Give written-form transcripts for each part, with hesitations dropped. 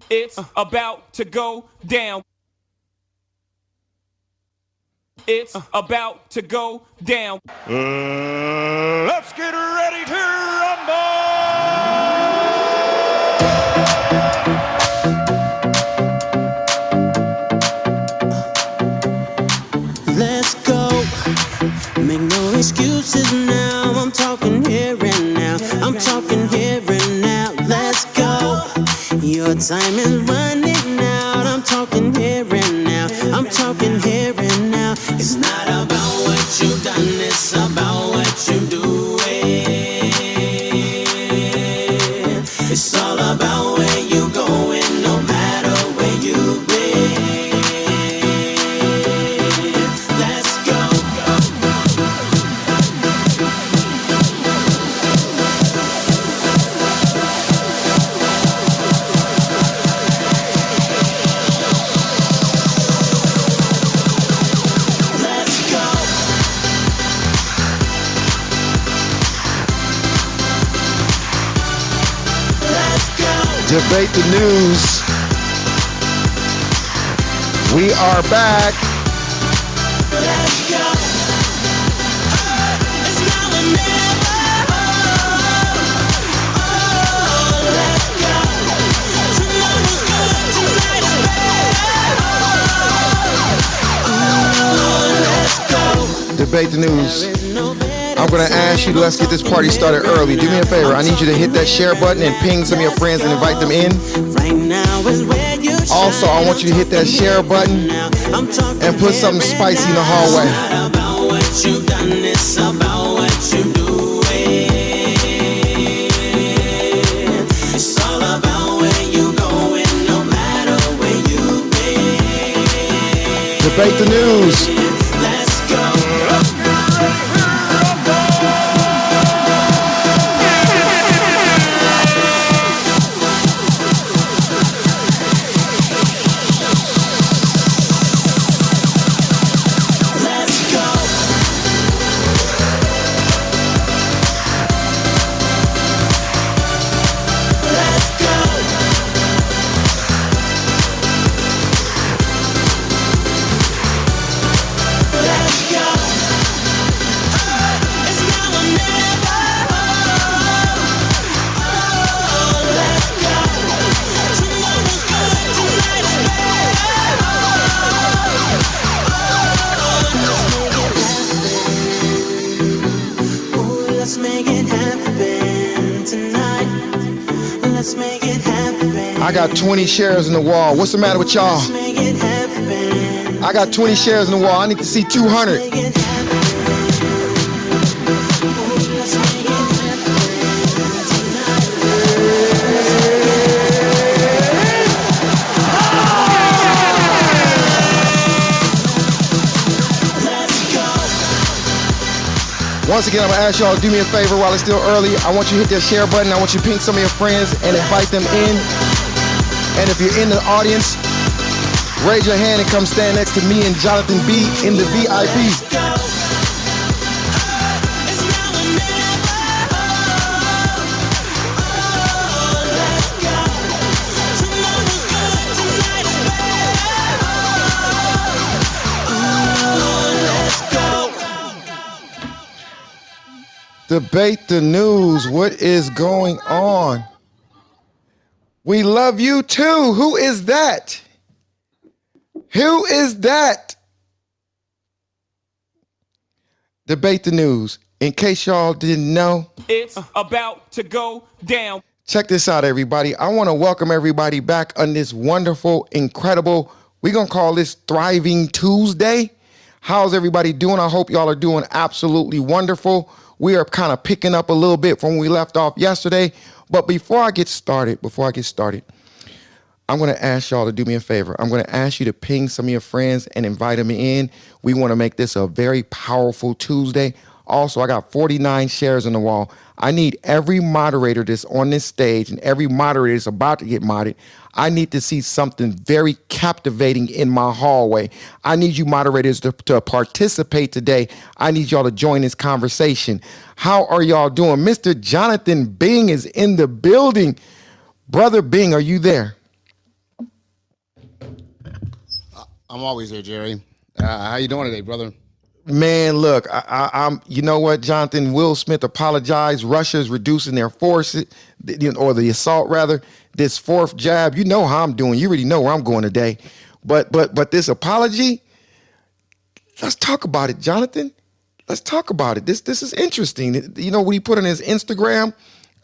It's about to go down. It's about to go down. Let's get ready to rumble! Let's go. Make no excuses now. I'm talking here and now. I'm talking here and now. Let's go. Your time is running out. I'm talking here and now. I'm talking here and now. It's not about what you've done, it's about what you do. It's all about where you going, no matter where you've been. Let's go. Let's go. Let's go. Debate the news. We are back. Let's go. It's now or never. Let's go. Tomorrow's good, tonight is better. Let's go. Debate the news. There is no better I'm going to ask you to let's get this party started early. Do me a favor. I need you to hit that share button and ping some of your friends and invite them in. Right now is where you Also, I want you to hit that share button and put something spicy in the hallway. It's not about what you've done, it's about what you do. It's all about where you going, no matter where you've been. Debate the news. Let's go. Let's go. Let's go. Let's go. It's now or never. Let's go. Tomorrow's good, tonight is better. Ooh, let's make it happen tonight. Let's make it happen. I got 20 shares in the wall. What's the matter with y'all? Let's make it happen. I got 20 shares in the wall. I need to see 200. Make it happen. Ooh, let's make it happen tonight. Let's go. Once again, I'm going to ask y'all to do me a favor while it's still early. I want you to hit that share button. I want you to ping some of your friends and invite them in. And if you're in the audience, raise your hand and come stand next to me and Jonathan B in the VIP. Go. It's now or never. Let's go. Tomorrow's good, tonight is better. Let's go. Debate the news. What is going on? We love you too. Who is that? Who is that? Debate the news. In case y'all didn't know, It's about to go down. check this out, everybody. I want to welcome everybody back on this wonderful, incredible, we're going to call this Thriving Tuesday. How's everybody doing? I hope y'all are doing absolutely wonderful. We are kind of picking up a little bit from when we left off yesterday. But before I get started, I'm going to ask y'all to do me a favor. I'm going to ask you to ping some of your friends and invite them in. We want to make this a very powerful Tuesday. Also, I got 49 shares on the wall. I need every moderator that's on this stage and every moderator that's about to get modded. I need to see something very captivating in my hallway. I need you moderators to participate today. I need y'all to join this conversation. How are y'all doing? Mr. Jonathan Bing is in the building. Brother Bing, are you there? I'm always here, Jerry. How you doing today, brother? Man, look, I'm. You know what, Jonathan? Will Smith apologized. Russia's reducing their force, or the assault rather. This fourth jab. You know how I'm doing. You already know where I'm going today. But this apology. Let's talk about it, Jonathan. Let's talk about it. This is interesting. You know what he put on his Instagram?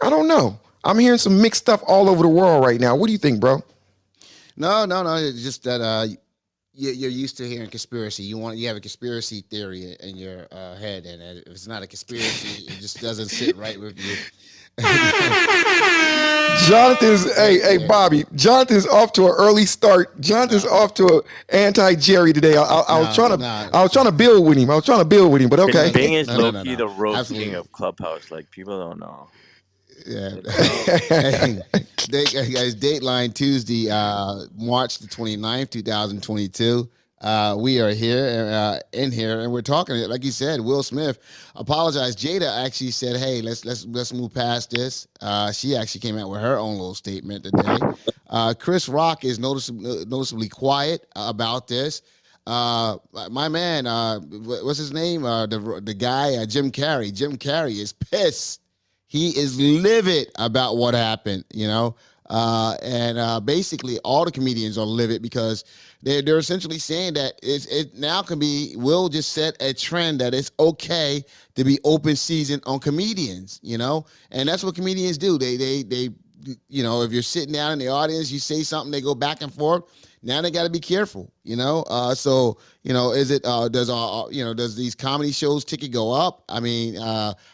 I don't know. I'm hearing some mixed stuff all over the world right now. What do you think, bro? No. It's just that you're used to hearing conspiracy. You have a conspiracy theory in your head, and if it's not a conspiracy, it just doesn't sit right with you. Jonathan's hey Bobby. Jonathan's off to an early start. Jonathan's off to an anti-Jerry today. I was trying to build with him. But okay. Bing is No. low-key the roast Absolutely. king of Clubhouse. Like, people don't know. Yeah. Guys, Dateline Tuesday, March the 29th, 2022. We are here in here, and we're talking, like you said, Will Smith apologized. Jada actually said, hey, let's move past this. She actually came out with her own little statement today. Chris Rock is noticeably quiet about this. My man, what's his name? The guy, Jim Carrey. Jim Carrey is pissed. He is livid about what happened, and basically all the comedians are livid because they're essentially saying that it now can be, Will just set a trend that it's okay to be open season on comedians, and that's what comedians do. They if you're sitting down in the audience, you say something, they go back and forth. Now they got to be careful, is it, does these comedy shows ticket go up? I mean,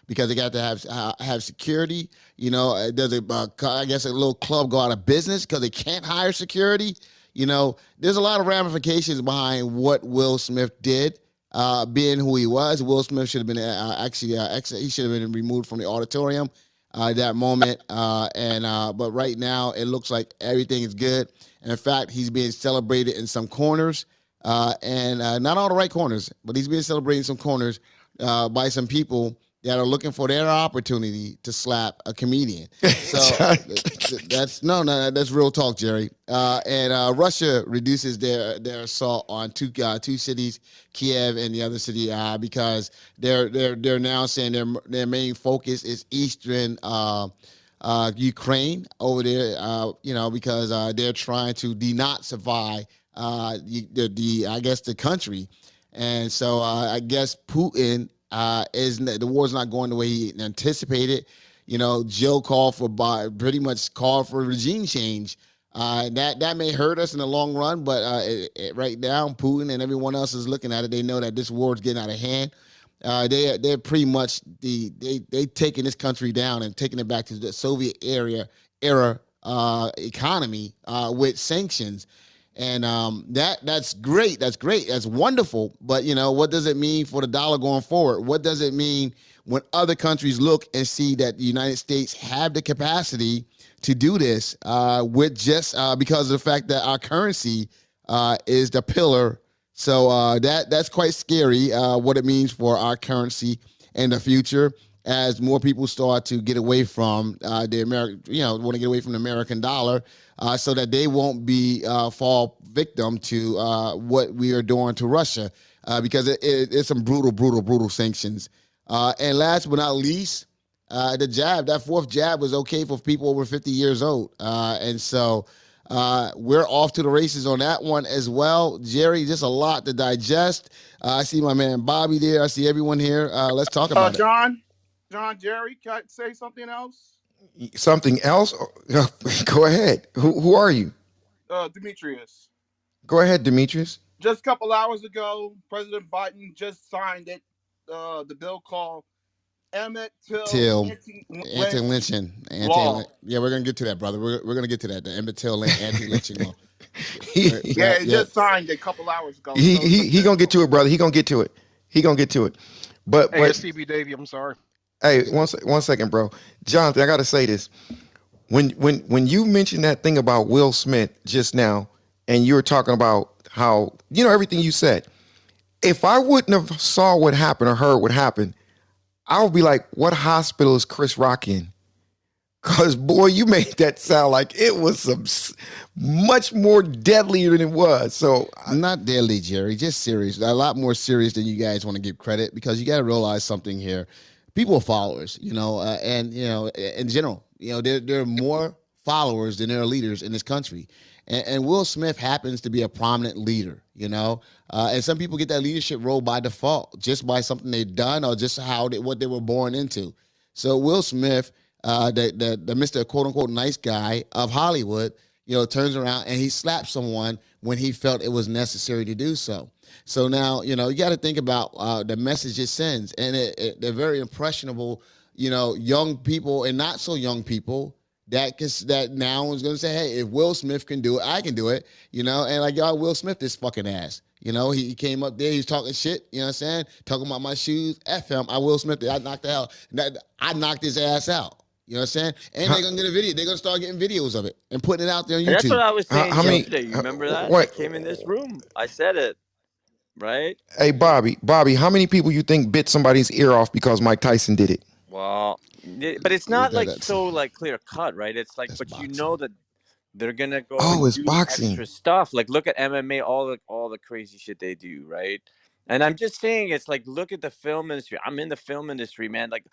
because they got to have security, does it, I guess a little club go out of business because they can't hire security? There's a lot of ramifications behind what Will Smith did, being who he was. Will Smith should have been he should have been removed from the auditorium that moment. But right now it looks like everything is good. And in fact, he's being celebrated in some corners, and not all the right corners, but he's being celebrated in some corners by some people that are looking for their opportunity to slap a comedian. So that's real talk, Jerry. And Russia reduces their assault on two cities, Kiev and the other city, because they're now saying their main focus is eastern Ukraine over there, because they're trying to denazify the country, and so I guess Putin the war's not going the way he anticipated. Joe pretty much called for regime change. That may hurt us in the long run, but right now Putin and everyone else is looking at it. They know that this war is getting out of hand. They're pretty much they taking this country down and taking it back to the Soviet era economy with sanctions, and that's great. That's great. That's wonderful. But what does it mean for the dollar going forward? What does it mean when other countries look and see that the United States have the capacity to do this with just because of the fact that our currency is the pillar. So that's quite scary, what it means for our currency in the future as more people start to get away from want to get away from the American dollar, so that they won't be fall victim to what we are doing to Russia, because it's some brutal sanctions. And last but not least, that fourth jab was okay for people over 50 years old. And so we're off to the races on that one as well. Jerry, just a lot to digest. I see my man Bobby there. I see everyone here. Let's talk about John, Jerry, can I say something else? Something else? Go ahead. Who are you? Demetrius. Go ahead, Demetrius. Just a couple hours ago, President Biden just signed it, the bill called Emmett Till anti-lynching. Yeah, we're gonna get to that, brother. We're gonna get to that. The Emmett Till anti-lynching law. Just signed a couple hours ago. He gonna get to it, brother. He gonna get to it. But it's CB Davey. I'm sorry. Hey, one second, bro. Jonathan, I gotta say this. When you mentioned that thing about Will Smith just now, and you were talking about how everything you said, if I wouldn't have saw what happened or heard what happened, I would be like, what hospital is Chris Rock in? Cause boy, you made that sound like it was much more deadly than it was. So Not deadly, Jerry. Just serious. A lot more serious than you guys want to give credit, because you got to realize something here. People are followers, and in general, there are more followers than there are leaders in this country. And Will Smith happens to be a prominent leader, and some people get that leadership role by default, just by something they've done or just what they were born into. So Will Smith, the Mr. quote unquote nice guy of Hollywood, turns around and he slaps someone when he felt it was necessary to do so. So now, you got to think about the message it sends, and they're very impressionable, young people and not so young people that now is going to say, hey, if Will Smith can do it, I can do it, and like, y'all, Will Smith this fucking ass. He came up there, he was talking shit, you know what I'm saying? Talking about my shoes. F him. I Will Smith, I knocked the hell. I knocked his ass out. You know what I'm saying? And they're gonna get a video. They're gonna start getting videos of it and putting it out there on YouTube. That's what I was saying how many- yesterday. You remember that? what- I came in this room. I said it, right? Hey, Bobby, how many people you think bit somebody's ear off because Mike Tyson did it? Well, but it's not like that's- so like clear cut, right? It's like, That's but boxing. you know that they're gonna go Oh, and it's do boxing. extra stuff. Like look at MMA, all the crazy shit they do, right? And I'm just saying, it's like, look at the film industry. I'm in the film industry, man. Like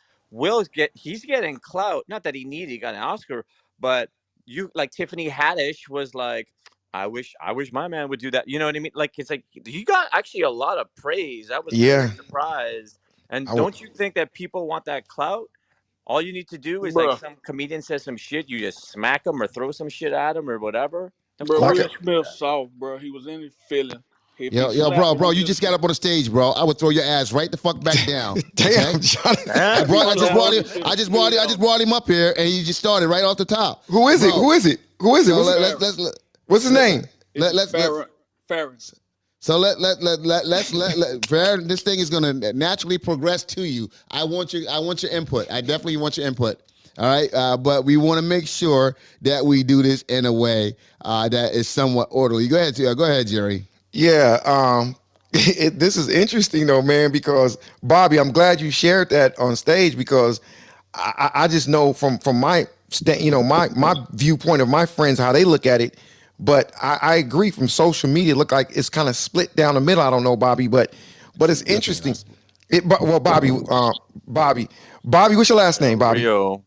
he's getting clout. Not that he got an Oscar, but Tiffany Haddish was like, I wish my man would do that. You know what I mean? Like, it's like you got actually a lot of praise. I was Yeah. very surprised. And don't you think that people want that clout? All you need to do is like some comedian says some shit, you just smack them or throw some shit at them or whatever. Bro, Like Will Smith soft, bro. He was in his feeling. Yo, bro, you just got up on the stage, bro. I would throw your ass right the fuck back down. Damn, okay? Jonathan. I just brought him up here, and he just started right off the top. Who is it? Bro, Who is it? What's his name? Farron. So Farron, this thing is gonna naturally progress to you. I want your input. I definitely want your input. All right, but we want to make sure that we do this in a way that is somewhat orderly. Go ahead, Jerry. Yeah, this is interesting though, man, because Bobby, I'm glad you shared that on stage, because I just know from my my viewpoint of my friends, how they look at it. But I agree, from social media, it look like it's kind of split down the middle. I don't know, Bobby, but it's interesting. Bobby, what's your last name, Bobby? Rio.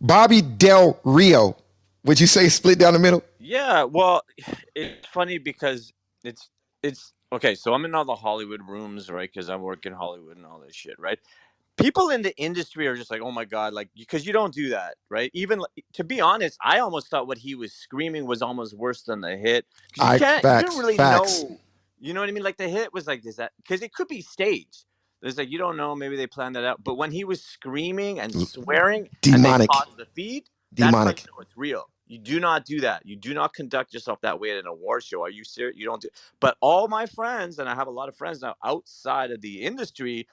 Bobby Del Rio. Would you say split down the middle? Yeah, well, it's funny because it's okay. So I'm in all the Hollywood rooms, right? Because I work in Hollywood and all this shit, right? People in the industry are just like, oh my God, like, because you don't do that, right? Even to be honest, I almost thought what he was screaming was almost worse than the hit. You don't really know. You know what I mean? Like the hit was like, is that because it could be staged? There's like, you don't know, maybe they planned that out. But when he was screaming and swearing Demonic. and they paused the feed, that's how you Demonic. know it's real. You do not do that. You do not conduct yourself that way at an award show. Are you serious? You don't do. But all my friends, and I have a lot of friends now outside of the industry,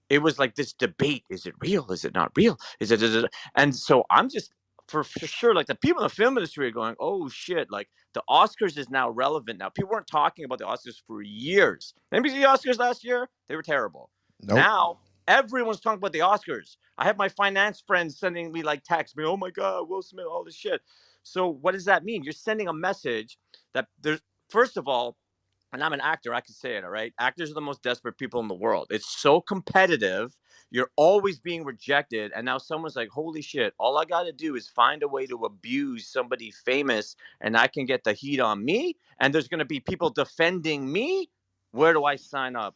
it was like this debate: is it real? Is it not real? Is it? And so I'm just for sure, like the people in the film industry are going, oh shit! Like the Oscars is now relevant now. People weren't talking about the Oscars for years. Remember the Oscars last year? They were terrible. Nope. Now everyone's talking about the Oscars. I have my finance friends sending me like texts, me, oh my God, Will Smith, all this shit. So what does that mean? You're sending a message that there's, first of all, and I'm an actor, I can say it, all right? Actors are the most desperate people in the world. It's so competitive. You're always being rejected. And now someone's like, holy shit, all I got to do is find a way to abuse somebody famous and I can get the heat on me. And there's going to be people defending me. Where do I sign up?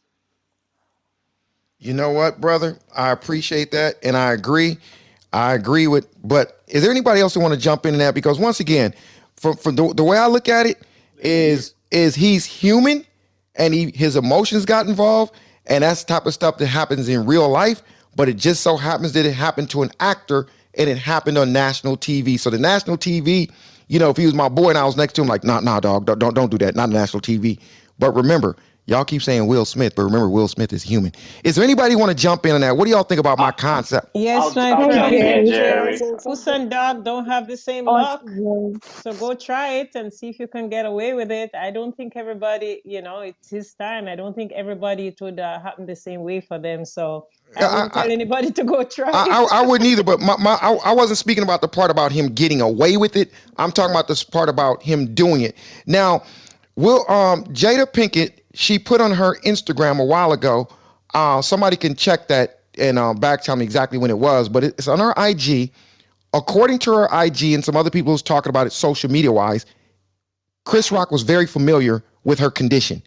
You know what, brother? I appreciate that, and I agree. But is there anybody else who want to jump in that? Because once again, from the way I look at it, is he's human, and his emotions got involved, and that's the type of stuff that happens in real life. But it just so happens that it happened to an actor, and it happened on national TV. So the national TV, if he was my boy and I was next to him, like, nah, dog, don't do that, not national TV. But remember, Y'all keep saying Will Smith, but remember, Will Smith is human. Is there anybody want to jump in on that? What do y'all think about my concept? Yes, my I'll jump friend. in, Jerry. Puss and dog don't have the same luck. So go try it and see if you can get away with it. I don't think everybody, it's his time. I don't think everybody it would happen the same way for them. So I wouldn't tell anybody to go try it. I wouldn't either, but I wasn't speaking about the part about him getting away with it. I'm talking about this part about him doing it. Now, Jada Pinkett, she put on her Instagram a while ago. Somebody can check that and back tell me exactly when it was, but it's on her IG. According to her IG and some other people who's talking about it social media wise, Chris Rock was very familiar with her condition.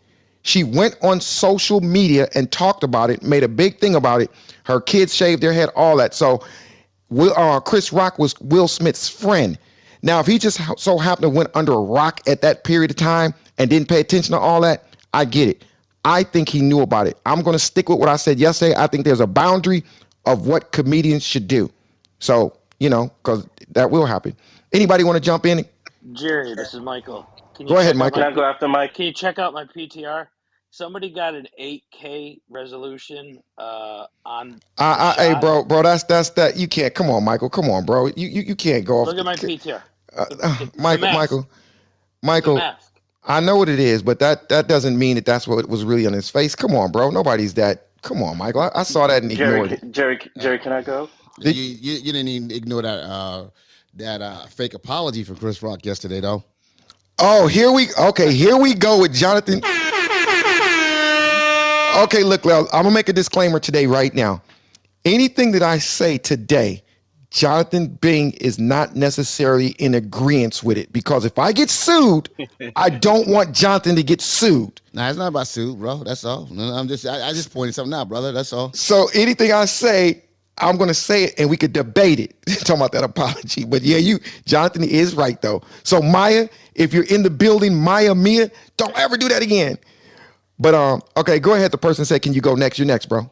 She went on social media and talked about it, made a big thing about it. Her kids shaved their head, all that. So Chris Rock was Will Smith's friend. Now, if he just so happened to went under a rock at that period of time and didn't pay attention to all that, I get it. I think he knew about it. I'm going to stick with what I said yesterday. I think there's a boundary of what comedians should do. So, because that will happen. Anybody want to jump in? Jerry, this is Michael. Go ahead, Michael. Can I go after Mike? Can you check out my PTR? Somebody got an 8K resolution on. Hey, bro, that's that. You can't. Come on, Michael. Come on, bro. You can't go off. Look at my PTR. Michael. I know what it is, but that doesn't mean that's what was really on his face. Come on, bro. Nobody's that. Come on, Michael. I saw that and ignored it. Jerry, can I go? You didn't even ignore that fake apology from Chris Rock yesterday, though. Oh, here we go with Jonathan. Okay, look, I'm gonna make a disclaimer today, right now. Anything that I say today, Jonathan Bing is not necessarily in agreement with it, because if I get sued, I don't want Jonathan to get sued. Nah, it's not about sued, bro. That's all. I just pointed something out, brother. That's all. So anything I say, I'm gonna say it and we could debate it. Talking about that apology. But yeah, Jonathan is right though. So Maya, if you're in the building, Mia, don't ever do that again. But okay, go ahead. The person said, "Can you go next?" You're next, bro.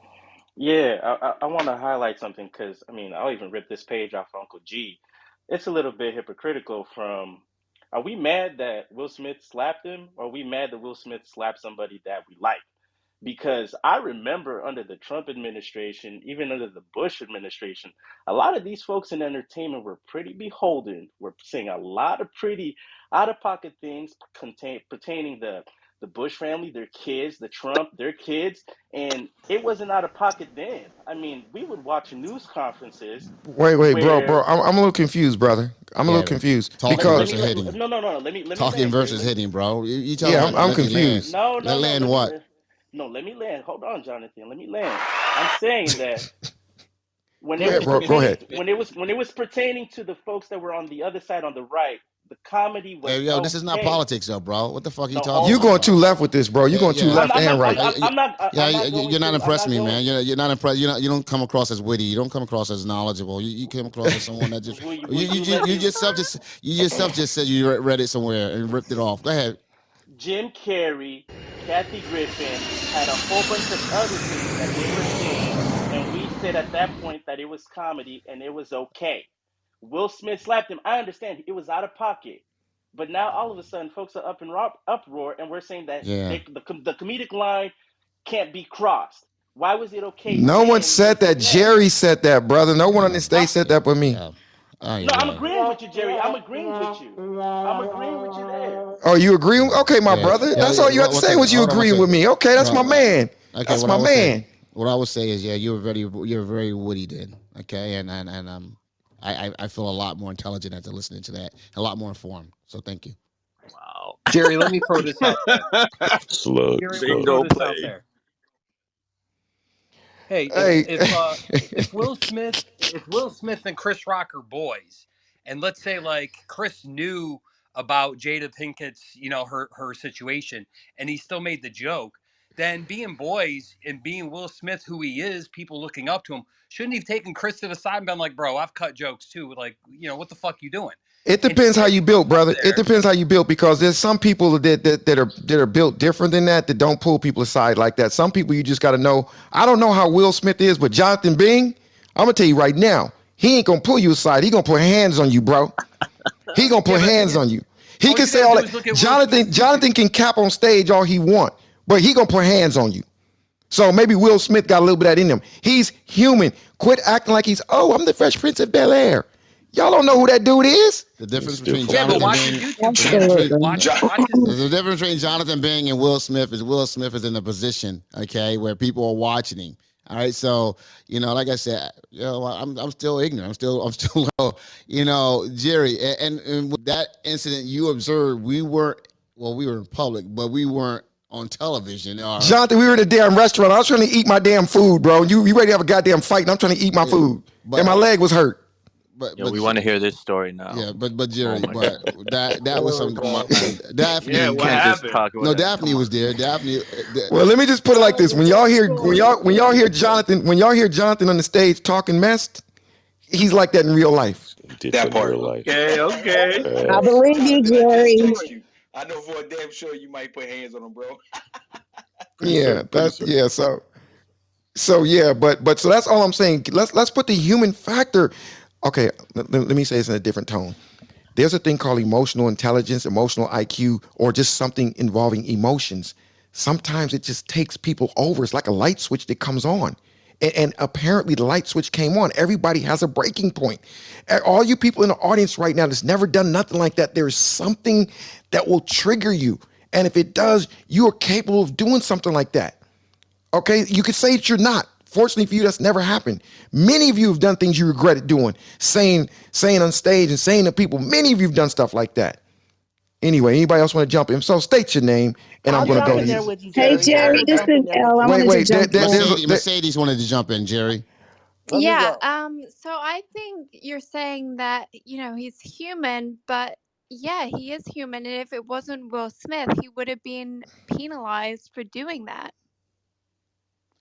Yeah, I want to highlight something because, I'll even rip this page off Uncle G. It's a little bit hypocritical are we mad that Will Smith slapped him, or are we mad that Will Smith slapped somebody that we like? Because I remember under the Trump administration, even under the Bush administration, a lot of these folks in entertainment were pretty beholden. We're saying a lot of pretty out-of-pocket things pertaining the Bush family, their kids, the Trump, their kids, and it wasn't out of pocket then. We would watch news conferences. Wait, bro. I'm a little confused, brother. I'm a little confused because no. Let me talking versus hitting, bro. I'm confused. Land what? No, let me land. Hold on, Jonathan. Let me land. I'm saying that when it was pertaining to the folks that were on the other side, on the right, the comedy was. Hey, this is not politics, though, bro. What the fuck are you talking? You going too left with this, bro. You going too left and right. You're not impressing me, man. You're not impressed. You don't come across as witty. You don't come across as knowledgeable. You came across as someone that just you yourself just said you read it somewhere and ripped it off. Go ahead. Jim Carrey, Kathy Griffin had a whole bunch of other things that they were saying, and we said at that point that it was comedy and it was okay. Will Smith slapped him. I understand it was out of pocket, but now all of a sudden, folks are up in uproar, and we're saying that the comedic line can't be crossed. Why was it okay? No one said that. Jerry said that, brother. No one on this stage said that but me. I'm agreeing with you, Jerry. I'm agreeing with you there. Oh, you agree? Okay, my brother. That's all you have to say was you agreeing with me. Okay, that's my man. That's my man. What I would say is, you're very witty then. Okay, and I feel a lot more intelligent after listening to that, a lot more informed. So thank you. Wow, Jerry, let me throw this out there. Bingo play. Hey, if Will Smith and Chris Rock are boys, and let's say like Chris knew about Jada Pinkett's, her situation, and he still made the joke, then being boys and being Will Smith who he is, people looking up to him, shouldn't he have taken Chris to the side and been like, bro, I've cut jokes too. Like, what the fuck you doing? It depends how you built, brother. It depends how you built, because there's some people that are built different than that don't pull people aside like that. Some people you just got to know. I don't know how Will Smith is, but Jonathan Bing, I'm gonna tell you right now, he ain't gonna pull you aside. He gonna put hands on you, bro. He gonna put hands on you. He can say all that. Jonathan can cap on stage all he want, but he gonna put hands on you. So maybe Will Smith got a little bit of that in him. He's human. Quit acting like I'm the Fresh Prince of Bel-Air. Y'all don't know who that dude is? The difference He's between different. Yeah, but Jonathan watch Bing, his YouTube Absolutely. channel. Watch his. there's a difference between Jonathan Bing and Will Smith. Is Will Smith is in a position, okay, where people are watching him. All right, so like I said, I'm still ignorant. I'm still low. Jerry, and with that incident you observed, we were in public, but we weren't on television. Jonathan, we were at a damn restaurant. I was trying to eat my damn food, bro. You ready to have a goddamn fight, and I'm trying to eat my food, and my leg was hurt. But We want to hear this story now. Yeah, but Jerry, God. that was some Daphne. Yeah, what happened? No, Daphne was there. Daphne. Well, let me just put it like this: when y'all hear Jonathan on the stage talking mess, he's like that in real life. He did that in real life. Okay. I believe you, Jerry. I know for a damn sure you might put hands on him, bro. Yeah, So yeah, but so that's all I'm saying. Let's put the human factor. Okay, let me say this in a different tone. There's a thing called emotional intelligence, emotional IQ, or just something involving emotions. Sometimes it just takes people over. It's like a light switch that comes on. And apparently the light switch came on. Everybody has a breaking point. All you people in the audience right now that's never done nothing like that, there's something that will trigger you. And if it does, you are capable of doing something like that. Okay, you could say that you're not. Fortunately for you, that's never happened. Many of you have done things you regretted doing, saying on stage and saying to people. Many of you have done stuff like that. Anyway, anybody else want to jump in? So state your name, and I'm going to go to you. Hey, Jerry, this is Elle. I wanted to jump in. Mercedes wanted to jump in. Jerry. Yeah. So I think you're saying that, he's human, but yeah, he is human. And if it wasn't Will Smith, he would have been penalized for doing that.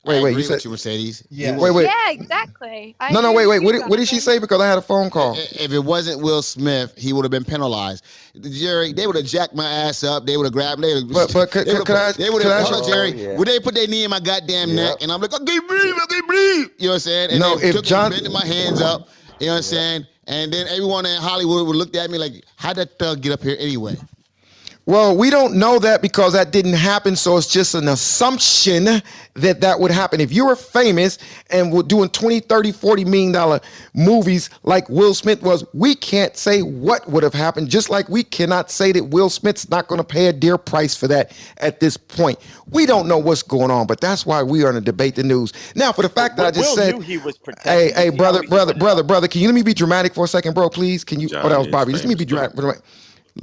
Wait, you said Mercedes. Yeah. Wait. Yeah, exactly. No, wait. What did she say? Because I had a phone call. If it wasn't Will Smith, he would have been penalized. Jerry, they would have jacked my ass up. They would have grabbed me. But could I? Jerry, would they put their knee in my goddamn neck? And I'm like, I can't breathe. You know what I'm saying? And they took bending my hands up. You know what I'm saying? And then everyone in Hollywood would look at me like, how'd that thug get up here anyway? Well, we don't know that because that didn't happen, so it's just an assumption that would happen. If you were famous and were doing 20, 30, 40 million dollar movies like Will Smith was, we can't say what would have happened, just like we cannot say that Will Smith's not going to pay a dear price for that at this point. We don't know what's going on, but that's why we are going to debate the news. Now, for the fact that I just said, he was protected. Hey, brother, can you let me be dramatic for a second, bro, please? Can you? John, that was Bobby. Just let me be dramatic.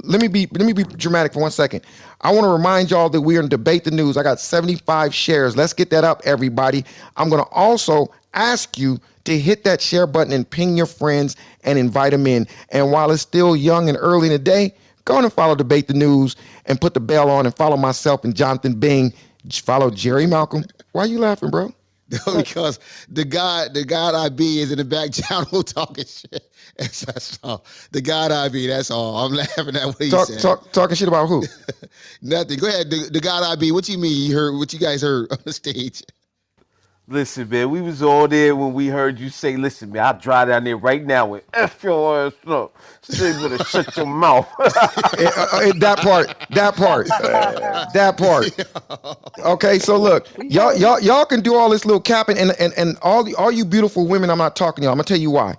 Let me be dramatic for 1 second. I want to remind y'all that we're in Debate the News. I got 75 shares. Let's get that up, everybody. I'm going to also ask you to hit that share button and ping your friends and invite them in. And while it's still young and early in the day, go on and follow Debate the News and put the bell on and follow myself and Jonathan Bing. Follow Jerry Malcolm. Why are you laughing, bro? Because the God IB is in the back channel talking shit. That's all. The God IB, that's all. I'm laughing at what he said. Talking shit about who? Nothing. Go ahead. The God IB, what you mean you heard, what you guys heard on the stage? Listen, man, we was all there when we heard you say, listen, man, I'll drive down there right now and F your ass up. So you better shut your mouth. That part. Okay, so look, y'all can do all this little capping and all you beautiful women, I'm not talking to y'all. I'm gonna tell you why.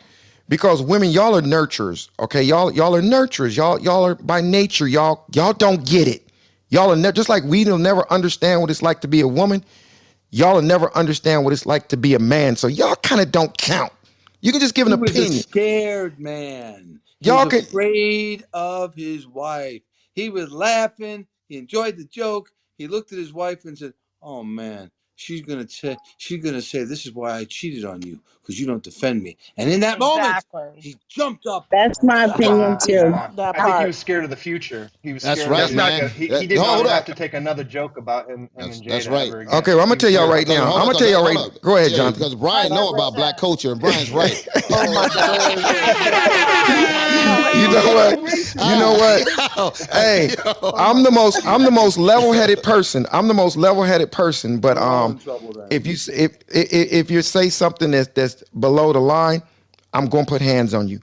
Because women, y'all are nurturers, okay? Y'all are nurturers. Y'all are by nature, y'all don't get it. Y'all are just like we'll never understand what it's like to be a woman. Y'all will never understand what it's like to be a man. So y'all kind of don't count. You can just give an opinion. He was a scared man. He Y'all was afraid of his wife. He was laughing. He enjoyed the joke. He looked at his wife and said, "Oh man, she's gonna say this is why I cheated on you because you don't defend me." And in that moment, he jumped up. That's my opinion too. I think he was scared of the future. He was That's scared. right, man. He didn't want to have to take another joke about him and Jada that's right. ever again. Okay, well, I'm gonna tell y'all right now. I'm gonna tell y'all right. Go ahead, Jonathan. Because Brian know about black culture, and Brian's right. Oh my God. You know what? Hey, I'm the most level-headed person. But if you say something that's below the line, I'm gonna put hands on you.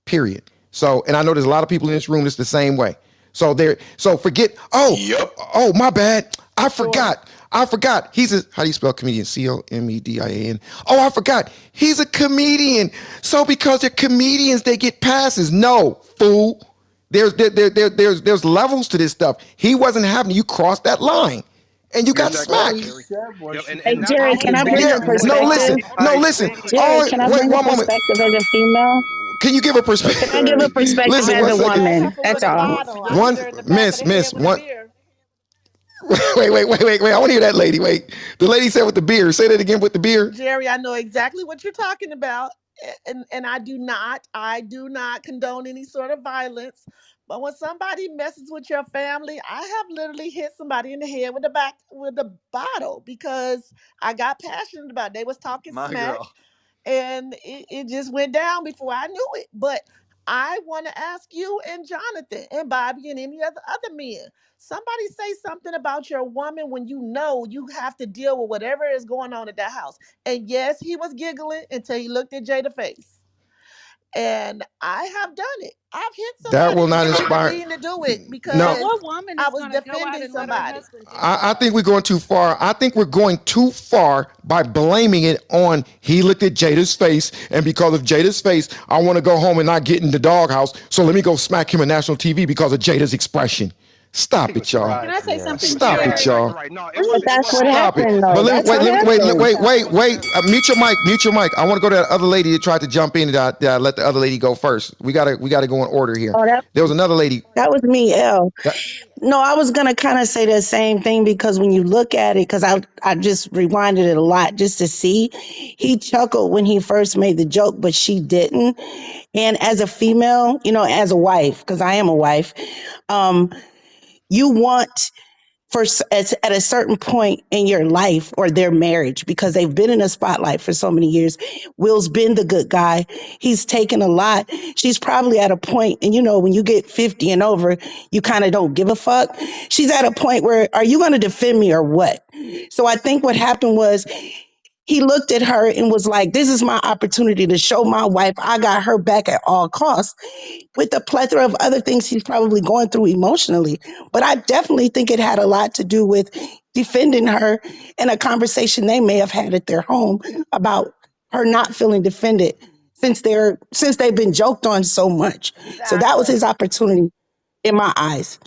Period. So, and I know there's a lot of people in this room that's the same way. So forget. Oh, Yep. oh, my bad. I forgot. He's a, how do you spell comedian? Comedian. Oh, I forgot. He's a comedian. So because they're comedians, they get passes. No, fool. There's levels to this stuff. He wasn't having you cross that line, and you got Exactly All right, he smacked. Jerry. said was Yep, she Hey, could have Jerry, can possibly I been bring Yeah. a No, perspective? listen. No, listen. Jerry, Oh, can I wait bring a one moment. perspective as a female? Can you give a that's Can perspective? I give a crazy. perspective Listen, as one a second. woman? That's all. One miss one. Wait. I want to hear that lady. Wait. The lady said with the beer. Say that again with the beer. Jerry, I know exactly what you're talking about. And I do not condone any sort of violence. But when somebody messes with your family, I have literally hit somebody in the head with a bottle because I got passionate about it. They was talking my smack girl. and it just went down before I knew it. But I want to ask you and Jonathan and Bobby and any other men. Somebody say something about your woman when you know you have to deal with whatever is going on at that house. And yes, he was giggling until he looked at Jada face. And I have done it. I've hit That somebody will and not didn't even inspire. mean to do it No. because I was defending somebody. I think we're going too far. I think we're going too far by blaming it on he looked at Jada's face, and because of Jada's face, I want to go home and not get in the doghouse. So let me go smack him on national TV because of Jada's expression. He Stop was it, y'all. surprised. Yeah. He was Stop it, surprised. y'all. You're right. No, But it that's what wasn't Stop it. happened, happening. though. But let me That's what happened. wait. Mute your mic. Mute your mic. I want to go to that other lady that tried to jump in. That I let the other lady go first. We gotta go in order here. Oh, There was another lady. that was me, L. That, No, I was gonna kind of say the same thing because when you look at it, because I just rewinded it a lot just to see, he chuckled when he first made the joke, but she didn't. And as a female, as a wife, because I am a wife, um, you want at a certain point in your life or their marriage because they've been in a spotlight for so many years. Will's been the good guy. He's taken a lot. She's probably at a point, and when you get 50 and over, you kind of don't give a fuck. She's at a point where, are you going to defend me or what? So I think what happened was he looked at her and was like, this is my opportunity to show my wife I got her back at all costs, with a plethora of other things he's probably going through emotionally. But I definitely think it had a lot to do with defending her in a conversation they may have had at their home about her not feeling defended since they've been joked on so much. So that was his opportunity in my eyes.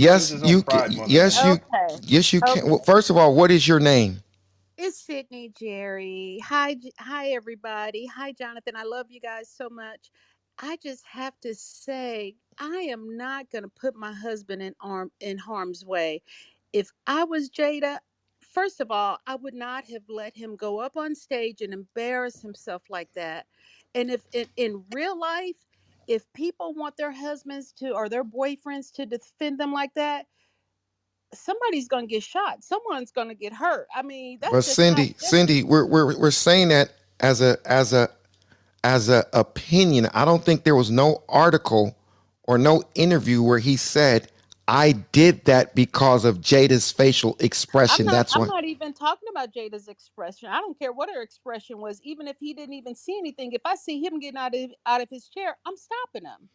It was yes, his own you. pride more than Yes, you. anything. Yes, you can. Well, first of all, what is your name? It's Sydney, Jerry. Hi, hi, everybody. Hi, Jonathan. I love you guys so much. I just have to say, I am not going to put my husband in harm's way. If I was Jada, first of all, I would not have let him go up on stage and embarrass himself like that. And if in real life, if people want their husbands to or their boyfriends to defend them like that, somebody's going to get shot. Someone's going to get hurt. I mean, But that's just not Cindy, we're saying that as a opinion. I don't think there was no article or no interview where he said I did that because of Jada's facial expression. That's I'm why. not even talking about Jada's expression. I don't care what her expression was, even if he didn't even see anything. If I see him getting out of his chair, I'm stopping him.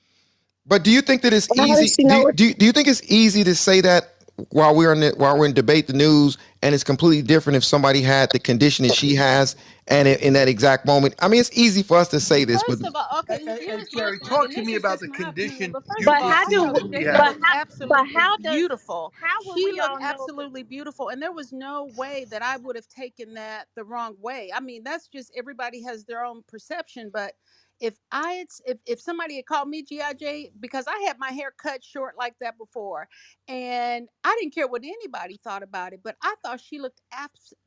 But do you think that it's How easy? does she know? Do you think it's easy to say that while we're in debate the news, and it's completely different if somebody had the condition that she has, and in that exact moment? I mean, it's easy for us to say this, but First of all, okay, And here's my Jerry, thing, talk and to this me is about just the my opinion. condition But first of you all, I perceive thought that she Jada has. looked absolutely beautiful. She looked absolutely beautiful, and there was no way that I would have taken that the wrong way. I mean, that's just everybody has their own perception. But if somebody had called me GIJ because I had my hair cut short like that before, and I didn't care what anybody thought about it, but I thought she looked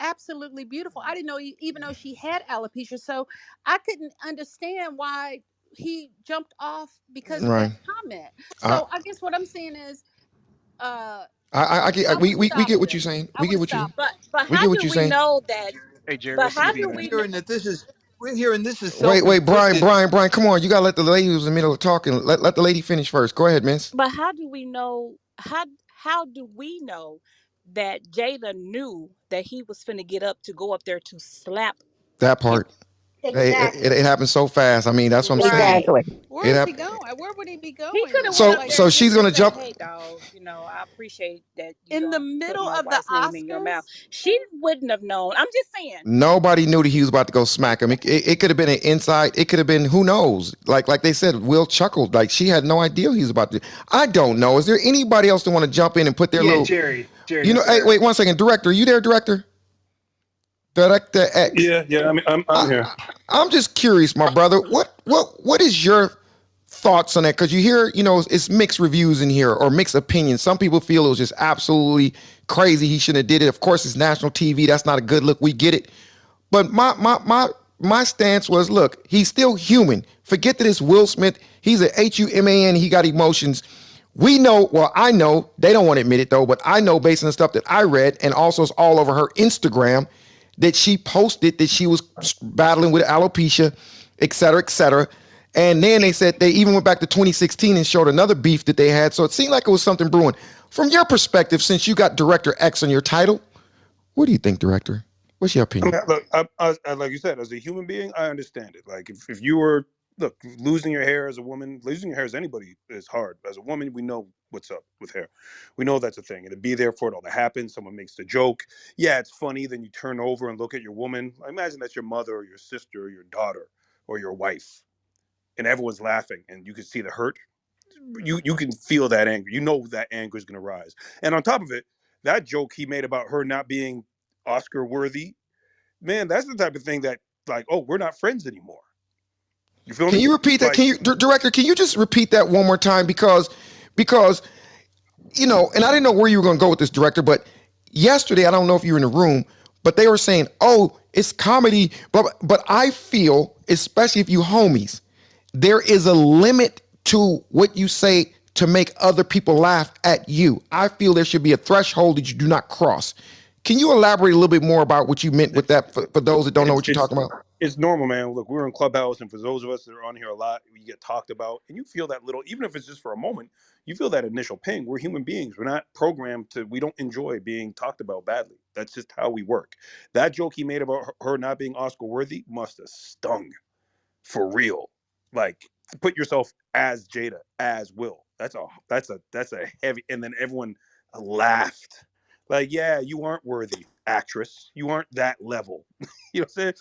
absolutely beautiful. I didn't know even though she had alopecia, so I couldn't understand why he jumped off because of right. that comment. I So I guess what I'm saying is, I I would get have we get stopped what you're him. saying. I would have stopped him. We get what you're saying. Hey, Jerry, it's CB, We're man. hearing that this is Wait, self-inflicted. Brian, come on. You gotta let the lady who's in the middle of talking. Let the lady finish first. Go ahead, miss. But how do we know that Jada knew that he was finna get up to go up there to slap That him? part. It happened so fast. I mean, that's what I'm saying. Exactly. Where It is he happened. going? Where would he be He going could have though? went up Like there So and she's just gonna said, jump. "Hey, dog, I appreciate that you in the don't put middle my of the wife's name in your mouth." Oscars? She wouldn't have known. I'm just saying. Nobody knew that he was about to go smack him. It could have been an inside. It could have been who knows. Like they said, Will chuckled. Like she had no idea he was about to. I don't know. Is there anybody else that want to jump in and put their Yeah, little? Jerry. Jerry, You know. this is Hey, Eric. wait 1 second. Director, you there? Director. Director X. Yeah. I mean, I'm here. I'm just curious, my brother. What is your thoughts on that? Because you hear, it's mixed reviews in here or mixed opinions. Some people feel it was just absolutely crazy. He shouldn't have did it. Of course, it's national TV. That's not a good look. We get it. But my stance was, look, he's still human. Forget that it's Will Smith. He's a human. He got emotions. We know, well, I know, they don't want to admit it though, but I know based on the stuff that I read, and also it's all over her Instagram, that she posted that she was battling with alopecia, et cetera, et cetera. And then they said they even went back to 2016 and showed another beef that they had. So it seemed like it was something brewing. From your perspective, since you got Director X on your title, what do you think, Director? What's your I opinion? mean, look, like you said, as a human being, I understand it. Like if you were, look, losing your hair as a woman, losing your hair as anybody is hard. As a woman, we know what's up with hair. We know that's a thing. And to be there for it all to happen, someone makes the joke. Yeah, it's funny. Then you turn over and look at your woman. I imagine that's your mother or your sister or your daughter or your wife, and everyone's laughing, and you can see the hurt. You can feel that anger. You know that anger is going to rise. And on top of it, that joke he made about her not being Oscar worthy, man, that's the type of thing that, like, oh, we're not friends anymore. You feel Can me? you repeat that? Like, Director, can you just repeat that one more time? Because and I didn't know where you were going to go with this, Director, but yesterday, I don't know if you were in the room, but they were saying, oh, it's comedy. But I feel, especially if you homies, there is a limit to what you say to make other people laugh at you. I feel there should be a threshold that you do not cross. Can you elaborate a little bit more about what you meant with that for those that don't know it's what you're it's talking about? it's normal, man. Look, we're in Clubhouse, and for those of us that are on here a lot, we get talked about, and you feel that little, even if it's just for a moment, you feel that initial ping. We're human beings. We're not programmed to. We don't enjoy being talked about badly. That's just how we work. That joke he made about her not being Oscar worthy must have stung for real. Like, put yourself as Jada, as Will. That's a heavy. And then everyone laughed. Like, yeah, you aren't worthy, actress. You aren't that level. You know what I'm saying?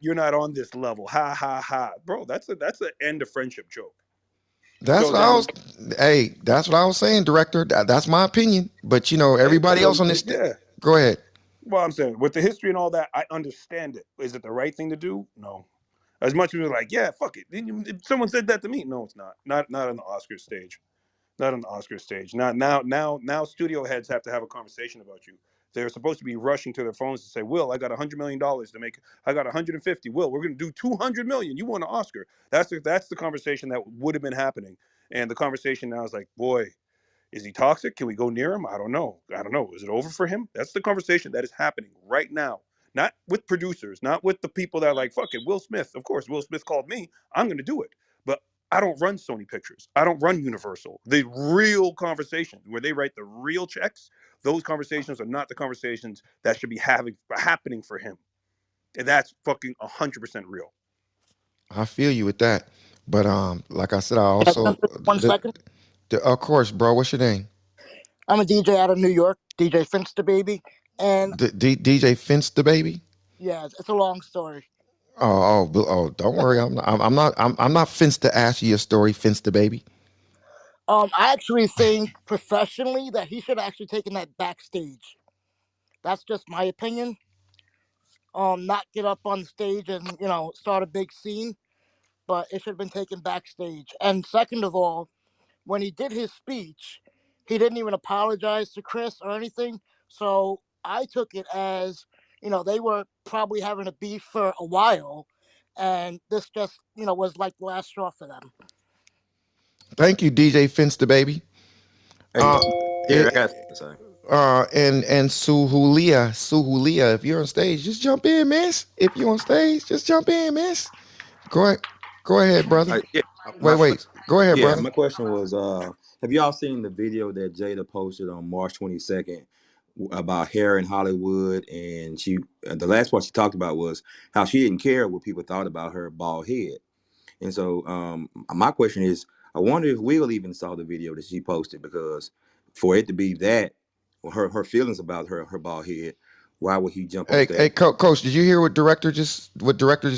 You're not on this level. Ha ha ha, bro. That's an end of friendship joke. That's So what I then, was. Hey, that's what I was saying, Director. That's my opinion. But everybody else on this. yeah. Go ahead. Well, I'm saying with the history and all that, I understand it. Is it the right thing to do? No. As much as we're like, yeah, fuck it. If someone said that to me, no, it's not. Not on the Oscar stage. Not on the Oscar stage. Not now. Now, studio heads have to have a conversation about you. They're supposed to be rushing to their phones to say, "Will, I got $100 million to make. I got 150. Will, we're going to do 200 million. You want an Oscar?" That's the conversation that would have been happening. And the conversation now is like, boy, is he toxic? Can we go near him? I don't know. Is it over for him? That's the conversation that is happening right now. Not with producers, not with the people that are like, fuck it, Will Smith. Of course, Will Smith called me. I'm going to do it. But I don't run Sony Pictures. I don't run Universal. The real conversations where they write the real checks, those conversations are not the conversations that should be happening for him. And that's fucking 100% real. I feel you with that. But like I said, I Can I jump also in 1 second? of course, bro. What's your name? I'm a DJ out of New York, DJ Finster Baby, and DJ Finch the baby. yeah, it's a long story. Don't worry. I'm not fenced to ask you a story, Finch the baby. I actually think professionally that he should have actually taken that backstage. That's just my opinion. Not get up on stage and start a big scene, but it should have been taken backstage. And second of all, when he did his speech, he didn't even apologize to Chris or anything. So I took it as, they were probably having a beef for a while, and this just, was like the last straw for them. Thank you, DJ Finch the baby. Hey, Derek, I got something to say. And Suhulia, if you're on stage, just jump in, miss. If you're on stage, just jump in, miss. Go ahead, brother. Yeah, Wait. Go ahead, yeah. brother. My question was, have y'all seen the video that Jada posted on March 22nd about hair in Hollywood? And the last part she talked about was how she didn't care what people thought about her bald head. And so, my question is, I wonder if Will even saw the video that she posted, because for it to be that, or her feelings about her bald head, why would he jump on Hey, stage? Coach, did you hear what director just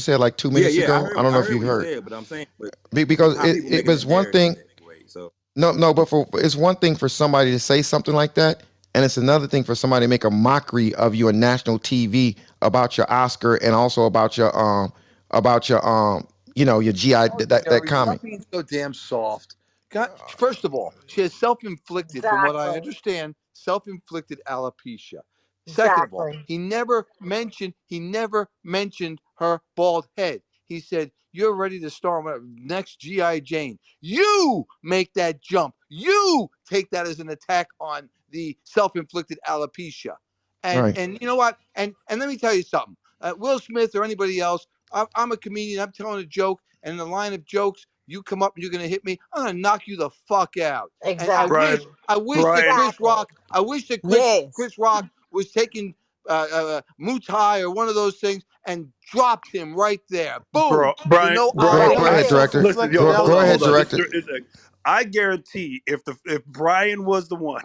said like 2 minutes Yeah, ago? I don't I know if heard you what he heard. said, but I'm saying, but Because how people it making was that one narrative thing. anyway. So No, but it's one thing for somebody to say something like that, and it's another thing for somebody to make a mockery of you on national TV about your Oscar and also about your your GI Oh, that Jerry, comment. stop being so damn soft. God, first of all, she has self-inflicted, from what I Exactly. understand, self-inflicted alopecia. Second of all, Exactly. he never mentioned her bald head. He said, "You're ready to star next GI Jane." You make that jump. You take that as an attack on the self-inflicted alopecia. And Right. and you know what? And let me tell you something. Will Smith or anybody else, I'm a comedian. I'm telling a joke, and in the line of jokes, you come up and you're gonna hit me. I'm gonna knock you the fuck out. And I Brian, wish, Exactly. I wish that Brian, Chris Exactly. Rock, I wish that Yes. Chris Rock was taking Muay Thai or one of those things and dropped him right there. Boom, Bro, with Brian, no Brian, Go eyelash. ahead, Exactly. director. listen, Self-inflicted yo, Go ahead, hold on. director. I guarantee if Brian was the one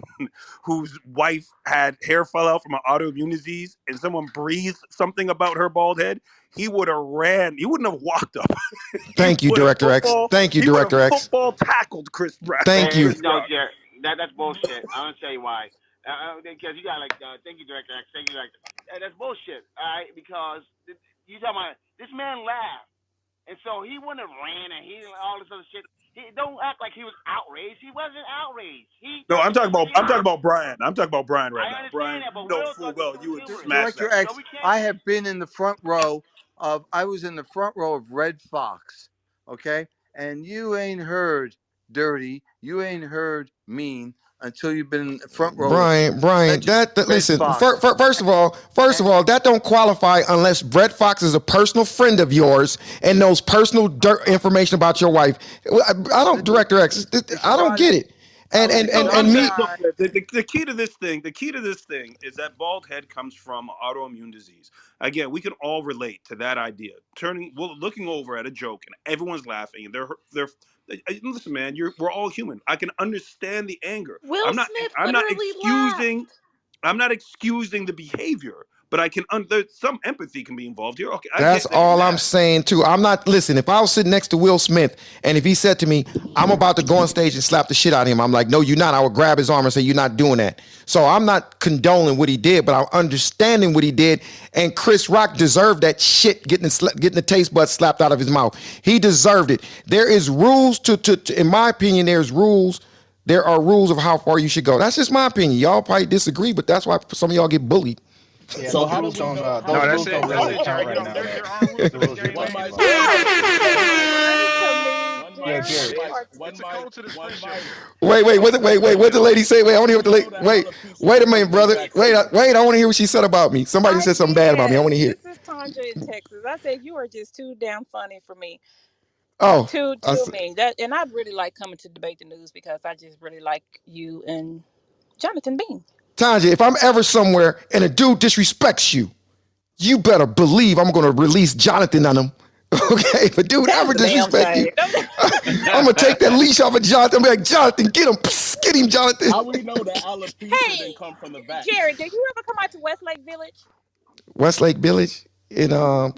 whose wife had hair fall out from an autoimmune disease and someone breathed something about her bald head, he would have ran. He wouldn't have walked up. he Thank you, would have Director X. Thank you, He would have Director X. football tackled Chris Brown. Thank And you. Chris no, Rock. Jared, that's bullshit. I'm gonna tell you why. Because you got thank you, Director X. Thank you, Director. That's bullshit. All right, because you talking about this man laughed, and so he wouldn't have ran and he all this other shit. He don't act like he was outraged. He wasn't outraged. He No, thought it was I'm talking humorous. about Brian. I'm talking about Brian right I now. understand Brian, that, you but know Will full thought this well was you would humorous. smash Director that. So X, we can't. I have been in the front row I was in the front row of Red Fox, okay? And you ain't heard dirty, you ain't heard mean until you've been in the front row of Brian, legend that Red listen. Fox. First of And all, that don't qualify unless Brett Fox is a personal friend of yours and knows personal dirt information about your wife. I don't, listen, Director X. it I don't get started, it. I And was and a and No, and young me. look, guy. the key to this thing, is that bald head comes from autoimmune disease. Again, we can all relate to that idea. Looking over at a joke and everyone's laughing and they're listen, man, we're all human. I can understand the anger. Will Smith I'm not literally excusing laughed. I'm not excusing the behavior, but I can there's some empathy can be involved here. Okay, I That's get that you're all I'm mad. saying too. I'm not listen. If I was sitting next to Will Smith and if he said to me, "I'm about to go on stage and slap the shit out of him," I'm like, "No, you're not." I would grab his arm and say, "You're not doing that." So I'm not condoning what he did, but I'm understanding what he did. And Chris Rock deserved that shit, getting the taste buds slapped out of his mouth. He deserved it. There is rules to in my opinion. There's rules. There are rules of how far you should go. That's just my opinion. Y'all probably disagree, but that's why some of y'all get bullied. Yeah, So how do we know? How do those we rules know? don't That's really it, count Jerry. right now, man. There are rules The to this rules you're game, talking man. about. You One are mic. too One damn mic. funny to me, Yo, Jerry. Jerry. You are too It's a code to this friendship. What the lady say? Wait, I want to hear what the lady, wait a minute, brother. Wait, I want to hear what she said about me. Somebody I said something bad about me. I did. want to hear. This is Tanja in Texas. I said you are just too damn funny for me. Oh, To me. That and I really like coming to debate the news because I just really like you and Jonathan Bean. Tanja, if I'm ever somewhere and a dude disrespects you, you better believe I'm going to release Jonathan on him. Okay, if a dude That's ever a damn disrespect you, shame. I'm gonna take that leash off of Jonathan. I'm be like, Jonathan, get him, psst, get him, Jonathan. Hey, Jerry, did you ever come out to Westlake Village? Westlake Village in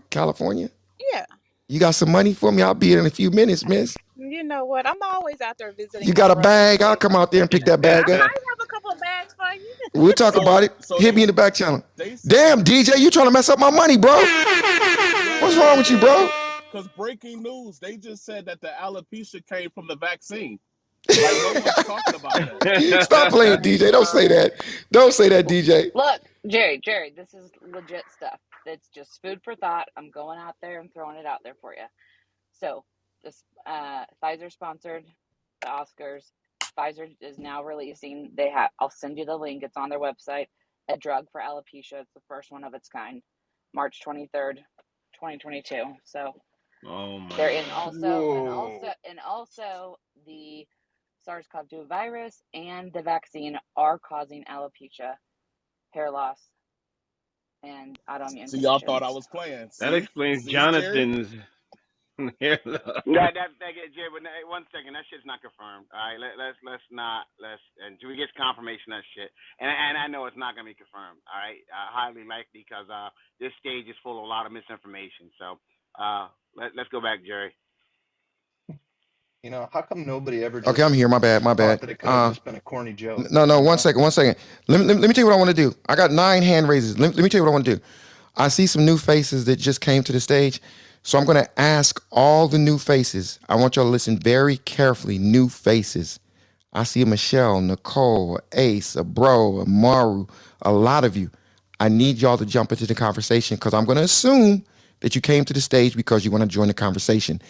California. Yeah. You got some money for me? I'll be here in a few minutes, miss. You know what? I'm always out there You visiting my got a brother bag? I'll anyway. come out there and pick that I bag up. might have a couple of bags for you. We'll talk about it. Hit me in the back channel. Damn, DJ, you trying to mess up my money, bro? What's wrong with you, bro? Stop playing, DJ. Don't say that. Don't say that, DJ. Look, Jerry, this is legit stuff. It's just food for thought. I'm going out there and throwing it out there for you. So, this Pfizer sponsored the Oscars. Pfizer is now releasing. I'll send you the link. It's on their website. A drug for alopecia. It's the first one of its kind. March 23rd, 2022. So, Oh my they're in God. and also the SARS-CoV-2 virus and the vaccine are causing alopecia, hair loss, and autoimmune conditions. That explains Jonathan's. Jay, but one second, that shit's not confirmed. All right, let's not until we get confirmation of that shit. And I know it's not gonna be confirmed. All right, highly likely because this stage is full of a lot of misinformation. So let's go back, Jerry. You know, how come nobody ever Okay, I'm just here. My bad. My thought bad. that it could have just been a corny joke? No. You One know? second. One second. Let me tell you what I want to do. I got 9 hand raises. Let me tell you what I want to do. I see some new faces that just came to the stage. So I'm going to ask all the new faces. I want y'all to listen very carefully. New faces. I see a Michelle, Nicole, a Ace, a Bro, a Maru, a lot of you. I need y'all to jump into the conversation because I'm going to assume that you came to the stage because you want to join the conversation.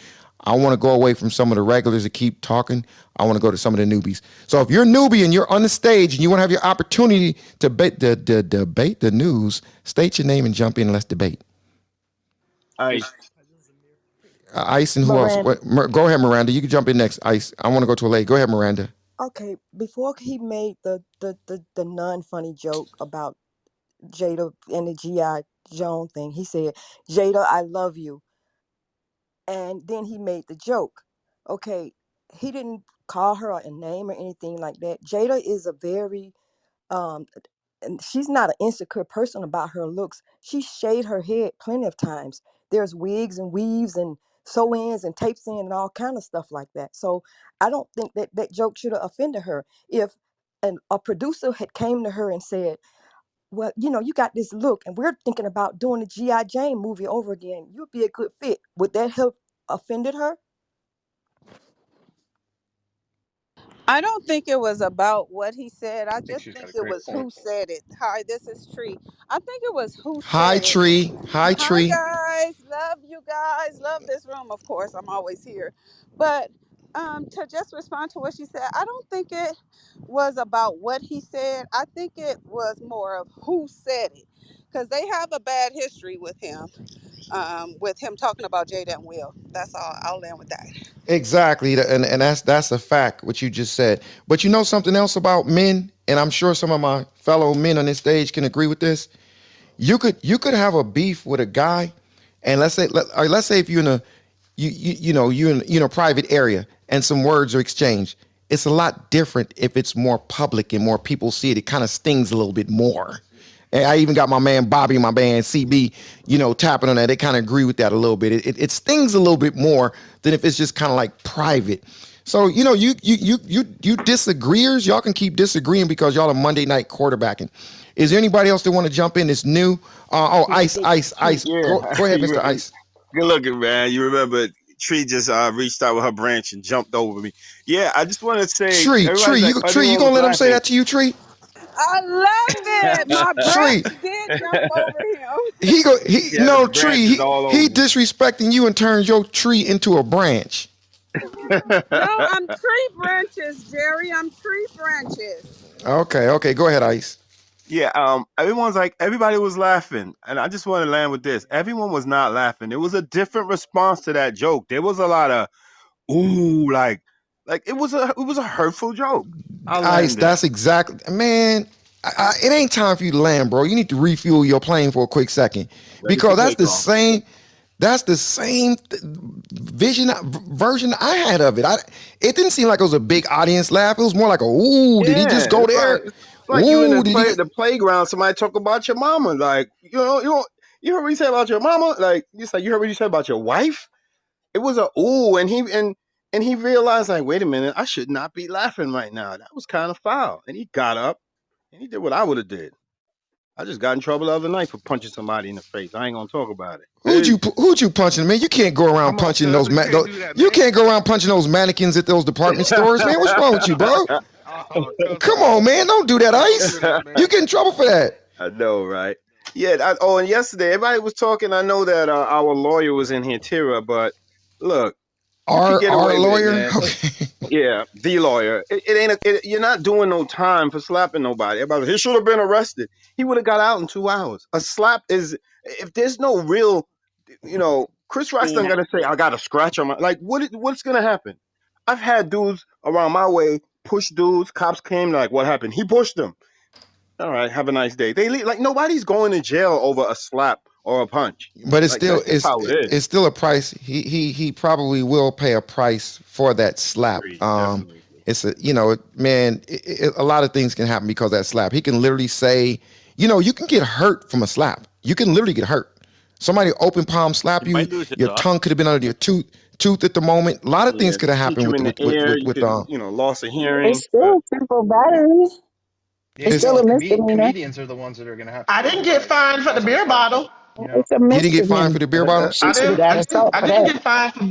I want to go away from some of the regulars that keep talking. I want to go to some of the newbies. So if you're a newbie and you're on the stage and you want to have your opportunity to debate the news, state your name and jump in and let's debate. Ice. Ice and who else? Miranda. Go ahead, Miranda. You can jump in next. Ice. I want to go to a lady. Go ahead, Miranda. Okay, before he made the non-funny joke about Jada and the G.I. Joan thing, he said, Jada, I love you. And then he made the joke. Okay, he didn't call her a name or anything like that. Jada is a very um and she's not an insecure person about her looks. She shaved her head plenty of times. There's wigs and weaves and sew-ins and tapes in and all kind of stuff like that. So I don't think that that joke should have offended her. If a producer had came to her and said, well, you know, you got this look and we're thinking about doing the G.I. Jane movie over again, you'd be a good fit, would that have offended her? I don't think it was about what he said. I I think just she's got think a it great was point. who said it. Hi, this is Tree. I think it was who Hi, said it. Tree. Hi, Hi Tree. guys, love you guys, love this room. Of course, I'm always here, but to just respond to what she said, I don't think it was about what he said. I think it was more of who said it, because they have a bad history with him talking about Jada and Will. That's all. I'll end with that. Exactly, and that's a fact what you just said. But you know something else about men, and I'm sure some of my fellow men on this stage can agree with this. You could have a beef with a guy, and let's say if you're in a you're in a private area and some words are exchanged. It's a lot different if it's more public and more people see it. It kind of stings a little bit more. And I even got my man Bobby, my band CB, tapping on that. They kind of agree with that a little bit. It stings a little bit more than if it's just kind of like private. So you disagreeers, y'all can keep disagreeing because y'all are Monday night quarterbacking. Is there anybody else that want to jump in that's new? Ice. Yeah. Go ahead, Mr. Ice. Good looking, man. You remember Tree just reached out with her branch and jumped over me. Yeah, I just want to say everybody's like Tree, you everyone gonna was let him say laughing. that to you, Tree? I love it. My Tree, branch did jump over him. he Yeah, the no branch Tree. is He all he over. disrespecting you and turns your tree into a branch. No, I'm tree branches, Jerry. I'm tree branches. Okay, go ahead, Ice. Yeah, everyone's like everybody was laughing, and I just want to land with this. Everyone was not laughing. It was a different response to that joke. There was a lot of ooh, like it was a hurtful joke. I'll Ice, land there. that's exactly, man. It ain't time for you to land, bro. You need to refuel your plane for a quick second Ready for because that's the takeoff. same. That's the same version I had of it. It didn't seem like it was a big audience laugh. It was more like a ooh, did he just Yeah, go it's there? like you in Ooh, the did he? the playground. Somebody talk about your mama, like you heard what he said about your mama, like it's like you heard what he said about your wife. It was a ooh, and he realized like, wait a minute, I should not be laughing right now. That was kind of foul, and he got up and he did what I would have did. I just got in trouble the other night for punching somebody in the face. I ain't gonna talk about it. Peace. Who'd you punching, man? You can't go around Come on, punching cuz. those, We can't do that, you man. can't go around punching those mannequins at those department stores, man. What's wrong with you, bro? Oh, cuz, Come on, man. Don't do that, don't Ice. do that, You man. get in trouble for that. I know, right? Yeah. And yesterday everybody was talking. I know that our lawyer was in here, Tira, but look, you could get Our away with it, lawyer. man. Okay. Yeah, the lawyer. It ain't. You're not doing no time for slapping nobody. Everybody, he should have been arrested. He would have got out in 2 hours. A slap is if there's no real, Chris Rock's not gonna say I got a scratch on my like. What's gonna happen? I've had dudes around my way push dudes. Cops came like, what happened? He pushed them. All right, have a nice day. They leave, like nobody's going to jail over a slap or a punch. But it's Like still that's just how it is. it's still a price. He probably will pay a price for that slap. Agreed, definitely. It's a man. A lot of things can happen because of that slap. He can literally say, you can get hurt from a slap. You can literally get hurt. Somebody open palm slap You you. might lose a Your jaw. tongue could have been under your tooth at the moment. A lot of things Yeah, could have hit happened you in the air. You could, loss of hearing. It's still simple battery. Yeah, It's It's still well, a misdemeanor. comedians are the ones that are going to have to I pay the didn't get price. fined for the beer Oscar-style bottle. shit, you know. It's a you didn't get fined for misdemeanor. the beer bottle. She should have got a salt I for didn't that. get fined for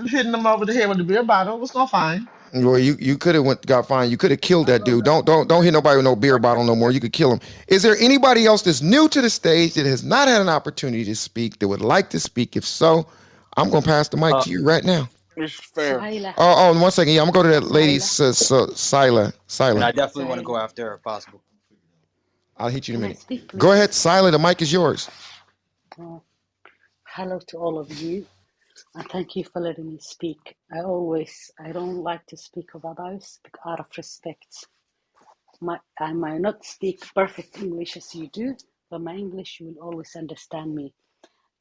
hitting them over the head with the beer bottle. It was no fine. Well, you could have got fined. You could have killed that dude. Don't hit nobody with no beer bottle no more. You could kill him. Is there anybody else that's new to the stage that has not had an opportunity to speak that would like to speak? If so, I'm gonna pass the mic Uh, to you right now. it's fair. Saila, Oh, and 1 second. Yeah, I'm gonna go to that lady, Saila, Sila. And Sila. I definitely want to go Saila. after her if possible. I'll hit you in a Can I minute. speak, Go please? ahead, Sila. The mic is yours. Uh, hello to all of you, and thank you for letting me speak. I don't like to speak of others out of respect. I might not speak perfect English as you do, but my English you will always understand me.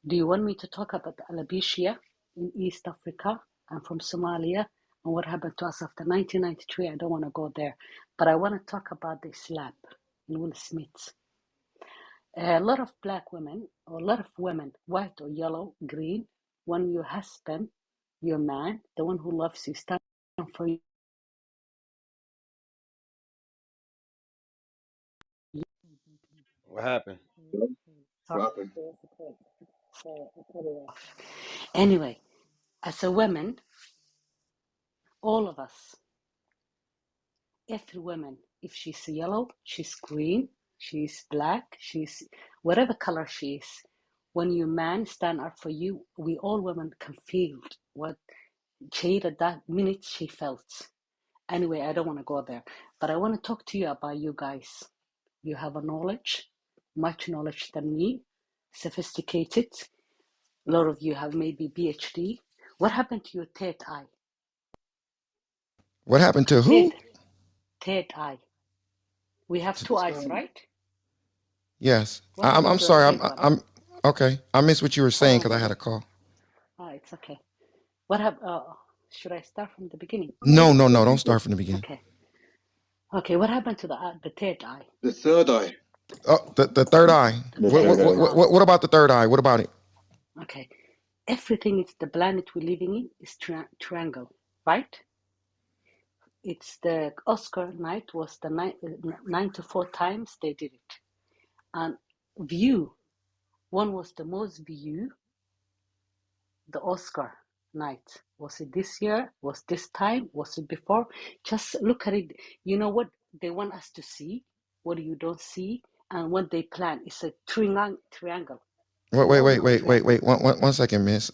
Do you want me to talk about Alabisia in East Africa? I'm from Somalia, and what happened to us after 1993? I don't want to go there, but I want to talk about the slap in Will Smith. A lot of black women, or a lot of women, white or yellow, green, when your husband, your man, the one who loves you, stand for you. What happened? Sorry. Anyway, as a woman, all of us, every woman, if she's yellow, she's green, she's black, she's whatever color she is, when your man stand up for you, we all women can feel what Jade at that minute she felt. Anyway, I don't want to go there, but I want to talk to you about you guys. You have a knowledge, much knowledge than me, sophisticated. A lot of you have maybe PhD. What happened to your third eye? What happened to Third, who? third eye. We have two eyes, right? Yes. What I'm happened to the sorry. third one? I'm okay. I missed what you were saying Oh because I my had God. a call. Oh, it's okay. What happened? Should I start from the beginning? No, no, no. Don't start from the beginning. Okay. Okay. What happened to the third eye? The third eye. Oh, the third eye. The third eye. What about the third eye? What about it? Okay. Everything is the planet we're living in is triangle, right? It's the Oscar night was the 94 times they did it, and view one was the most view. The Oscar night was it this year? Was this time? Was it before? Just look at it. You know what they want us to see, what you don't see, and what they plan is a triangle. Wait, We wait, all wait, know wait, wait, triangle. wait. 1 second, Miss.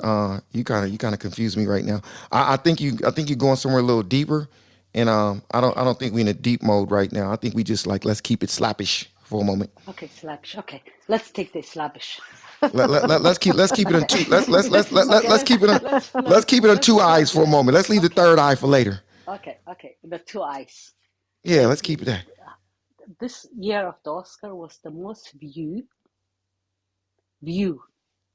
You kind of confused me right now. I think you're going somewhere a little deeper, and I don't think we're in a deep mode right now. I think we just like let's keep it slappish for a moment. Okay, slavish. Okay, let's take this slavish. Let's keep it on Okay. two. Okay, Let's keep it on let's two eyes flow for a there. moment. Let's leave the Okay, third eye for later. okay. The two eyes. Yeah, let's keep it there. This year of the Oscar was the most view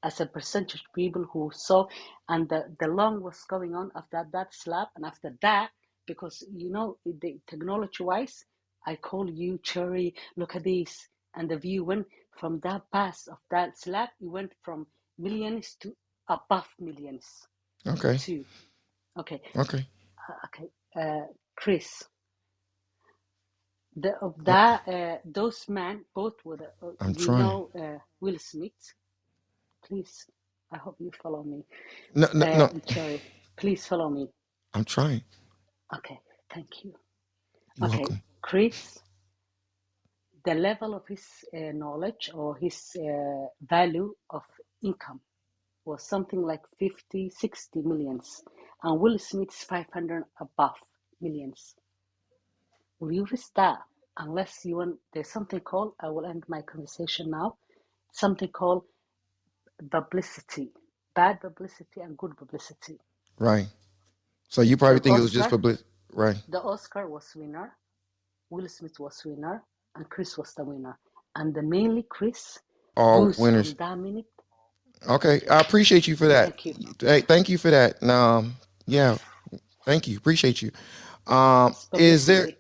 as a percentage of people who saw, and the long was going on after that slap, and after that, because the technology wise, I call you Cherry, look at this, and the view went from that pass of that slap, it went from millions to above millions Okay, too. Okay, okay. okay, Chris, the of Uh, that those men both were I'm trying. Will Smith. Please, I hope you follow me. No, no, no. Cherry, please follow me. I'm trying. Okay, thank you. You're Okay, welcome. Chris, the level of his knowledge or his value of income was something like 50, 60 millions, and Will Smith's 500 above millions. Will you risk that? Unless you want, there's something called, I will end my conversation now, something called publicity, bad publicity and good publicity. Right. So you probably The think it was just Oscar, publicity, right? the Oscar was winner, Will Smith was winner, and Chris was the winner. And the mainly Chris All boost from winners. that minute. Okay, I appreciate you for that. Thank you. Hey, thank you for that. Yeah, thank you. Appreciate you. It's Is there? publicity.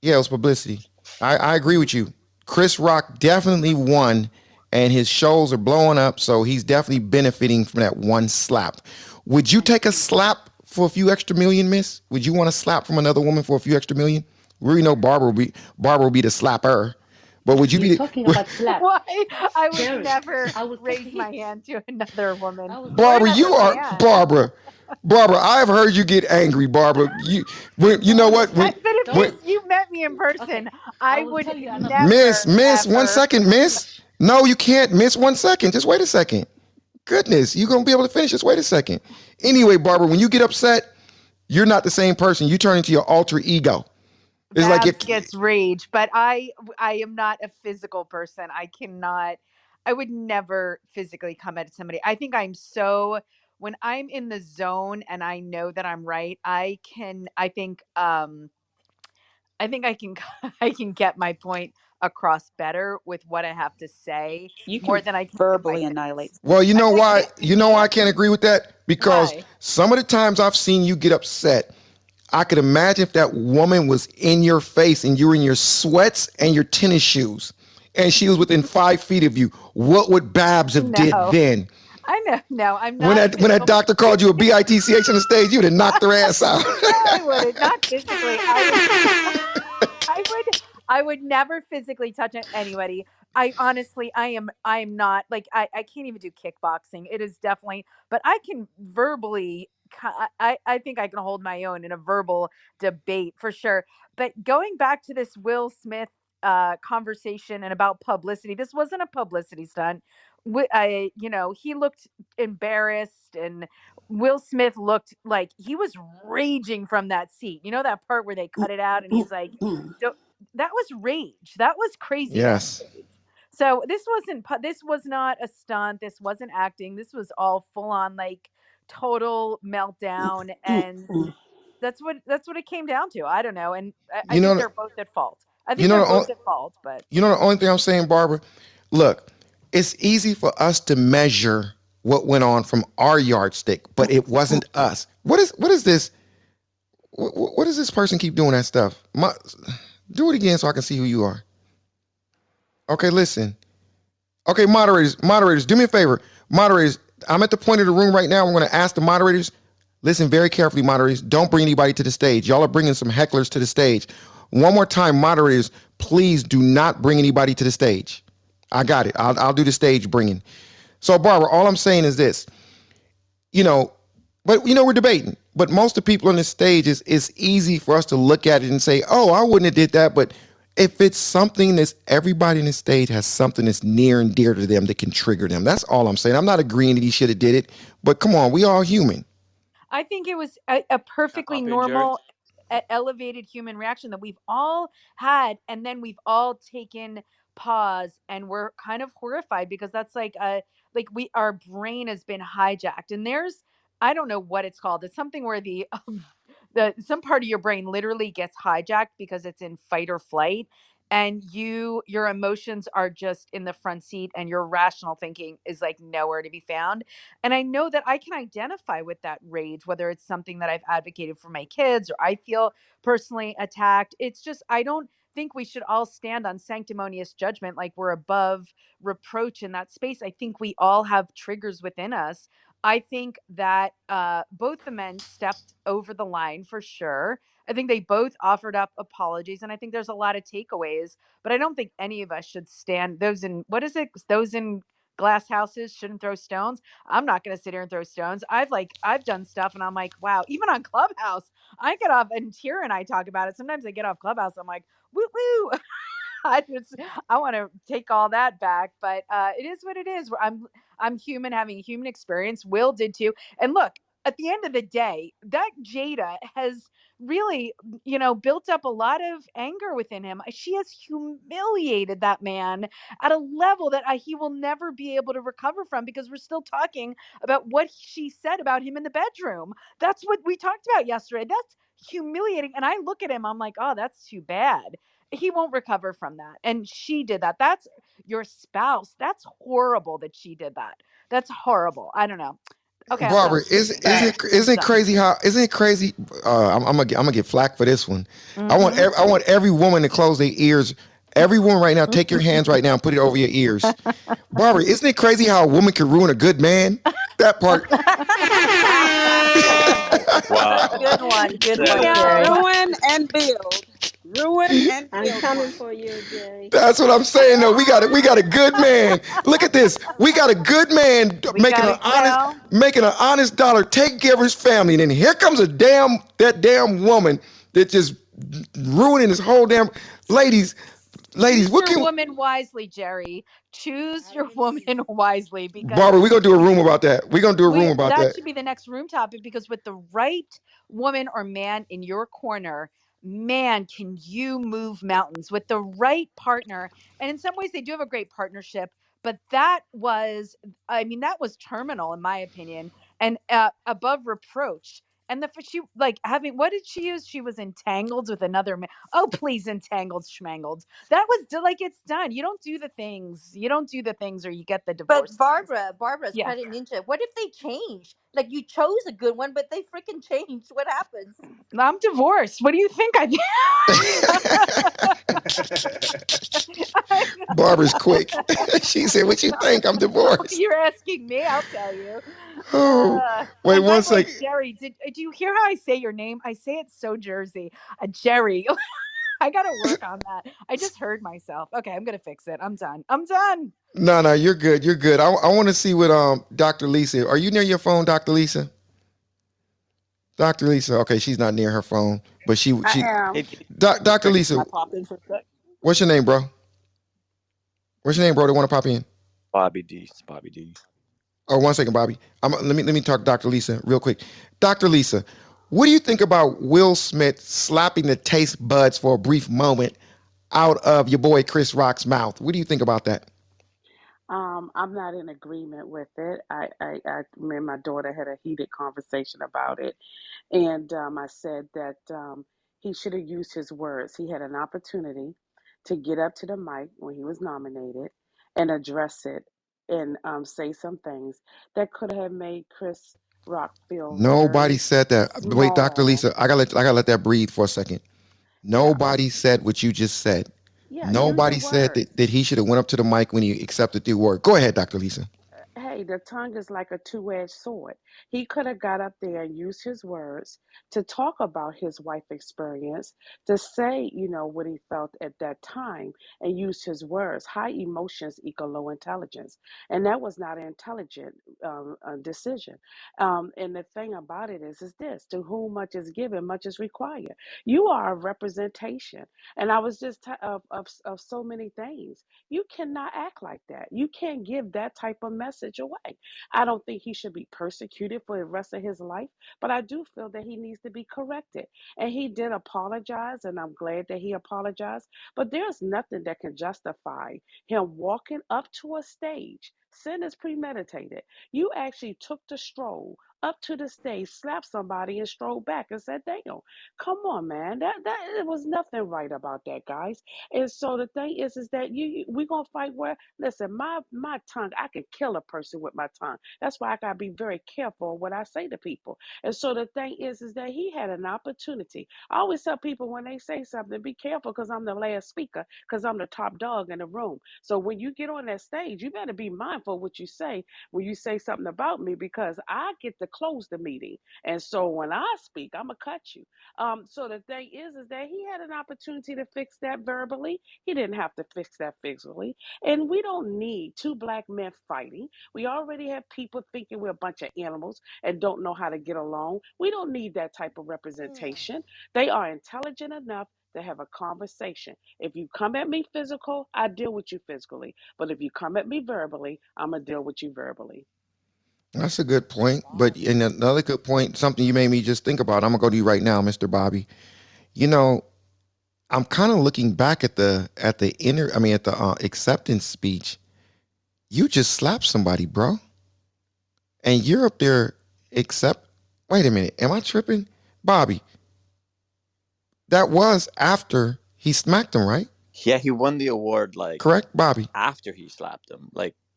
Yeah, it was publicity. I agree with you. Chris Rock definitely won, and his shows are blowing up, so he's definitely benefiting from that one slap. Would you take a slap for a few extra million, Miss? Would you want to slap from another woman for a few extra million? We already know Barbara will be the slapper, but would you You're be talking about slap. Why? I would Jerry, never I will take a raise my hit. hand to another woman I will take or Barbara? a You another hit. are man. Barbara. Barbara, I've heard you get angry, Barbara. You know No, what? When But if when you met me in okay. person, I I will would tell you another Miss, never miss, one ever. second, miss. No, you can't miss 1 second. Just wait a second. Goodness, you're gonna be able to finish. Just wait a second. Anyway, Barbara, when you get upset, you're not the same person. You turn into your alter ego. It's like Babs it. gets rage, but I am not a physical person. I cannot. I would never physically come at somebody. I think I'm so when I'm in the zone and I know that I'm right. I can. I think I can. I can get my point across better with what I have to say You more can than I can with my verbally annihilate hips. Well, you somebody. know why? I You know why I can. can't agree with that? Because Why? some of the times I've seen you get upset, I could imagine if that woman was in your face and you were in your sweats and your tennis shoes, and she was within 5 feet of you. What would Babs have did No, then? I know. No, I'm When not a that physical. doctor called you a bitch on the stage, you'd have knocked her ass out. No, I wouldn't. Not physically. I would. I would I would never physically touch anybody. I honestly I am not like I can't even do kickboxing. It is definitely but I can verbally I think I can hold my own in a verbal debate for sure. But going back to this Will Smith conversation and about publicity, this wasn't a publicity stunt. He looked embarrassed and Will Smith looked like he was raging from that seat. You know that part where they cut it out and he's like, "Don't-" that was rage. That was crazy Yes. backstage. So this was not a stunt. This wasn't acting. This was all full on like total meltdown and that's what it came down to. I don't know. And I You think know. they're both at fault. I You think know they're the only, both at fault, but you know the only thing I'm saying, Barbara. Look, it's easy for us to measure what went on from our yardstick, but it wasn't us. What is this? What does this person keep doing that stuff? Do it again so I can see who you are. Okay, listen. Okay, moderators, do me a favor. Moderators, I'm at the point of the room right now. I'm going to ask the moderators. Listen very carefully, moderators. Don't bring anybody to the stage. Y'all are bringing some hecklers to the stage. One more time, moderators, please do not bring anybody to the stage. I got it. I'll do the stage bringing. So, Barbara, all I'm saying is this. You know, but we're debating. But most of the people on the stage it's easy for us to look at it and say, "Oh, I wouldn't have did that." But if it's something that's everybody on the stage has something that's near and dear to them that can trigger them. That's all I'm saying. I'm not agreeing that he should have did it, but come on, we all human. I think it was a Can I perfectly pop in, Jerry? normal, elevated human reaction that we've all had, and then we've all taken pause and we're kind of horrified because that's like we our brain has been hijacked, and there's I don't know what it's called. It's something where the some part of your brain literally gets hijacked because it's in fight or flight and your emotions are just in the front seat and your rational thinking is like nowhere to be found. And I know that I can identify with that rage, whether it's something that I've advocated for my kids or I feel personally attacked. It's just, I don't think we should all stand on sanctimonious judgment like we're above reproach in that space. I think we all have triggers within us. I think that both the men stepped over the line for sure. I think they both offered up apologies, and I think there's a lot of takeaways. But I don't think any of us should stand those in what is it? Those in glass houses shouldn't throw stones. I'm not going to sit here and throw stones. I've done stuff and I'm like, wow, even on Clubhouse, I get off and Tira and I talk about it. Sometimes I get off Clubhouse. I'm like, woo woo. I just I want to take all that back, but it is what it is. I'm human having a human experience. Will did too. And look, at the end of the day, that Jada has really, built up a lot of anger within him. She has humiliated that man at a level that he will never be able to recover from because we're still talking about what she said about him in the bedroom. That's what we talked about yesterday. That's humiliating. And I look at him, I'm like, oh, that's too bad. he won't recover from that. And she did that. That's your spouse. That's horrible that she did that. That's horrible. I don't know. Okay, I'm done Barbara, speaking. I'm isn't it done. crazy how isn't it crazy? I'm gonna get flack for this one. Mm-hmm. I want every woman to close their ears. Every woman right now, take your hands right now and put it over your ears. Barbara, isn't it crazy how a woman can ruin a good man? That part. Wow. Good one. You Good said one, it. Jerry. Ruin and build. Ruin and I'm build coming one. for you, Jerry. That's what I'm saying. Though we got a good man. Look at this. We got a good man We got it. Well, making an honest dollar, taking care of his family, and then here comes that damn woman that just ruining his whole damn. Ladies, ladies, choose what your can woman wisely, Jerry. Choose your woman wisely because Barbara? We're gonna do a room about that. We're gonna do a room about that that. should be the next room topic because with the right woman or man in your corner, man, can you move mountains with the right partner. And in some ways they do have a great partnership, but that was, I mean, that was terminal in my opinion, and above reproach. And she like having, what did she use? She was entangled with another man. Oh, please, entangled schmangled. That was like, it's done. You don't do the things. You don't do the things, or you get the But divorce. Barbara's Yeah. cutting into it. What if they change? Like you chose a good one, but they freaking changed. What happens? I'm divorced. What do you think I did? Barbara's quick. She said, "What you think? I'm divorced." You're asking me. I'll tell you. Oh, wait And by one the way, second. Jerry, do you hear how I say your name? I say it so Jersey. Jerry. I got to work on that. I just heard myself. Okay, I'm gonna fix it. I'm done. I'm done. No, no, you're good. You're good. I want to see what Dr. Lisa. Are you near your phone, Dr. Lisa? Dr. Lisa. Okay, she's not near her phone, but I am. Hey, Dr. Director, can Lisa, I pop in for a sec? what's your name, bro? What's your name, bro? They want to pop in. Bobby D. It's Bobby D. Oh, one second, Bobby. Let me talk to Dr. Lisa real quick. Dr. Lisa, what do you think about Will Smith slapping the taste buds for a brief moment out of your boy Chris Rock's mouth? What do you think about that? I'm not in agreement with it. Me and my daughter had a heated conversation about it, and I said that he should have used his words. He had an opportunity to get up to the mic when he was nominated and address it and say some things that could have made Chris Rock feel Nobody very said that. Wait, Dr. small. Lisa, I gotta let that breathe for a second. Yeah, Nobody said what you just said. yeah. Use your Nobody said words. that he should have went up to the mic when he accepted the award. Go ahead, Dr. Lisa. Hey, the tongue is like a two-edged sword. He could have got up there and used his words to talk about his wife experience, to say, what he felt at that time, and used his words. High emotions equal low intelligence, and that was not an intelligent decision. And the thing about it is this: to whom much is given, much is required. You are a representation, and I was just of so many things. You cannot act like that. You can't give that type of message away. I don't think he should be persecuted for the rest of his life, but I do feel that he needs to be corrected. And he did apologize, and I'm glad that he apologized. But there's nothing that can justify him walking up to a stage. Sin is premeditated. You actually took the stroll up to the stage, slapped somebody, and strolled back and said, "Damn, come on, man. That it was nothing right about that, guys." And so the thing is that we gonna fight where, listen, my tongue, I can kill a person with my tongue. That's why I gotta be very careful what I say to people. And so the thing is that he had an opportunity. I always tell people when they say something, be careful because I'm the last speaker, because I'm the top dog in the room. So when you get on that stage, you better be mindful of what you say when you say something about me, because I get to close the meeting. And so when I speak, I'm gonna cut you. So the thing is that he had an opportunity to fix that verbally. He didn't have to fix that physically. And we don't need two black men fighting. We already have people thinking we're a bunch of animals and don't know how to get along. We don't need that type of representation. They are intelligent enough to have a conversation. If you come at me physical, I deal with you physically. But if you come at me verbally, I'm gonna deal with you verbally. That's a good point. But and another good point, something you made me just think about. I'm gonna go to you right now, Mr. Bobby. You know, I'm kind of looking back at the acceptance speech. You just slapped somebody, bro, and you're up there. Accept. Wait a minute, am I tripping, Bobby? That was after He smacked him, right? Yeah, he won the award like Correct, Bobby? after he slapped him,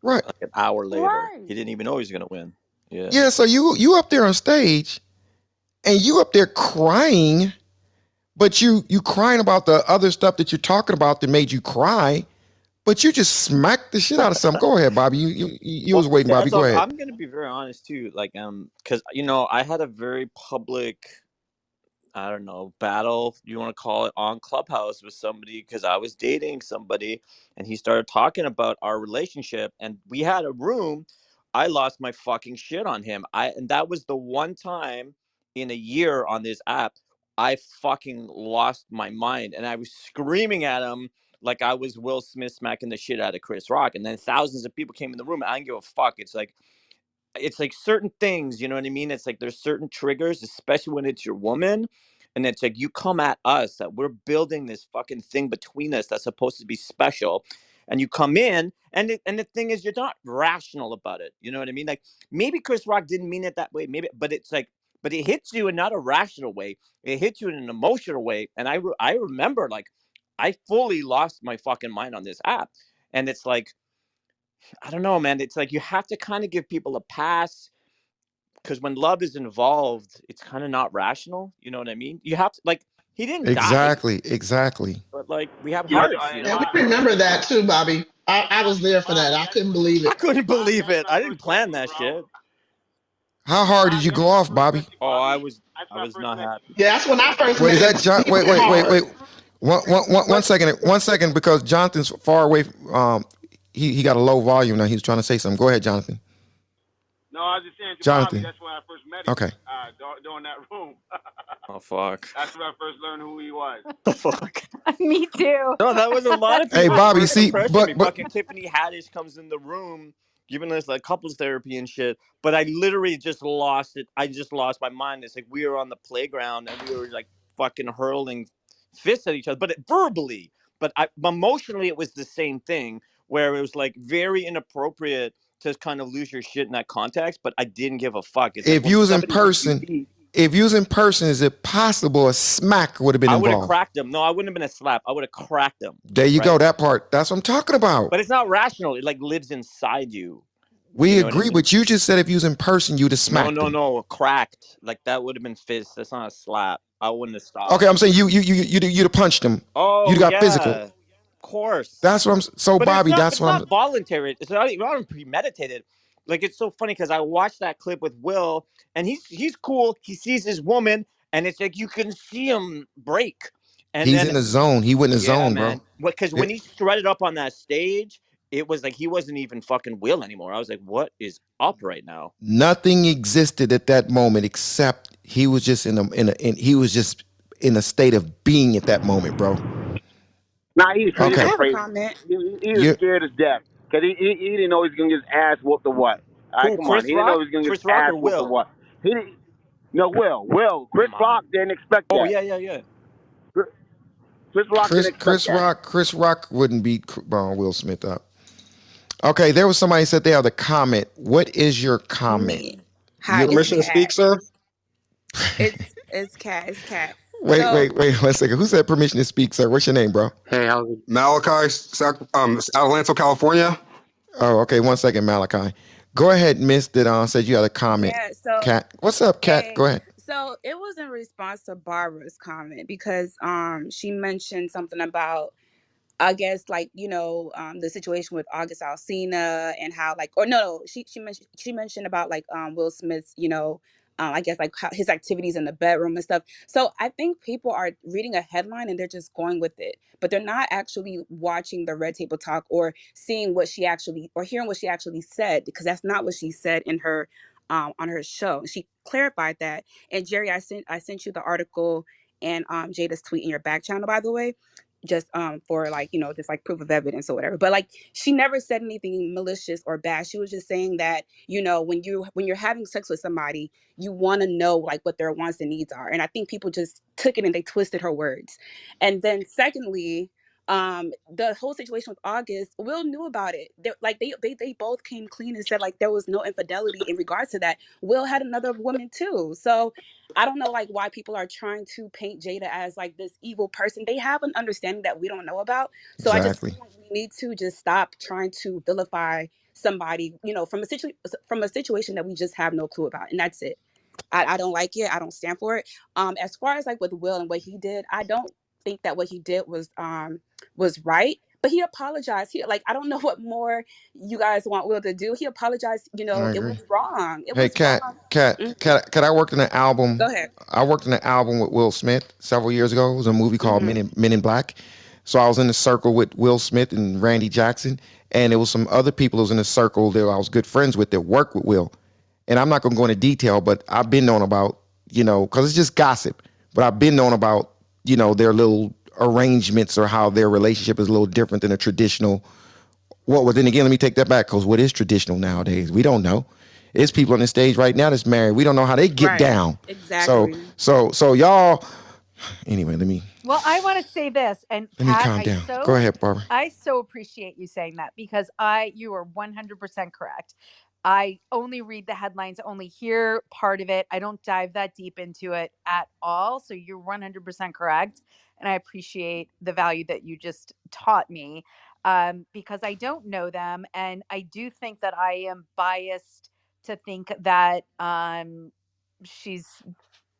Right. like an hour later. Right. He didn't even know he was gonna win. Yeah. Yeah, so you up there on stage and you up there crying, but you crying about the other stuff that you're talking about that made you cry, but you just smacked the shit out of something. Go ahead, Bobby. You Well, was waiting, Bobby. that's Go all. ahead. I'm gonna be very honest too, like because I had a very public, I don't know, battle, you want to call it, on Clubhouse with somebody because I was dating somebody and he started talking about our relationship and we had a room. I lost my fucking shit on him. And that was the one time in a year on this app I fucking lost my mind and I was screaming at him like I was Will Smith smacking the shit out of Chris Rock. And then thousands of people came in the room. I didn't give a fuck. It's like certain things, you know what I mean? It's like there's certain triggers, especially when it's your woman. And it's like you come at us that we're building this fucking thing between us that's supposed to be special. And you come in, and the thing is, you're not rational about it. You know what I mean? Like maybe Chris Rock didn't mean it that way. Maybe, but it's like, but it hits you in not a rational way. It hits you in an emotional way. And I remember like I fully lost my fucking mind on this app. And it's like, I don't know, man. It's like you have to kind of give people a pass because when love is involved, it's kind of not rational. You know what I mean? You have to like he didn't die, Exactly. but like we have That's hearts. and And my we remember that too, Bobby. I was there for that. I couldn't believe I it. couldn't believe that's it. my I didn't first plan question, that bro. shit. How hard did you That's go my off, first Bobby? question, Oh, I Bobby. was That's I when I was first not met happy. you. Yeah, that's when I first Wait, met is him. that John? He Wait, went wait, wait, hard. wait. One second. 1 second, because Jonathan's far away. He got a low volume now. He's trying to say something. Go ahead, Jonathan. No, I was just saying to Bobby. Jonathan. That's when I first met him. Okay. During that room. Oh fuck. That's when I first learned who he was. Oh fuck. Me too. No, that was a lot of Hey, people's Bobby. first See, impression of me. but Fucking Tiffany Haddish comes in the room, giving us like couples therapy and shit. But I literally just lost it. I just lost my mind. It's like we were on the playground and we were like fucking hurling fists at each other, but verbally. But emotionally, it was the same thing where it was like very inappropriate to kind of lose your shit in that context. But I didn't give a fuck. It's like if when you was in somebody's on person, TV. is it possible a smack would have been I would have involved? cracked him. No, I wouldn't have been a slap. I would have cracked him. There you Right. go. That part. That's what I'm talking about. But it's not rational. It like lives inside you. You We know what I agree, mean? but you just said if you was in person, you'd have No, smacked no, him. no. Cracked. Like that would have been fist. That's not a slap. I wouldn't have Okay, stopped. I'm saying you'd have punched him. You'd Oh have got physical. yeah, of course. That's what I'm. So But it's Bobby, not. that's It's what I'm. not voluntary. It's not even premeditated. Like it's so funny because I watched that clip with Will, and he's cool. He sees his woman, and it's like you can see him break, and He's then in the zone. He went in the yeah, zone, bro. man. Because when he strutted up on that stage, it was like he wasn't even fucking Will anymore. I was like, what is up right now? Nothing existed at that moment except he was just he was just in a state of being at that moment, bro. Nah, he was I Okay, going have a crazy. comment. He was you scared as death because he didn't know he was gonna get his ass whooped or what. All right, Who? come on. He Chris didn't know Rock? he was gonna get Chris his Rock ass or whooped or Will? what. He didn't. No, Will. Chris Come Rock on. didn't expect Oh that. yeah, yeah, yeah. Chris Rock didn't expect that. Chris Rock wouldn't beat Will Smith up. Okay, there was somebody said they have the comment. What is your comment? Me. Hi, You it's Permission to speak, Cat. sir? It's Cat. It's Cat. wait, So wait, wait 1 second. Who said permission to speak, sir? What's your name, bro? Hey, how's it? Malachi, Adelanto, California. Oh, okay. 1 second, Malachi. Go ahead, Miss. That said you had a comment. yeah. So Cat, what's up, Cat? hey. Go ahead. So it was in response to Barbara's comment because she mentioned something about I guess like the situation with August Alsina and how like or no she mentioned about like Will Smith's I guess like how his activities in the bedroom and stuff. So I think people are reading a headline and they're just going with it, but they're not actually watching the Red Table Talk or seeing what she actually or hearing what she actually said because that's not what she said in her on her show. She clarified that. And Jerry, I sent you the article and Jada's tweet in your back channel by the way just for like just like proof of evidence or whatever, but like she never said anything malicious or bad. She was just saying that when you're having sex with somebody, you want to know like what their wants and needs are, and I think people just took it and they twisted her words. And then secondly, The whole situation with August, Will knew about it. They both came clean and said like there was no infidelity in regards to that. Will had another woman too. So I don't know like why people are trying to paint Jada as like this evil person. They have an understanding that we don't know about. So I just Exactly. feel like we need to just stop trying to vilify somebody, from a situation that we just have no clue about. And that's it. I don't like it. I don't stand for it. As far as like with Will and what he did, I don't think that what he did was right. But he apologized. He like I don't know what more you guys want Will to do. He apologized. I It agree. was wrong. It Hey, was Cat, wrong. Cat, Mhm. Cat, Cat. I worked in an Go album. ahead. I worked in an album with Will Smith several years ago. It was a movie called Hmm. Men in Black. So I was in the circle with Will Smith and Randy Jackson, and there was some other people who was in the circle that I was good friends with that worked with Will. And I'm not gonna go into detail, but I've been known about, because it's just gossip. But I've been known about, their little arrangements or how their relationship is a little different than a traditional. Well, then again, let me take that back because what is traditional nowadays? We don't know. It's people on the stage right now that's married. We don't know how they get Right. down. So, Exactly. so y'all. Anyway, Well, I want to say this, and let me Kat, calm down. Go ahead, Barbara. I so appreciate you saying that because you are 100% correct. I only read the headlines, only hear part of it. I don't dive that deep into it at all. So you're 100% correct. And I appreciate the value that you just taught me, because I don't know them. And I do think that I am biased to think that she's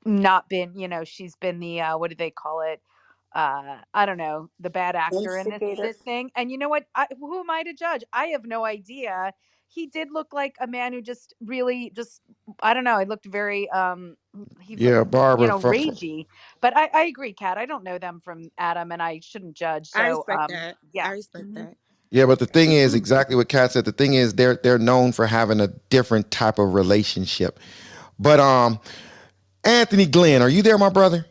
not been, she's been the what do they call it, I don't know, the bad actor in Instigator. this thing. And you know what, who am I to judge? I have no idea. He did look like a man who just really just, I don't know, he looked very he looked, Yeah, Barbara. ragey. But I agree, Kat, I don't know them from Adam, and I shouldn't judge. I So respect that. I yeah. respect Mhm. that. Yeah, but the thing is exactly what Kat said. The thing is they're known for having a different type of relationship. But Anthony Glenn, are you there, my brother?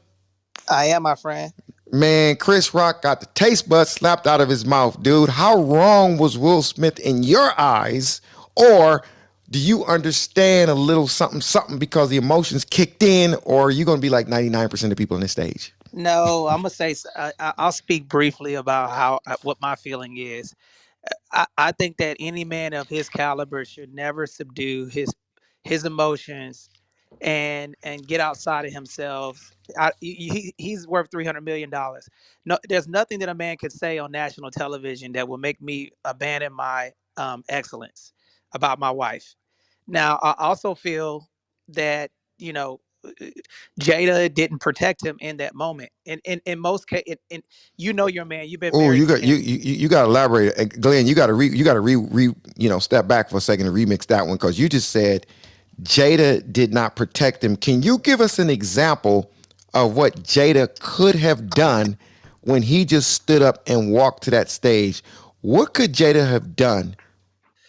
I am, my friend. Man, Chris Rock got the taste bud slapped out of his mouth, dude. How wrong was Will Smith in your eyes? Or do you understand a little something, something because the emotions kicked in? Or are you going to be like 99% of the people on this stage? No, I'm gonna say I'll speak briefly about how what my feeling is. I think that any man of his caliber should never subdue his emotions and get outside of himself. He's worth $300 million. No, there's nothing that a man could say on national television that will make me abandon my excellence about my wife. Now, I also feel that you know Jada didn't protect him in that moment. In most cases, your man. You've been Oh, married you to got you him. you got to elaborate, Glenn. You got to step back for a second and remix that one because you just said Jada did not protect him. Can you give us an example of what Jada could have done when he just stood up and walked to that stage? What could Jada have done?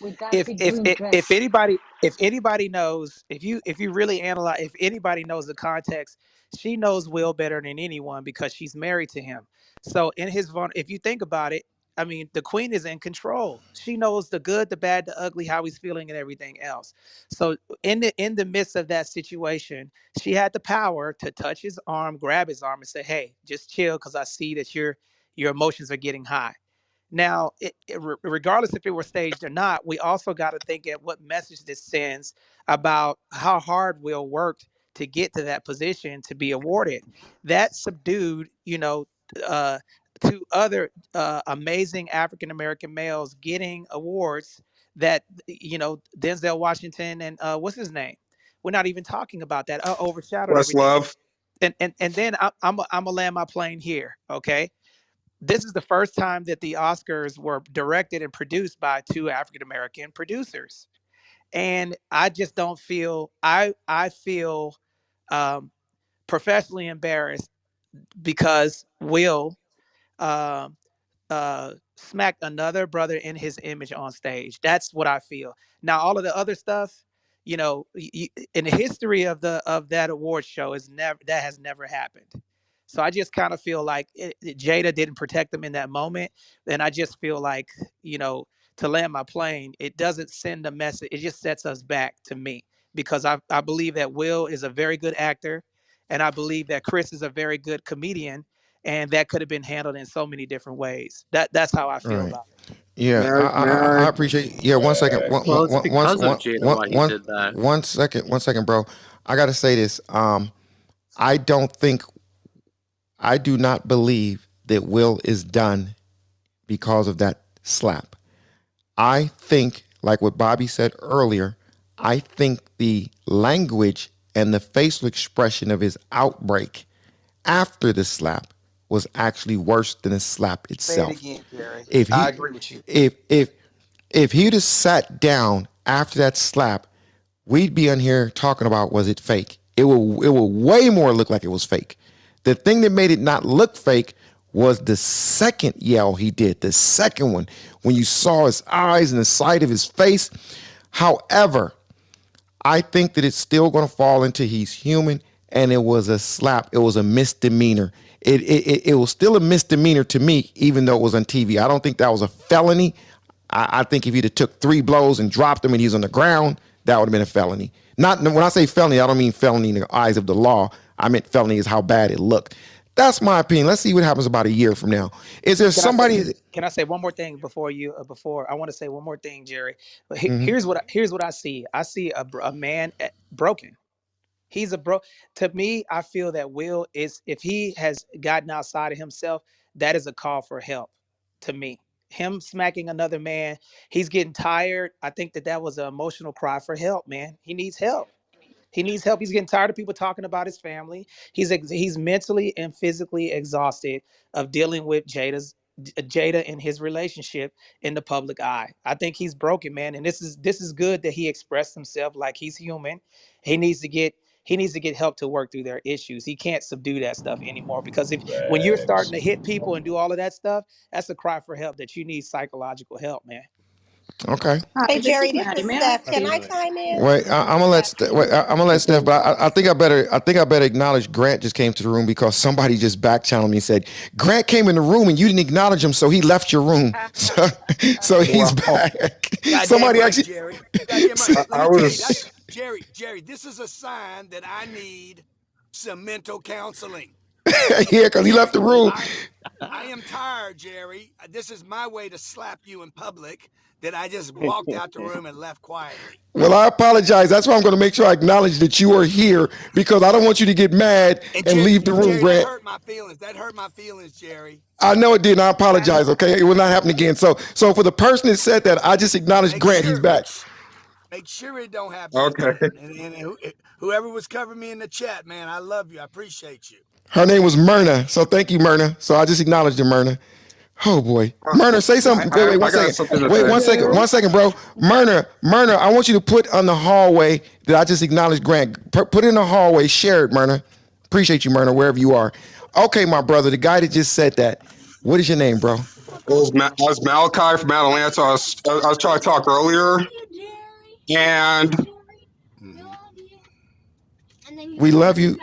With that if big if green if, if dress. anybody if anybody knows if you really analyze if anybody knows the context, she knows Will better than anyone because she's married to him. So in if you think about it, I mean, the queen is in control. She knows the good, the bad, the ugly, how he's feeling, and everything else. So in the midst of that situation, she had the power to touch his arm, grab his arm, and say, "Hey, just chill, because I see that your emotions are getting high." Now, regardless if it were staged or not, we also got to think at what message this sends about how hard Will worked to get to that position to be awarded. That subdued, uh, to other amazing African American males getting awards that, Denzel Washington and what's his name? We're not even talking about that. Overshadowed everything. Questlove. And then I'm gonna land my plane here. Okay, this is the first time that the Oscars were directed and produced by two African American producers, and I just don't feel I feel um, professionally embarrassed because Will um, smacked another brother in his image on stage. That's what I feel. Now, all of the other stuff, in the history of that award show, is never that has never happened. So I just kind of feel like Jada didn't protect them in that moment, and I just feel like you know to land my plane, it doesn't send a message. It just sets us back to me because I believe that Will is a very good actor, and I believe that Chris is a very good comedian, and that could have been handled in so many different ways. That's how I feel Right. about it. Yeah, I appreciate. Yeah, 1 second. Well, it's because of Jada why he did that. 1 second. 1 second, bro. I got to say this. I don't think. I do not believe that Will is done because of that slap. I think, like what Bobby said earlier, I think the language and the facial expression of his outbreak after the slap was actually worse than the slap Say it itself. again, Jerry. If I he, agree with you. if he'd have sat down after that slap, we'd be on here talking about was it fake. It will way more look like it was fake. The thing that made it not look fake was the second yell he did, the second one, when you saw his eyes and the side of his face. However, I think that it's still going to fall into he's human, and it was a slap. It was a misdemeanor. It was still a misdemeanor to me, even though it was on TV. I don't think that was a felony. I think if he'd have took 3 blows and dropped him and he's on the ground, that would have been a felony. Not when I say felony, I don't mean felony in the eyes of the law. I meant felony is how bad it looked. That's my opinion. Let's see what happens about a year from now. Is there Can I say somebody? can I say one more thing before you before I want to say one more thing, Jerry. But Mhm. here's what I see. I see a man broken. He's a bro. To me, I feel that Will is, if he has gotten outside of himself, that is a call for help. To me, him smacking another man, he's getting tired. I think that was an emotional cry for help. Man, he needs help. He needs help. He's getting tired of people talking about his family. He's mentally and physically exhausted of dealing with Jada and his relationship in the public eye. I think he's broken, man. And this is good that he expressed himself like he's human. He needs to get he needs to get help to work through their issues. He can't subdue that stuff anymore because if when you're starting Facts. to hit people and do all of that stuff, that's a cry for help that you need psychological help, man. Okay. Hi, Hey this Jerry, is this Maddie. is May I Steph. Can speak? I Absolutely. chime in? Wait, I'm gonna let I'm gonna let Steph, but I think I better acknowledge Grant just came to the room because somebody just back channeled me and said Grant came in the room and you didn't acknowledge him, so he left your room. So he's Wow. back. Goddamn Somebody right, actually, Jerry. Goddamn right. Let I me tell you, that's was Jerry, this is a sign that I need some mental counseling. yeah, because he left Jerry, the room. I am tired, Jerry. This is my way to slap you in public that I just walked out the room and left quietly. Well, I apologize. That's why I'm going to make sure I acknowledge that you are here because I don't want you to get mad And and leave the room, Jerry, that Grant. hurt my feelings. That hurt my feelings, Jerry. I know it did, and I I apologize. Okay, it will not happen again. So for the person that said that, I just acknowledged make Grant. He's sure back. make sure it don't happen okay. again. And whoever was covering me in the chat, man, I love you. I appreciate you. Her name was Myrna. So thank you, Myrna. So I just acknowledged her, Myrna. Oh boy, Myrna, say something. Wait, I one got second. something to Wait, say. one second. 1 second, bro. Myrna, I want you to put on the hallway that I just acknowledged Grant. Put it in the hallway. Share it, Myrna. Appreciate you, Myrna, wherever you are. Okay, my brother, the guy that just said that. What is your name, bro? I was Malachi from Atlanta. I was trying to talk earlier, and We love you.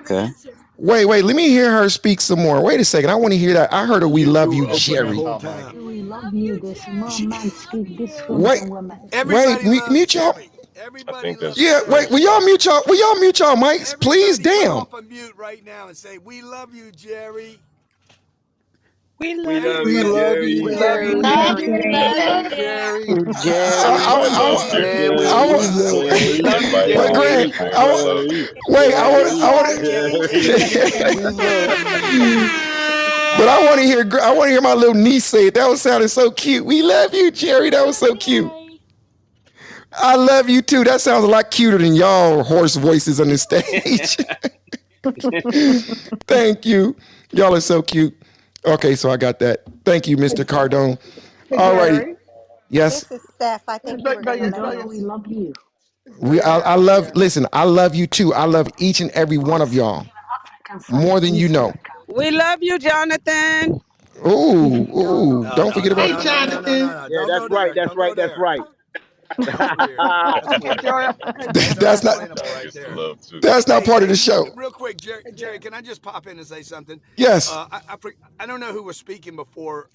Okay. Wait. Let me hear her speak some more. Wait a second. I want to hear that. I heard a "We love You you, were Thank you, open the man. Jerry." whole Oh my. time. We love you. There's more She, men speak this room Wait, than women. wait. everybody loves Mute y'all. Jerry. I Everybody think loves that's Yeah. Wait. Jerry. Will y'all mute y'all? Will y'all mute y'all mics, please? Everybody come Damn. off a mute right now and say, "We love you, Jerry." We Now love you you, we love him. love Jerry. you, We Now love you you, Jerry. love Jerry. him. Love We you, love love you. you, Jerry. Jerry. we love you. Jerry, we love I, We you, invite but all the Grant, Jerry. people that love Jerry, wait, Jerry, I Sorry, want Jerry. Jerry, we love you. but I want to hear my little niece say it. That was sounding so cute. We love you, Jerry. That was so cute. I love you too. That sounds a lot cuter than y'all hoarse voices on the stage. Thank you. Y'all are so cute. Okay, so I got that. Thank you, Mr. Cardone. Hey, All righty. Jerry. Yes. This is Steph. I think you were Say, going to Condola, we finish. love you. I Yeah, love, yeah. listen, I love you too. I love each and every one of Both y'all in African side. more than you East know. Africa. We love you, Jonathan. Don't forget No, about Hey, no, no, no, no, no, Jonathan. no. Yeah, Don't that's go right. there. That's Don't go right. That's there. right. That's weird. That's Hey, weird. Jerry. Hey, That's that's not unexplainable John right gets the there. love too. that's not part of the show. Real quick, Jerry, hey, Jerry, Jerry. can I just pop in and say something? Yes. I don't know who was speaking before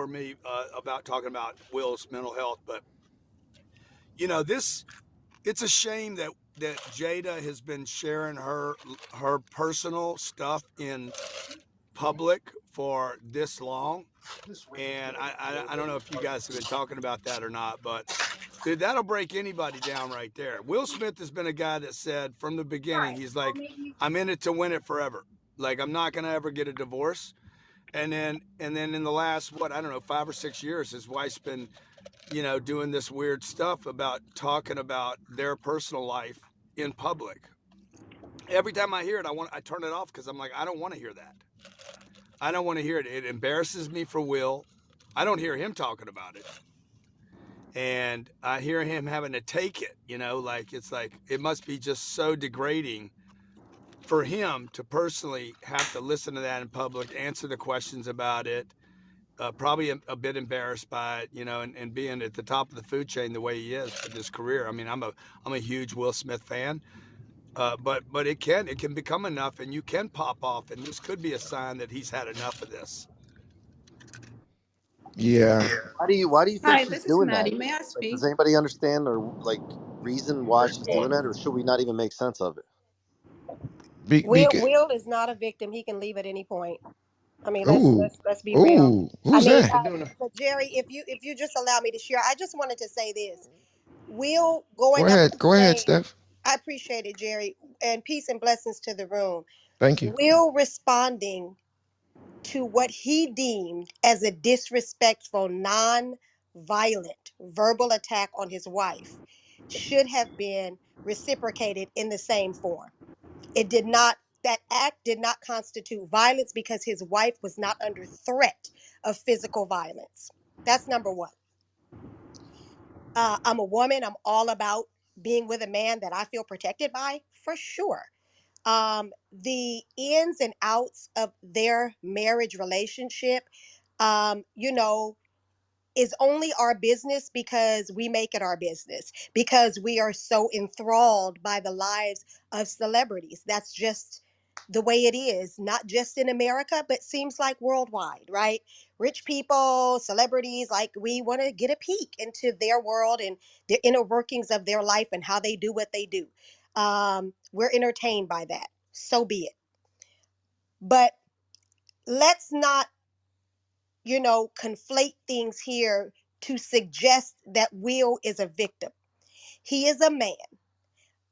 me about talking about Will's mental health, but this it's a shame that Jada has been sharing her personal stuff public for this long. And I don't know if you guys have been talking about that or not, but dude, that'll break anybody down right there. Will Smith has been a guy that said from the beginning, he's like, I'm in it to win it forever. Like, I'm not going to ever get a divorce. And then in the last, what, I don't know, 5 or 6 years, his wife's been, doing this weird stuff about talking about their personal life in public. Every time I hear it, I turn it off because I'm like, I don't want to hear that. I don't want to hear it. It embarrasses me for Will. I don't hear him talking about it. And I hear him having to take it, like it's like it must be just so degrading for him to personally have to listen to that in public, answer the questions about it, probably a bit embarrassed by it, and being at the top of the food chain the way he is with his career. I mean, I'm a huge Will Smith fan, but it can become enough, and you can pop off, and this could be a sign that he's had enough of this. Yeah. Why do you think Hi, she's this is doing that? Maddie. May I Like, does speak? anybody understand or like reason why she's doing that, or should we not even make sense of it? Be, Will is not a victim. He can leave at any point. I mean, let's ooh, let's let's be real. ooh, I who's mean, that? but Jerry, if you just allow me to share, I just wanted to say this. Will going up on Go ahead, stage. Steph. I appreciate it, Jerry, and peace and blessings to the room. Thank you. Will responding to what he deemed as a disrespectful, non-violent verbal attack on his wife should have been reciprocated in the same form. It did not, that act did not constitute violence because his wife was not under threat of physical violence. That's number one. I'm a woman. I'm all about being with a man that I feel protected by, for sure. The ins and outs of their marriage relationship, you know, is only our business because we make it our business, because we are so enthralled by the lives of celebrities. That's just the way it is, not just in America, but seems like worldwide, right? Rich people, celebrities, like we want to get a peek into their world and the inner workings of their life and how they do what they do. We're entertained by that. So be it. But let's not conflate things here to suggest that Will is a victim. He is a man,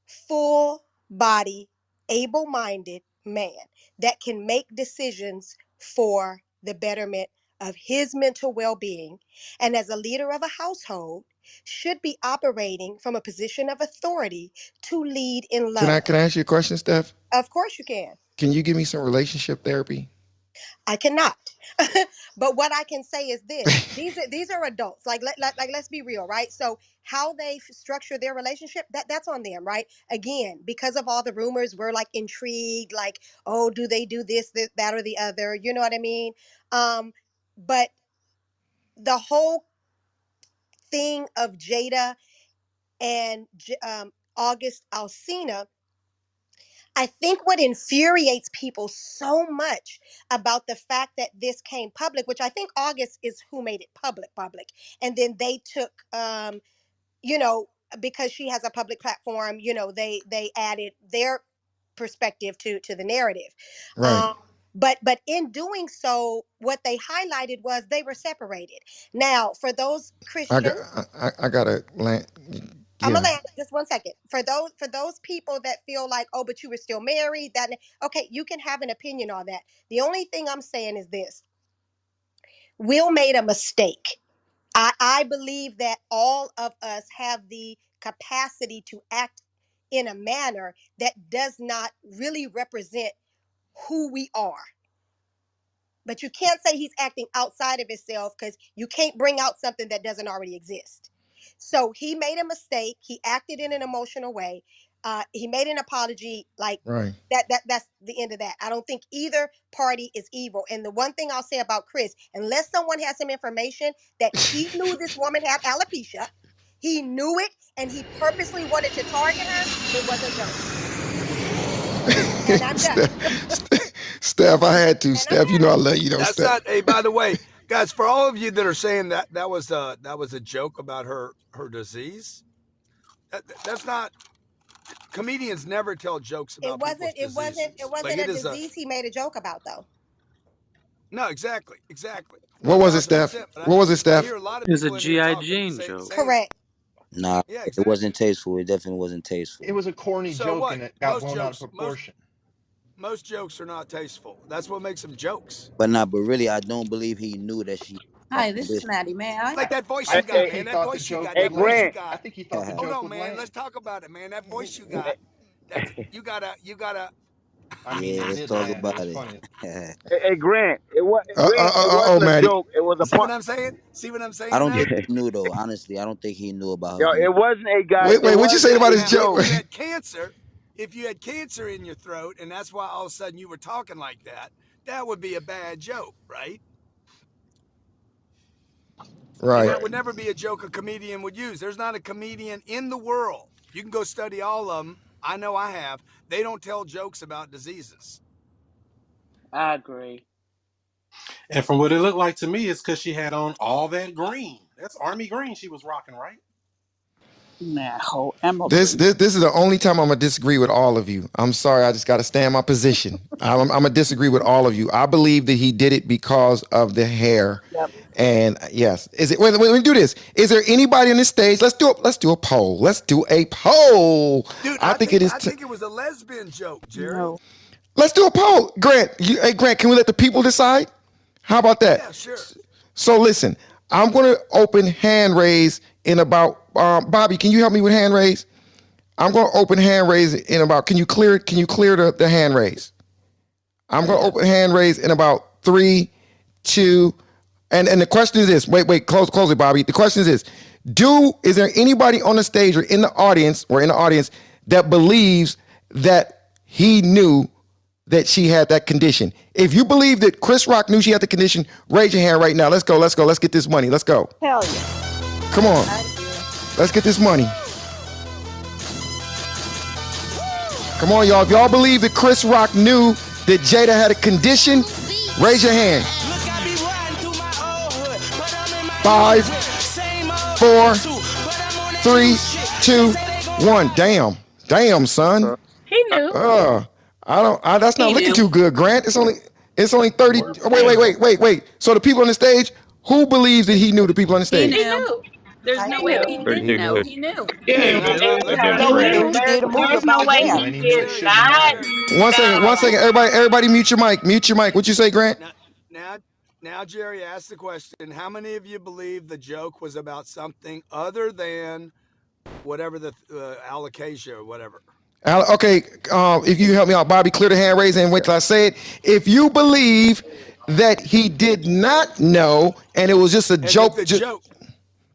full body, able minded man that can make decisions for the betterment of his mental well being. And as a leader of a household, should be operating from a position of authority to lead in Can love. I ask you a question, Steph? Of course, you can. Can you give me some relationship therapy? I cannot. But what I can say is this: these are adults. Like let's be real, right? So how they structure their relationship, that's on them, right? Again, because of all the rumors, we're like intrigued, like, oh, do they do this, that, or the other? You know what I mean? But the whole thing of Jada and August Alsina, I think what infuriates people so much about the fact that this came public, which I think August is who made it public, and then they took, you know, because she has a public platform, they added their perspective to the narrative. Right. Um, but in doing so, what they highlighted was they were separated. Now, for those I got Christians, I gotta land. I'm gonna Yeah. land just 1 second. For those people that feel like, oh, but you were still married, that okay, you can have an opinion on that. The only thing I'm saying is this: Will made a mistake. I believe that all of us have the capacity to act in a manner that does not really represent who we are. But you can't say he's acting outside of himself because you can't bring out something that doesn't already exist. So he made a mistake. He acted in an emotional way. He made an apology. Like Right. that's the end of that. I don't think either party is evil. And the one thing I'll say about Chris, unless someone has some information that he knew this woman had alopecia, he knew it, and he purposely wanted to target her. It was a joke. And I'm done. Steph, I had to. And I'm Steph, you know I done. love you, though, That's Steph. not. Hey, by the way, guys, for all of you that are saying that was a joke about her disease, that's not. Comedians never tell jokes It about people's wasn't. It wasn't. It diseases. Like wasn't it a is a. disease he made a joke about, though. No, exactly, exactly, What was it, 1000%. Steph? But What was it, I Steph? hear a lot of It's a people in here G.I. talking, Jane joke. saying, Correct. Nah, yeah, it exactly. wasn't tasteful. It definitely wasn't It tasteful. was a corny So joke what? and it got Most blown out of jokes, proportion. most jokes are not tasteful. That's what makes them jokes. But really, I don't believe he knew that she had Hi, a this is condition. Maddie. May I? Like that voice I you got, think Hey, he man. That thought the voice you joke got. hey, That would voice you Grant. land. I got. think he thought the Hold joke on, would man. land. Let's talk about it, man. That voice you W- got. That's you gotta. I mean, Yeah, it let's did talk land. It about was it. funny. Hey, Grant. Grant. It Oh, wasn't a Maddie. joke. It was a See pun. what I'm saying? See what I'm I saying don't now? think he knew though. Honestly, I don't think he knew about her Yo, condition. it wasn't a guy. Wait, It what you wasn't saying about a his Now, if joke? joke. you had cancer, if you had cancer in your throat, and that's why all of a sudden you were talking like that, that would be a bad joke, right? And Right. that would never be a joke a comedian would use. There's not a comedian in the world. You can go study all of them. I know I have. They don't tell jokes about diseases. I agree. And from what it looked like to me, it's because she had on all that green. That's army green she was rocking, right? Nah, whole emerald This, green. this this is the only time I'm gonna disagree with all of you. I'm sorry, I just gotta stand my position. I'm gonna disagree with all of you. I believe that he did it because of the hair. Yep. And yes, is it? When we do this, is there anybody on this stage? Let's do a poll. Let's do a poll. Dude, I think it is. I think it was a lesbian joke, Jerry. No. Let's do a poll. Grant, hey Grant, can we let the people decide? How about that? Yeah, sure. So listen, I'm gonna open hand raise in about. Bobby, can you help me with hand raise? I'm going to open hand raise in about. Can you clear the hand raise? I'm going to open Yes. hand raise in about 3, 2, and the question is this. Wait, close it, Bobby. The question is this: is there anybody on the stage or in the audience that believes that he knew that she had that condition? If you believe that Chris Rock knew she had the condition, raise your hand right now. Let's go. Let's get this money. Let's go. Hell yeah. Come on. I do. Let's get this money. Come on, y'all. If y'all believe that Chris Rock knew that Jada had a condition, raise your hand. 5, 4, 3, 2, 1. Damn, son. He knew. That's not He looking knew. too good, Grant. It's only 30. Word Oh, premium. wait. So the people on the stage, who believes that he knew? The people on the He stage. He knew. knew. There's I no He way do. knew. he Pretty He didn't know. know. good. He knew. Yeah, He He let, knew. knew. let, He let, knew let, no He let, way. knew. He did a movie There's no about way that. So he any did joke Jerry, should have been. not Jerry. One second. One know. second. Everybody, mute your mic. Mute your mic. What you say, Grant? Now, now, now, Jerry asked the question: how many of you believe the joke was about something other than whatever the alocasia or whatever? Okay, if you help me out, Bobby, clear the hand raise and wait till I say it. If you believe that he did not know and it was just a And that joke, the joke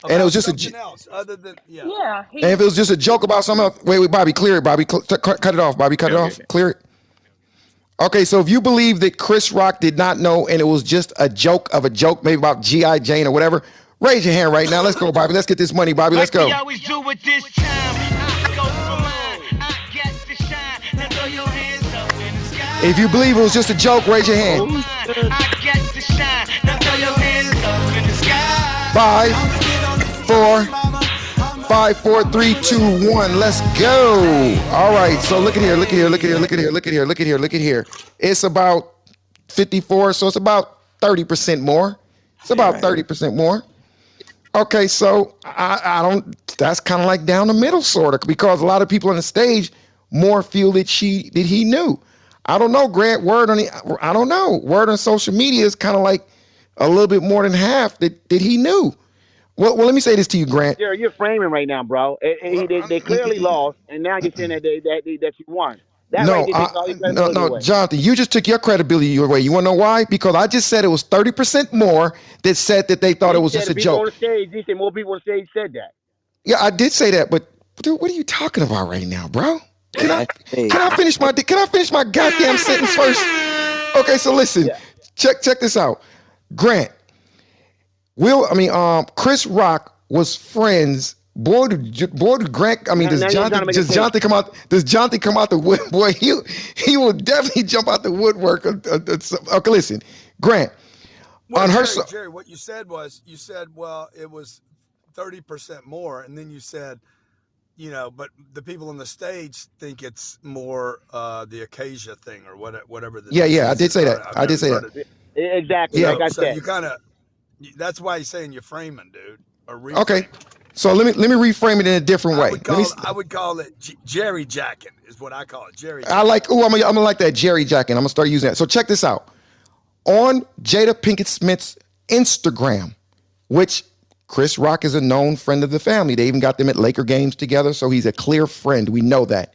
and it was about just a, something else other than yeah. Yeah, and he if it was just a joke about something else, wait, Bobby, clear it, Bobby, cut it off, Bobby, cut it off, Okay. clear it. Okay, so if you believe that Chris Rock did not know and it was just a joke of a joke, maybe about G.I. Jane or whatever, raise your hand right now. Let's go, Bobby. Let's get this money, Bobby. Let's Like we go. always do with this time, I go for mine. I get to shine. Now throw your hands up in the sky. If you believe it was just a joke, raise your hand. Oh shit. I get to shine. Now throw your hands up in the sky. 5, 4, 5, 4, 3, 2, 1. Let's go. All right. So look at here. Look at here. Look at here. Look at here. Look at here. Look at here. Look at here. It's about 54. So it's about 30% more. It's Yeah, about right. 30% more. Okay. So I don't. That's kind of like down the middle, sort of, because a lot of people on the stage more feel that he knew. I don't know. Grant, word on the. I don't know. Word on social media is kind of like a little bit more than half that he knew. Well, let me say this to you, Grant. Jerry, you're framing right now, bro. They clearly lost, and now you're saying that that you won. That right No, there takes all your credibility no, away. Jonathan, you just took your credibility away. You want to know why? Because I just said it was 30% more that said that they thought it He was said just the a people on joke. the stage. He said more people on the stage said that. Yeah, I did say that, but dude, what are you talking about right now, bro? Can I Yeah, hey, can I finish my goddamn sentence first? Okay, so listen, Yeah. check this out. Grant, Chris Rock was friends. Boy, Grant. Now you're trying to make a Does case. Jonathan come out? Does Jonathan come out the wood? Boy, he will definitely jump out the woodwork. Okay, listen, Grant. Well, On her, Jerry, what you said was you said, well, it was 30% more, and then you said, but the people on the stage think it's more the acacia thing or whatever the yeah, I disease did is. say that. I've I did never say heard that. it. Exactly. Yeah. Like I So said. you kind of that's why he's saying you're framing, dude, or Okay. reframing. So let me reframe it in a different way. Let me. I would call it Jerry jacking is what I call it. Jerry I jacking. like. Oh, I'm gonna like that Jerry jacket. I'm gonna start using that. So check this out. On Jada Pinkett Smith's Instagram, which Chris Rock is a known friend of the family. They even got them at Laker games together, so he's a clear friend. We know that.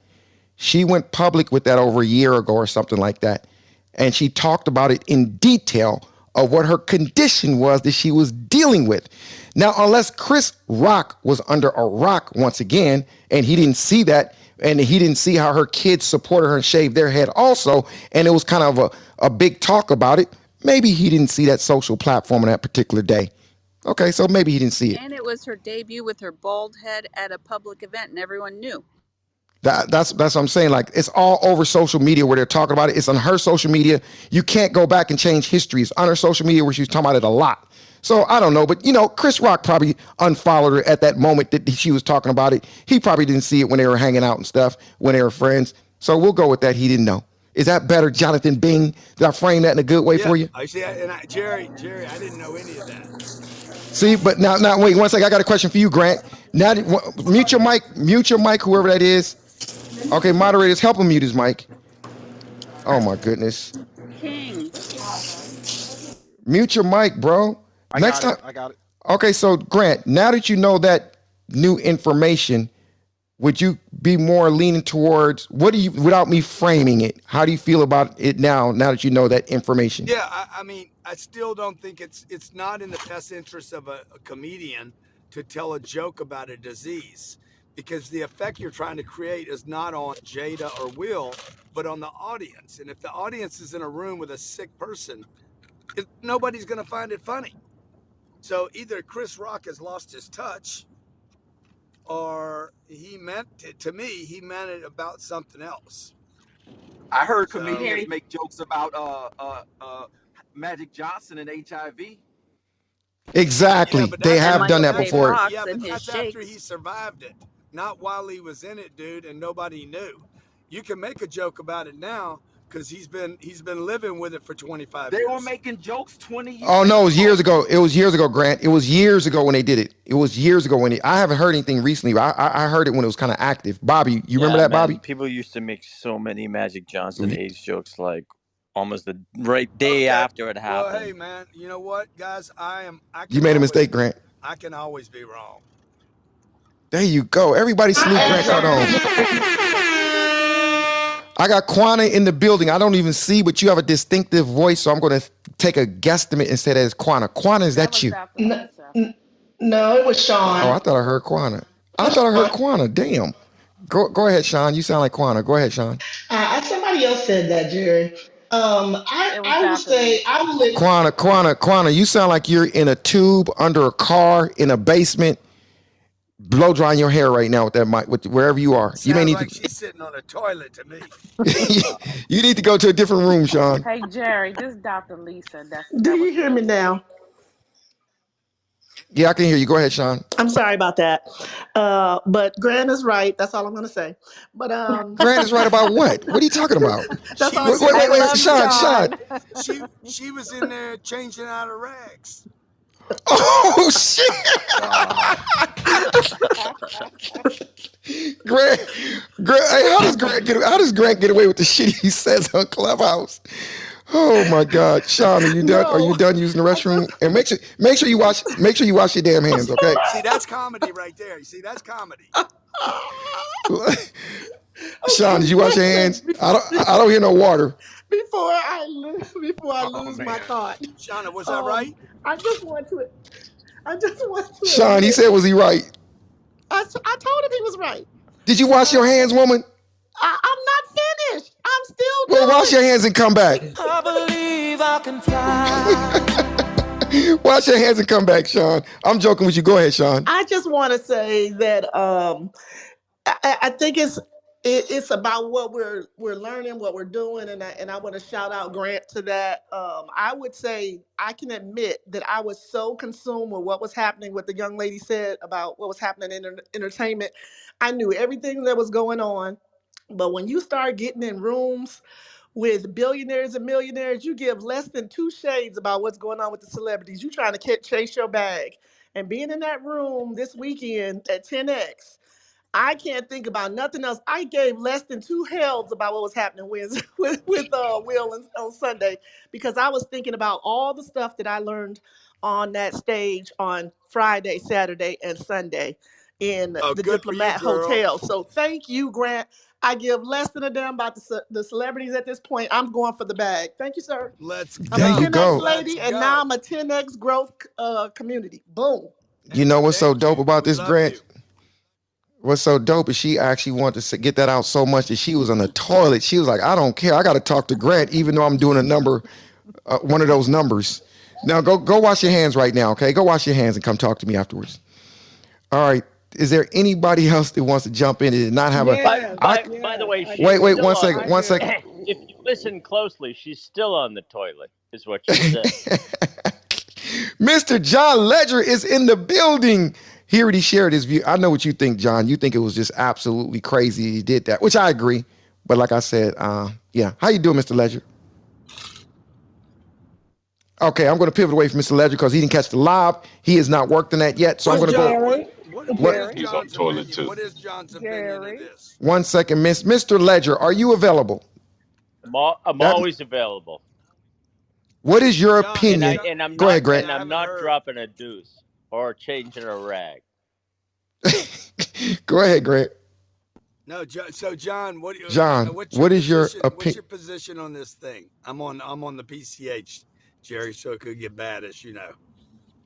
She went public with that over a year ago or something like that. And she talked about it in detail of what her condition was that she was dealing with. Now, unless Chris Rock was under a rock once again, and he didn't see that, and he didn't see how her kids supported her and shaved their head also, and it was kind of a big talk about it, maybe he didn't see that social platform on that particular day. Okay, so maybe he didn't see it. And it was her debut with her bald head at a public event, and everyone knew. That's what I'm saying. Like, it's all over social media where they're talking about it. It's on her social media. You can't go back and change history. It's on her social media where she's talking about it a lot. So I don't know, but Chris Rock probably unfollowed her at that moment that she was talking about it. He probably didn't see it when they were hanging out and stuff, when they were friends. So we'll go with that. He didn't know. Is that better, Jonathan Bing? Did I frame that in a good way Yeah, for you? I see. Jerry, I didn't know any of that. See, but now, wait one second. I got a question for you, Grant. Now, mute your mic, whoever that is. Okay, moderators, help him mute his mic. Oh my goodness. King. Mute your mic, bro. I Next got it. time. I got it. Okay, so Grant, now that you know that new information, would you be more leaning towards what do you, without me framing it, how do you feel about it now that you know that information? Yeah, I mean, I still don't think it's not in the best interest of a comedian to tell a joke about a disease because the effect you're trying to create is not on Jada or Will, but on the audience. And if the audience is in a room with a sick person, nobody's going to find it funny. So either Chris Rock has lost his touch or he meant it, to me, he meant it about something else. I heard So comedians make jokes about Magic Johnson and HIV. yeah, Exactly. but They that's And have done Michael that J. before. Fox yeah, and but his that's after shakes. he survived it, not while he was in it, dude, and nobody knew. You can make a joke about it now because he's been living with it for 25 They were years. making jokes 20 Oh years no, it was ago. years ago. It was years ago, Grant. It was years ago when they did it. It was years ago I haven't heard anything recently. I heard it when it was kind of active. Bobby, you remember Yeah, that, man. Bobby? People used to make so many Magic Johnson You age jokes like almost the right day Okay, after it well, hey happened. man, you know what, guys, made a mistake, Grant. I can always be wrong. There you go. Everybody salute Grant Cardone. I got Quana in the building. I don't even see, but you have a distinctive voice, so I'm going to take a guesstimate and say that it's Quana. Quana, is That that was you? Dr. Lisa. No, it was Oh, Sean. I thought I heard Quana. I thought I heard Quana. Damn. Go ahead, Sean. You sound like Quana. Go ahead, Sean. Somebody else said that, Jerry. It was I would Dr. say I Lisa. would let. Quana. You sound like you're in a tube under a car in a basement, blow drying your hair right now with that mic, wherever you are. You may Sounds need like to. she's sitting on a toilet to me. You need to go to a different room, Sean. Hey, Jerry, this is Dr. Lisa. Do That you was hear me me. now? Yeah, I can hear you. Go ahead, Sean. I'm sorry about that. But Grant is right. That's all I'm going to say. But Grant is right about what? What are you talking about? that's She all. was Wait, in I wait, there wait, love Sean, changing out. Sean. Sean. She was in there changing out of rags. Oh shit, Wow. Grant. Hey, how does Grant get away with the shit he says on Clubhouse? Oh my God, Sean, are you done? Are you No. done using the restroom? And make sure you wash your damn hands, okay? See, that's comedy right there. You see, that's comedy. Sean, did you wash your hands? Listen, I don't hear no water. before I Oh lose my man, thought, Shauna, was that um, right? I just want to I just want to Sean, he admit said, was he right? I told him he was right. Did you wash your Uh, hands, woman? I'm not finished. I'm still Well, wash your doing. hands and come back. I believe I can fly. Wash your hands and come back, Sean. I'm joking with you. Go ahead, Sean. I just want to say that I think it's about what we're learning, what we're doing, and I want to shout out Grant to that. I would say I can admit that I was so consumed with what was happening, what the young lady said about what was happening in entertainment. I knew everything that was going on, but when you start getting in rooms with billionaires and millionaires, you give less than two shades about what's going on with the celebrities. You trying to chase your bag. And being in that room this weekend at 10X, I can't think about nothing else. I gave less than two hells about what was happening with Will on Sunday, because I was thinking about all the stuff that I learned on that stage on Friday, Saturday, and Sunday in Oh, the good for you, Diplomat girl. Hotel. So thank you, Grant. I give less than a damn about the celebrities at this point. I'm going for the bag. Thank you, sir. Let's I'm a There you go. 10X go. Let's lady, and now go. I'm a 10X growth community. Boom. You know what's so Thank dope you. about We this, love you. Grant? What's so dope is she actually wanted to get that out so much that she was on the toilet. She was like, I don't care. I got to talk to Grant, even though I'm doing a number, one of those numbers. Now go wash your hands right now, okay? Go wash your hands and come talk to me afterwards. All right. Is there anybody else that wants to jump in and did not have a? Yes, I By the yes, way, I she's wait. do. still One on. second. I One do. second. If you listen closely, she's still on the toilet, is what she said. Mr. John Ledger is in the building. He already shared his view. I know what you think, John. You think it was just absolutely crazy he did that, which I agree. But like I said, yeah. How you doing, Mr. Ledger? Okay, I'm going to pivot away from Mr. Ledger because he didn't catch the lob. He has not worked on that yet. So I'm What's going to go. John? Jerry, What What? is Jerry, He's on John's the toilet opinion? too. What is John's opinion of Jerry. this? 1 second, Mr. Ledger. Are you available? I'm That. always available, What is your John, opinion? John, Go ahead, Johnny, Grant. I I'm haven't not heard. dropping a deuce or changing a rag. Go ahead, Grant. No, so John, John, what's your what is your position? What's opinion? your position on this thing? I'm on the PCH, Jerry, so it could get bad, as you know.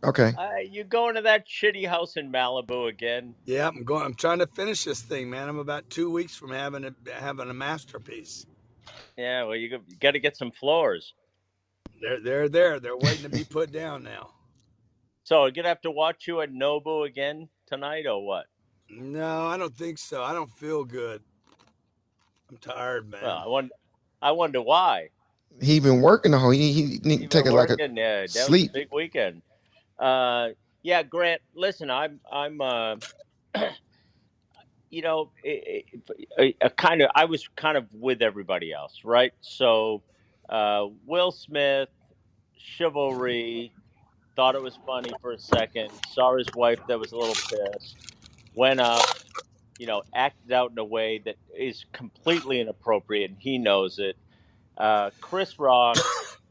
Okay. You going to that shitty house in Malibu again? Yeah, I'm going. I'm trying to finish this thing, man. I'm about 2 weeks from having a masterpiece. Yeah, well, you got to get some floors. They're there. They're waiting to be put down now. So I'm gonna have to watch you at Nobu again tonight, or what? No, I don't think so. I don't feel good. I'm tired, Well, man. I wonder why. He been working the whole. He need to You've take been it like a working. That was a sleep. big weekend. Uh, yeah, Grant. Listen, I'm you know, kind of. I was kind of with everybody else, right? So, Will Smith, chivalry. Thought it was funny for a second. Saw his wife that was a little pissed. Went up, acted out in a way that is completely inappropriate, and he knows it. Chris Rock,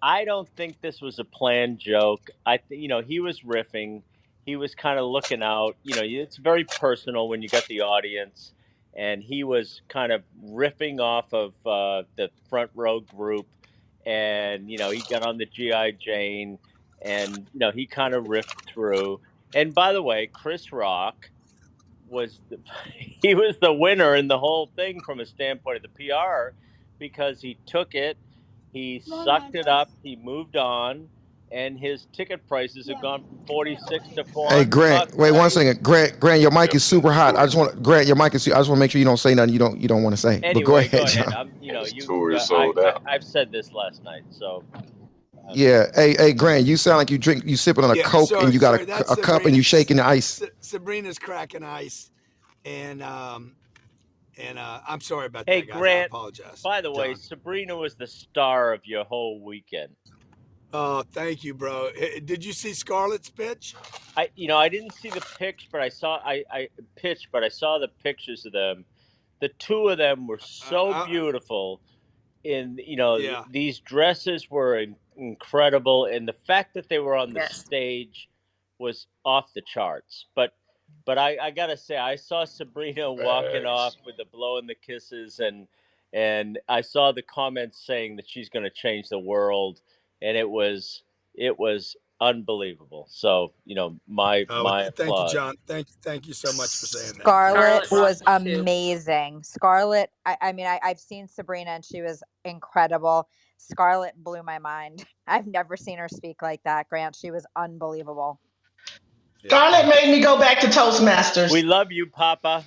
I don't think this was a planned joke. I think he was riffing. He was kind of looking out. It's very personal when you got the audience, and he was kind of riffing off of the front row group, and he got on the GI Jane, and he kind of riffed through. And by the way, Chris Rock was he was the winner in the whole thing from a standpoint of the PR because he took it, he sucked it up, he moved on, and his ticket prices have gone from 46 to Hey 400 Grant, bucks wait now. 1 second. Grant, your mic is Definitely super a hot. I just tourist. want Grant, your mic is. I just want to make sure you don't say nothing you don't want to say. But go Anyway, go ahead, ahead. John. His tour is I, sold I out. I've said this last night, so Yeah. Hey, Grant, you sound like you sipping on a Yeah, Coke and sorry, you got sorry. That's a cup and Sabrina. you shaking the ice. Sabrina's cracking ice, and I'm sorry about hey that, guys. I Grant. apologize, By the way, John. Sabrina was the star of your whole weekend. Oh, thank you, bro. Did you see Scarlett's pitch? I didn't see the pitch, but I saw the pictures of them. The two of them were so beautiful. In Yeah. these dresses were incredible, and the fact that they were on the Yes. stage was off the charts. But I gotta say, I saw Sabrina walking off Facts. with the blowing the kisses, and I saw the comments saying that she's going to change the world, and it was unbelievable. So Oh, my thank you, applause. John. Thank you so much for saying that, man. Scarlett Scarlett rocked was it too. amazing. Scarlett, I mean, I've seen Sabrina and she was incredible. Scarlett blew my mind. I've never seen her speak like that, Grant. She was unbelievable. Yeah, Scarlett thank you. made me go back to We Toastmasters. love you, Papa.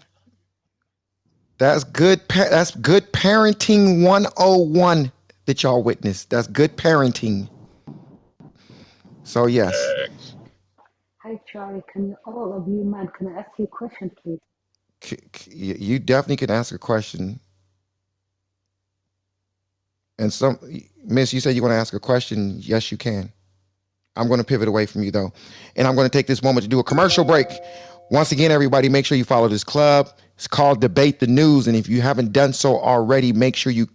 That's good. That's good parenting 101 that y'all witnessed. That's good parenting. So yes, Facts. Hi, Charlie. Can all of you, man, can I ask you a question, please? you definitely can ask a question. And some Miss, you said you're going to ask a question. Yes, you can. I'm going to pivot away from you though, and I'm going to take this moment to do a commercial break. Once again, everybody, make sure you follow this club. It's called Debate the News, and if you haven't done so already, make sure you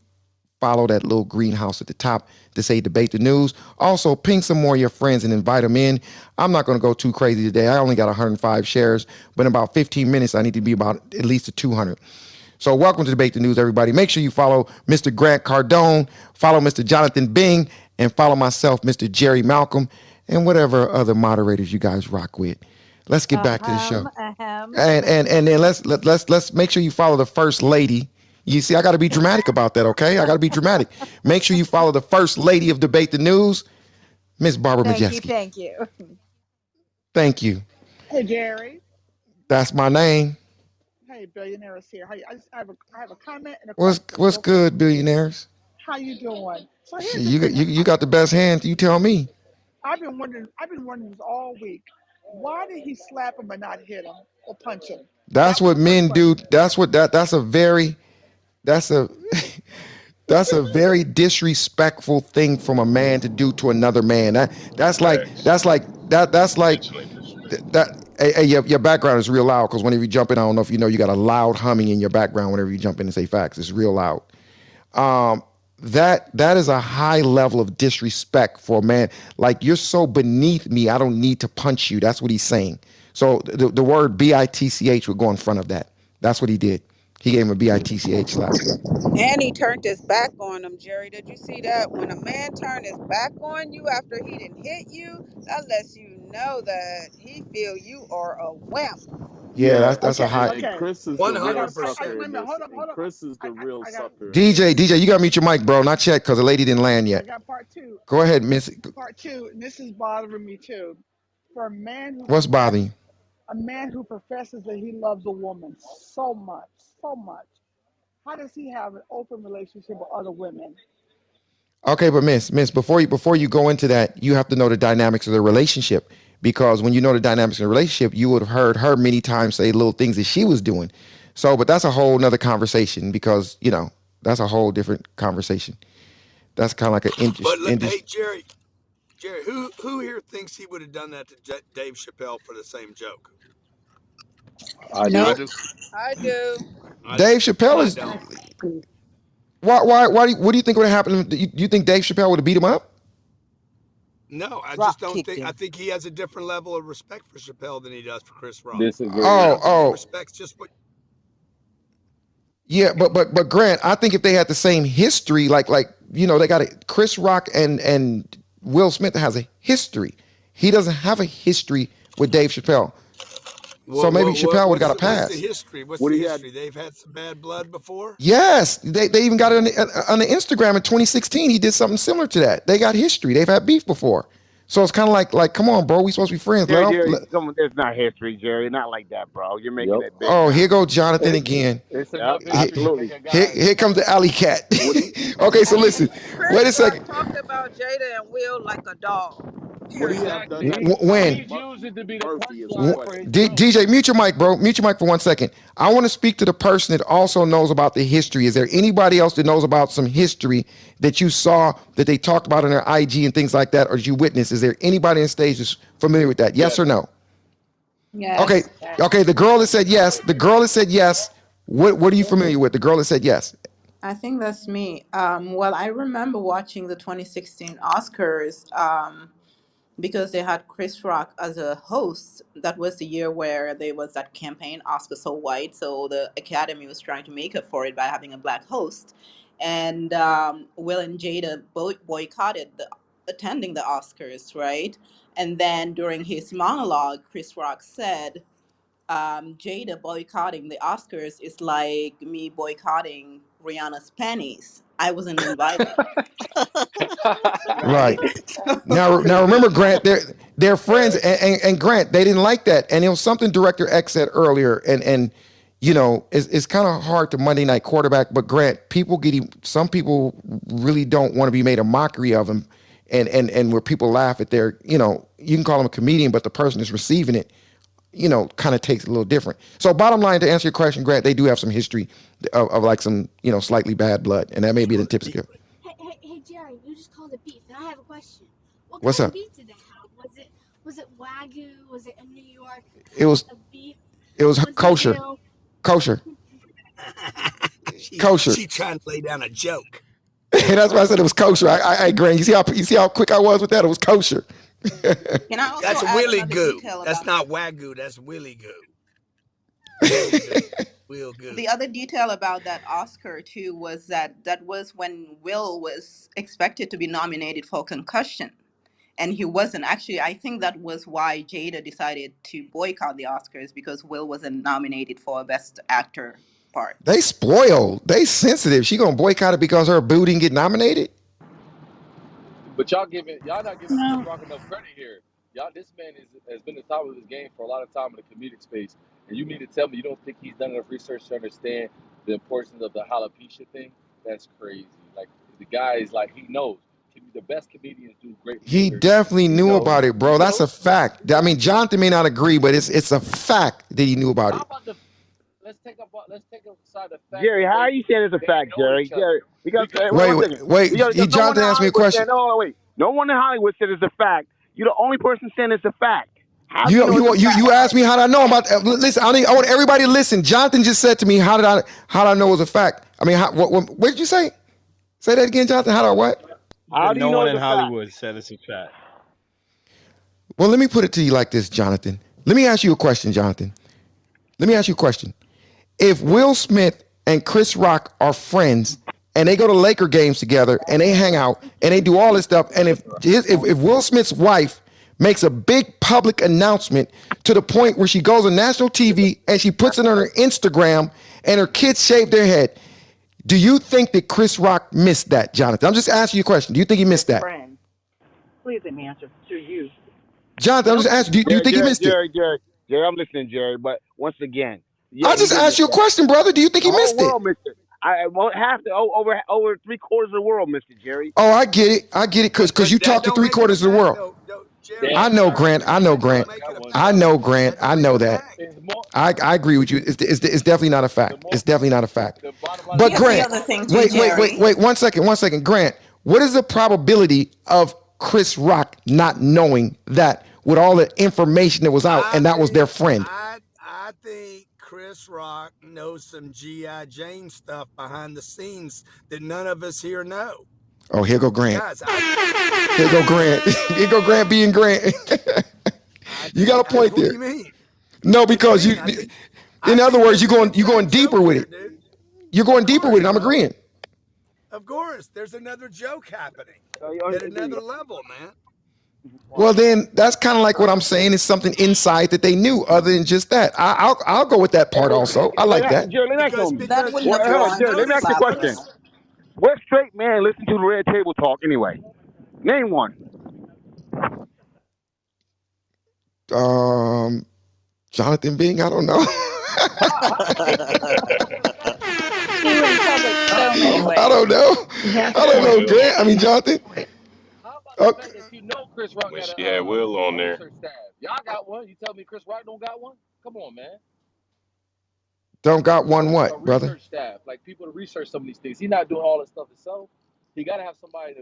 follow that little greenhouse at the top to say Debate the News. Also, ping some more of your friends and invite them in. I'm not going to go too crazy today. I only got 105 shares, but in about 15 minutes, I need to be about at least to 200. So welcome to Debate the News, everybody. Make sure you follow Mr. Grant Cardone, follow Mr. Jonathan Bing, and follow myself, Mr. Jerry Malcolm, and whatever other moderators you guys rock with. Let's get back to the show. Ahem. And then let's make sure you follow the first lady. You see, I got to be dramatic about that, okay? I got to be dramatic. Make sure you follow the first lady of Debate the News, Miss Barbara Thank you. Majeski. Thank you. Thank you. Hey, Jerry. That's my name. Hey, billionaires here. Hey, I have a comment and a question. What's Real quick. good, billionaires? How you doing? So here's Shit, the thing. you got the best hand. You tell me. I've been wondering this all week. Why did he slap him and not hit him or punch him? That's That was what the first men do. question. That's a that's a very disrespectful thing from a man to do to another man. That's like Facts. that's like Mentally disrespectful. that. Hey, your background is real loud because whenever you jump in, I don't know if you know, you got a loud humming in your background whenever you jump in and say facts. It's real loud. That is a high level of disrespect for a man. Like, you're so beneath me, I don't need to punch you. That's what he's saying. So the word bitch would go in front of that. That's what he did. He gave him a bitch slap. And he turned his back on him, Jerry. Did you see that? When a man turned his back on you after he didn't hit you, that lets you know that he feel you are a wimp. Yeah, that's a Okay, high. okay. Chris is the I real got a part. sucker Wait a in minute. this, Hold and up. Chris is the real I got sucker in DJ, this. DJ, you gotta mute your mic, bro. Not yet, because the lady didn't land I yet. got part two. Go ahead, Miss. Part two. And this is bothering me too. For What's bothering you? a man who professes that he loves a woman so much, how does he have an open relationship with other women? Okay, but Miss, before you go into that, you have to know the dynamics of the relationship. Because when you know the dynamics of the relationship, you would have heard her many times say little things that she was doing. So, but that's a whole nother conversation because, that's a whole different conversation. That's kind of like an But industry. hey, Jerry, who here thinks he would have done that to Dave Chappelle for the same joke? I I do. Nope. do. I do. Dave Chappelle I is don't. what do you think would have happened? You think Dave Chappelle would have beat him up? No, I just Drop don't kicked think. I him. think he has a different level of respect for Chappelle than he does for Chris Rock. I Disagree. Oh, don't think he oh, respects just what. yeah, but Grant, I think if they had the same history, they got it. Chris Rock and Will Smith has a history. He doesn't have a history with Dave Chappelle, so maybe Chappelle would have got a What's the pass. history? What's What the he had? history? They've had some bad blood before. Yes, they even got it on the Instagram in 2016. He did something similar to that. They got history. They've had beef before, so it's kind of like, come on, bro, we supposed to be friends. Let Jerry, off. Jerry, come on, there's not history, Jerry. Not like that, bro. You're making Yep. it big Oh, now. here go Jonathan It's again. it's Yep, enough Here, history to make absolutely. a guy. here comes the alley cat. What he Okay, so listen. Wait Chris a Rock second. talked about Jada and Will like a dog. would he Period. have done Exactly. that to When? Charles He's using to be the Murphy? Is the punchline for his question. joke. DJ, mute your mic, bro. Mute your mic for 1 second. I want to speak to the person that also knows about the history. Is there anybody else that knows about some history that you saw that they talked about on their IG and things like that, or did you witness? Is there anybody on stage that's familiar with that? Yes or Yes. no? Okay, Yes. okay. The girl that said yes. The girl that said yes. What are you familiar with? The girl that said yes. I think that's me. Well, I remember watching the 2016 Oscars because they had Chris Rock as a host. That was the year where there was that campaign, Oscar So White. So the Academy was trying to make up for it by having a black host. And Will and Jada boycotted attending the Oscars, right? And then during his monologue, Chris Rock said, Jada boycotting the Oscars is like me boycotting Rihanna's panties. I wasn't invited, right? Right. Now remember, Grant, they're friends, and Grant, they didn't like that, and it was something Director X said earlier, and it's kind of hard to Monday Night Quarterback, but Grant, some people really don't want to be made a mockery of him, and where people laugh at you can call him a comedian, but the person that's receiving it, kind of takes it a little different. So bottom line, to answer your question, Grant, they do have some history of like some, slightly bad blood, and that may be the tip skill. the beef, and I have a question. What What's kind of up? beef did they have? Was it Wagyu? Was it a New York It cut was of beef? it was Was it, kosher, kosher, kosher. she trying to lay down a joke. And that's why I said it was kosher. Grant, you see how quick I was with that? It was kosher. Can I also That's add willy another goo. detail That's about not wagyu. That's willy goo. Will goo. Will goo. the other detail about that Oscar too was that was when Will was expected to be nominated for Concussion, and he wasn't. Actually, I think that was why Jada decided to boycott the Oscars, because Will wasn't nominated for a Best Actor part. They spoiled. They sensitive. She gonna boycott it because her boo didn't get nominated? But y'all not giving Chris No. Rock enough credit here. Y'all, this man has been the top of his game for a lot of time in the comedic space, and you mean to tell me you don't think he's done enough research to understand the importance of the alopecia thing? That's crazy. Like the guy is like he knows. The best comedians do great He research. definitely He knew knows. about it, He bro. That's a knows. fact. I mean, Jonathan may not agree, but it's a fact that he knew about How it. about the? Let's take aside the fact Jerry, that how are you saying it's a they fact, know Jerry? each other Jerry, because because wait Wait, one second. wait. Because no one Jonathan in asked me a Hollywood said question. no. No, wait. No one in Hollywood said it's a fact. You're the only person saying it's a fact. How do you You know it's you a you fact? you asked me how did I know about that? Listen, I want everybody to listen. Jonathan just said to me, how did I know it was a fact? I mean, what did you say? Say that again, Jonathan. How do I what? He How said do you no know one it's in a fact? Hollywood said it's a fact. Well, let me put it to you like this, Jonathan. Let me ask you a question, Jonathan. Let me ask you a question. If Will Smith and Chris Rock are friends and they go to Laker games together and they hang out and they do all this stuff, and if Will Smith's wife makes a big public announcement to the point where she goes on national TV and she puts it on her Instagram and her kids shave their head, do you think that Chris Rock missed that, Jonathan? I'm just asking you a question. Do you think he missed that? Friend, please let me answer to you. Jonathan, I'm just asking, do you Jerry, think he Jerry, missed it? Jerry, Jerry, Jerry. I'm listening, Jerry. But once again, yeah, I he just did asked miss you a that. question, brother. Do you think The he whole missed it? world missed it. I won't have to. Over three-quarters of the world missed it, Jerry. Oh, I get it. I get it because But you that talk to don't three make it a quarters of the fact, world. though. Jerry, damn I know, Chris Jerry, Grant. I know, that don't Grant. make it got a one. I fact. know, Grant. That don't I make it know a that. fact. Is more I agree with you. It's definitely not a the fact. more It's definitely not a fact. the bottom line is But more Here's the Grant, other people thing too, know. Jerry. wait. 1 second. Grant, what is the probability of Chris Rock not knowing that with all the information that was out I and that was their think friend? I think Chris Rock knows some GI Jane stuff behind the scenes that none of us here know. Oh, here go Grant. Guys, Here go Grant. Here go Grant being Grant. You got a point what do there. you mean? No, What do you because mean? I in other think words, there's an you're inside going joke deeper with here, it. dude. You're Of going deeper with course, it. I'm bro. agreeing. Of course, there's another joke happening You- at another level, man. Well, then that's kind of like what I'm saying is something inside that they knew, other than just that. I'll go with that part also. I like that. Jerry, let me ask you Because something. That because wouldn't Well, have because hold on, drawn Jerry. Let me ask you a slap question. notice though. What straight man listens to the Red Table Talk anyway? Name one. Um, Jonathan Bing, I don't know. He went public so many I don't ways. know. He has I a don't point. know, Will. Grant. I mean, Jonathan. How about the Okay. fact that Chris Rock When got she had Will a on there. research staff? Y'all got one. You tell me Chris Rock don't got one? Come on, man. Don't got one A what, brother? research staff, like people to research some of these things. He's not doing all this stuff himself. He got to have somebody to.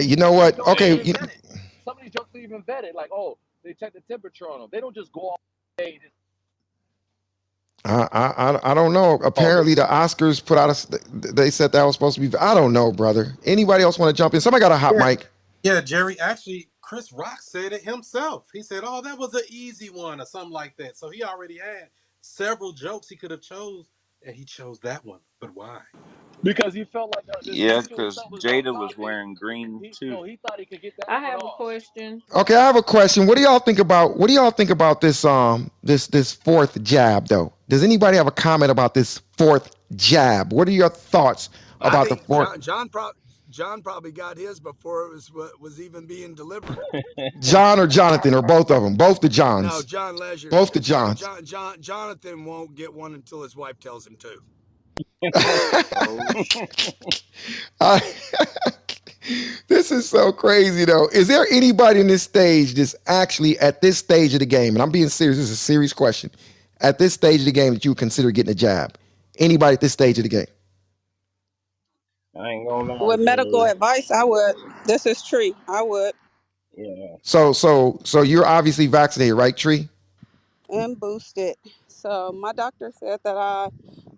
You know Some of these what? jokes ain't Okay. even vetted. Some of these jokes ain't even vetted. Like, oh, they check the temperature on them. They don't just go all day. I don't know. Oh, Apparently, the Oscars put out they said that was supposed to be. I don't know, brother. Anybody else want to jump in? Somebody got a hot Yeah, mic. yeah, Jerry. Actually, Chris Rock said it himself. He said, "Oh, that was an easy one," or something like that. So he already had several jokes he could have chose, and he chose that one. But why? because he felt like the Yeah, schedule because itself was off Jada was topic. wearing green He too. he thought he could get that I one have a off. question. Okay, I have a question. What do y'all think about? What do y'all think about this? This fourth jab though. Does anybody have a comment about this fourth jab? What are your thoughts I about the think fourth? John probably got his before it was even being delivered. John or Jonathan or both of them? Both the No, Johns. John Leisure. Both the Johns. Jonathan won't get one until his wife tells him to. Oh, I, this is so crazy though. Is there anybody in this stage that's actually at this stage of the game? And I'm being serious. This is a serious question. At this stage of the game that you would consider getting a jab? Anybody at this stage of the game? I ain't gonna lie, With medical Jerry. advice, I would. This is Tree. I would. Yeah. So you're obviously vaccinated, right, Tree? And boosted. So my doctor said that I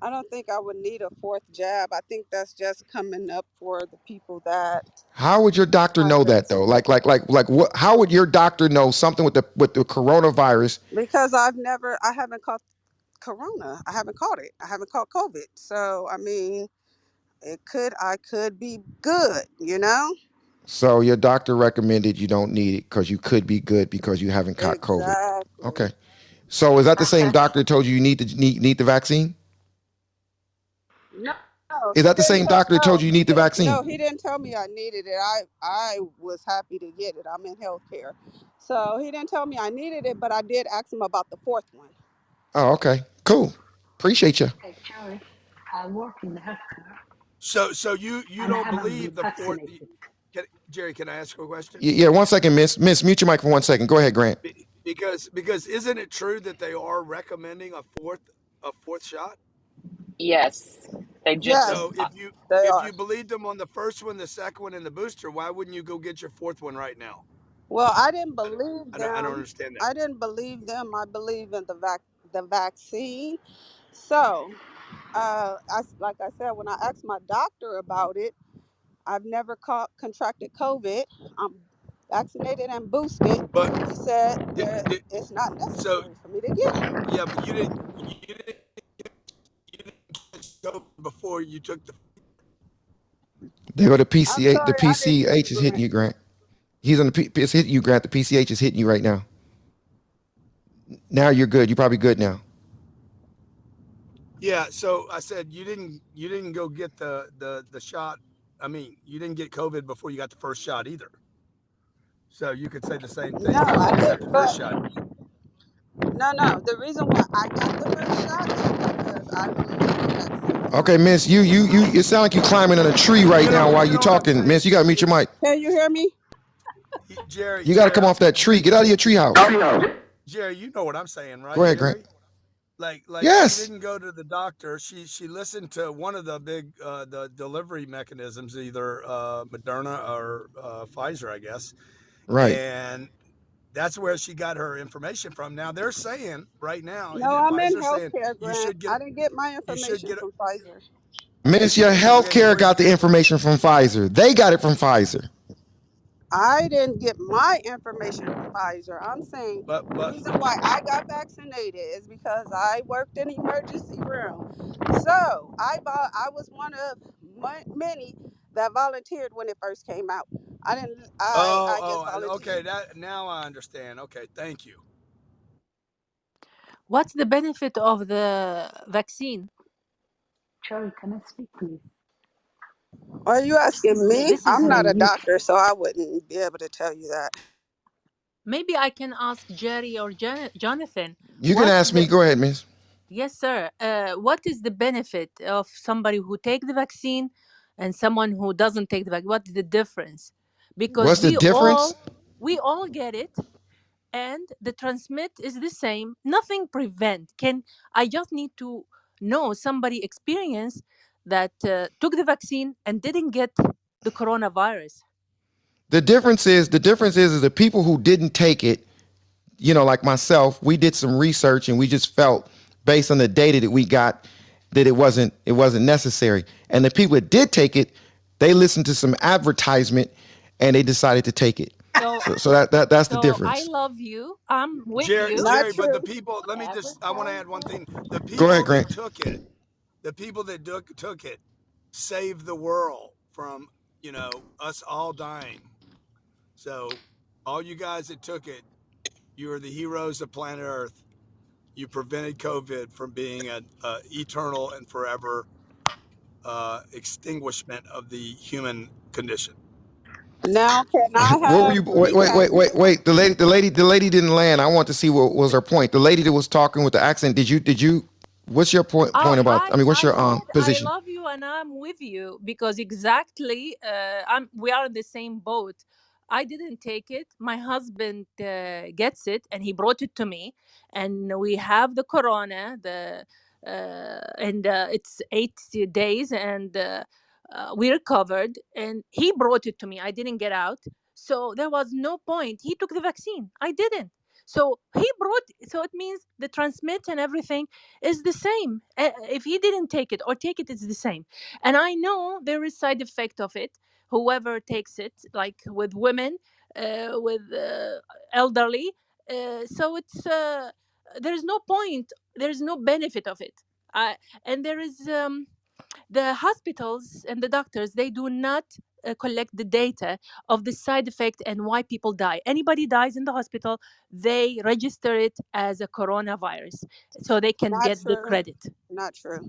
don't think I would need a fourth jab. I think that's just coming up for the people that How would your doctor know that haven't. though? Like what? How would your doctor know something with the coronavirus? Because I haven't caught corona. I haven't caught it. I haven't caught COVID. So I mean, I could be good, you know? So your doctor recommended you don't need it because you could be good because you haven't caught COVID. Exactly. Okay. So is that the same doctor that told you need the vaccine? No, no, Is he that the didn't same tell doctor that told no, you you he need the did vaccine? no, he didn't tell me I needed it. I was happy to get it. I'm in healthcare. So he didn't tell me I needed it, but I did ask him about the fourth one. Oh, okay. Cool. Appreciate you. Hey, Jerry, I work in healthcare So you and I don't haven't been believe the fourth? vaccinated. Jerry, can I ask you a question? Yeah, 1 second, Miss. Miss, mute your mic for 1 second. Go ahead, Grant. Because isn't it true that they are recommending a fourth shot? Yes, they just Yes, So they if are. you believed them on the first one, the second one, and the booster, why wouldn't you go get your fourth one right now? Well, I didn't believe I don't them. understand that. I didn't believe them. I believe in the vaccine. So, like I said, when I asked my doctor about it, I've never contracted COVID. I'm vaccinated and boosted. But He said did, that did, it's not so necessary for me to get it. yeah, but you didn't get COVID before you took the. There go the I'm PCH. The sorry, I didn't hear you, PCH is hitting Grant. you, Grant. He's on the it's hitting you, Grant. The PCH is hitting you right now. Now you're good. You're probably good now. Yeah, so I said you didn't go get the shot. I mean, you didn't get COVID before you got the first shot either. So you could say the same No, thing I after you got the didn't. first But shot. no. The reason why I got the first shot is because I believe in the vaccine. Okay, Miss. You. It sounds like you climbing on a tree right now while You you know what I'm talking, saying, Miss. You gotta mute your mic. Can you hear me? Jerry? You gotta come off that tree. Get out of your tree house. Jerry, you know what I'm saying, Go right, ahead, Grant. Jerry? Like she Yes. didn't go to the doctor. She listened to one of the big the delivery mechanisms, either Moderna or Pfizer, I guess, Right. and that's where she got her information from. Now they're saying right now, and No, I'm in Pfizer saying healthcare, you Grant. should get I didn't get my you should information get from Pfizer. Miss, your okay. healthcare Where'd got you the get it from? information from Pfizer. They got it from Pfizer. I didn't get my information from Pfizer. I'm saying the But reason why I got vaccinated is because I worked in emergency room. So I was one of many that volunteered when it first came out. I didn't. I just okay. volunteered. That now I understand. Okay, thank you. What's the benefit of the vaccine? Jerry, can I speak, please? Are you asking me? This is I'm not a You, doctor, so I wouldn't be able to tell you that. maybe I can ask Jerry or Jonathan. You can What's ask me. the Go ahead, Miss. Yes, sir. What is the benefit of somebody who take the vaccine and someone who doesn't take the vaccine? What's the difference? Because What's the difference? we all get it, and the transmit is the same. Nothing prevent. Can I just need to know somebody experience that took the vaccine and didn't get the coronavirus? The difference is the people who didn't take it, like myself, we did some research and we just felt based on the data that we got that it wasn't necessary. And the people that did take it, they listened to some advertisement and they decided to take it. So So that's the so I difference. love you. I'm with Jerry, you. Not Jerry, but the true. people. Let me just. I want to add one Advertisement. thing. The Go ahead, people that Grant. took it, the people that took it, saved the world from us all dying. So, all you guys that took it, you are the heroes of planet Earth. You prevented COVID from being a eternal and forever extinguishment of the human condition. Now, can I What were have you? Wait, wait, recap? wait, wait, wait. The lady didn't land. I want to see what was her point. The lady that was talking with the accent. Did you? What's your point Oh, about? I mean, what's I your said I position? love you and I'm with you because exactly we are in the same boat. I didn't take it. My husband gets it and he brought it to me, and we have the corona. The and it's 8 days, and we recovered, and he brought it to me. I didn't get out, so there was no point. He took the vaccine, I didn't. So he brought, so it means the transmit and everything is the same. If he didn't take it or take it, it's the same. And I know there is side effect of it, whoever takes it, like with women, with elderly. So it's there's no point, there's no benefit of it. And there is the hospitals and the doctors, they do not collect the data of the side effect and why people die. Anybody dies in the hospital, they register it as a coronavirus so they can Not get the true. credit. Not true.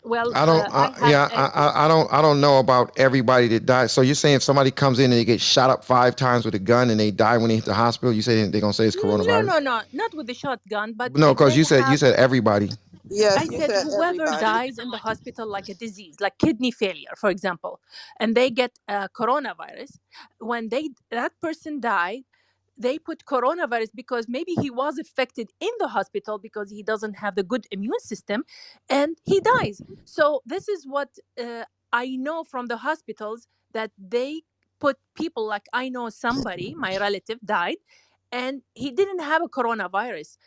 Well, I don't. I have Yeah, evidence. I don't. I don't know about everybody that dies. So you're saying if somebody comes in and they get shot up 5 times with a gun and they die when they hit the hospital, you say they're gonna say it's No, coronavirus? no, no, not with the shotgun, but No, if because they you have, said everybody. I Yes, you said said whoever everybody. dies in the hospital, like a disease, like kidney failure, for example, and they get coronavirus, when that person died, they put coronavirus because maybe he was affected in the hospital because he doesn't have the good immune system, and he dies. So this is what I know from the hospitals, that they put people, like I know somebody, my relative died, and he didn't have a coronavirus,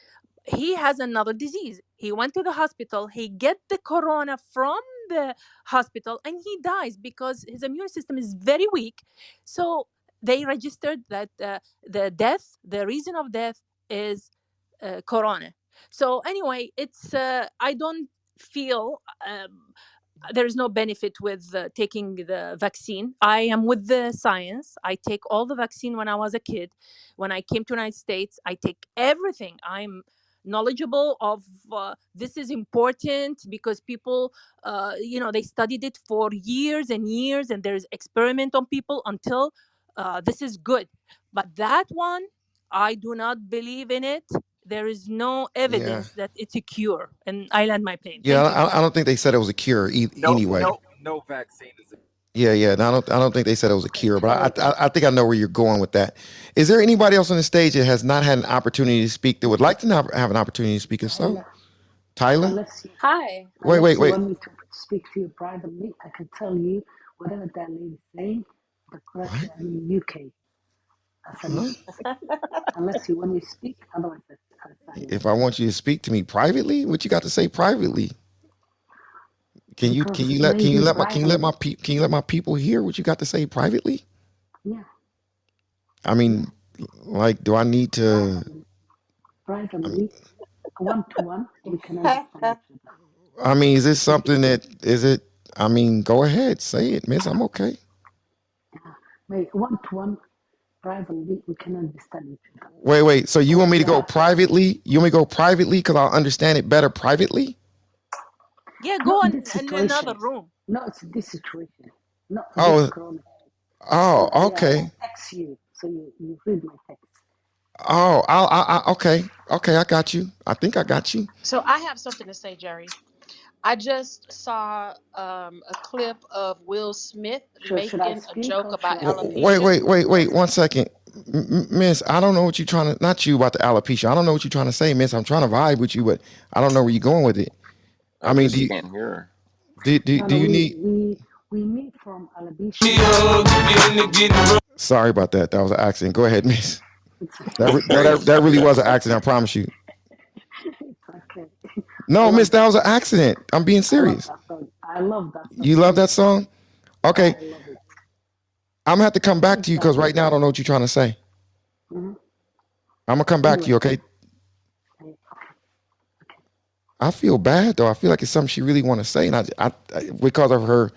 he has another disease. He went to the hospital, he get the corona from the hospital, and he dies because his immune system is very weak. So they registered that the reason of death is corona. So anyway, it's I don't feel there is no benefit with taking the vaccine. I am with the science. I take all the vaccine when I was a kid. When I came to United States, I take everything. I'm knowledgeable of this is important because people they studied it for years and years, and there's experiment on people until this is good. But that one, I do not believe in it. There is no Yeah. evidence that it's a cure. And I land my plane. Yeah, Thank you. I don't think they said it was a cure No, anyway. no, no vaccine is a. Yeah, yeah. I don't think they said it was a Okay, cure, but so I think I know where you're going with that. Is there anybody else on the stage that has not had an opportunity to speak that would like to not have an opportunity to speak? If so, Tyler, Tyler. unless you Hi. Wait, wait, unless you wait. want me to speak to you privately, I can tell you whatever that lady's saying, but correctly, What? I'm in the UK. I said Huh? no. Unless you want me to speak, otherwise I silence. If I want you to speak to me privately, what you got to say privately? Because maybe privately, Can you let my people hear what you got to say privately? yeah, I yeah, mean, like, do I need to? privately, I mean, privately, one to one, we can understand each other. I mean, is this If something that is it? I mean, go ahead, say it, miss. I'm okay. maybe one to one, privately, we can understand each other. Wait, wait. So you want What me to you go ask? privately? You want me to go privately because I'll understand it better privately? Yeah, go Not on this in another situation. room. Not this situation. Not this Oh, corona. oh, So I okay. text you, so you read my text. Oh, okay, okay. I got you. I think I got you. So I have something to say, Jerry. I just saw a clip of Will Smith Should I making a speak joke or should about I say? Wait, alopecia. wait, wait, wait. 1 second, Miss. I don't know what you're trying to. Not you about the alopecia. I don't know what you're trying to say, Miss. I'm trying to vibe with you, but I don't know where you're going with it. I I mean, just can't hear her. No, do no, you need? we meet from Alabisha to Sorry about that. That was an accident. Go ahead, Miss. it's No, that really was an accident. I promise you. it's okay. I No, Miss, love that that was an song. accident. I'm being I love serious. that song. I love that song. You love Thank that you. song? Okay, I love it. I'm gonna have to come back Thanks, to you because Jackie. right now I don't know what you're trying to say. Hmm. I'm gonna come back to Anyway, you. Okay. okay. I feel bad though. I feel like it's something she really want to say, and because of her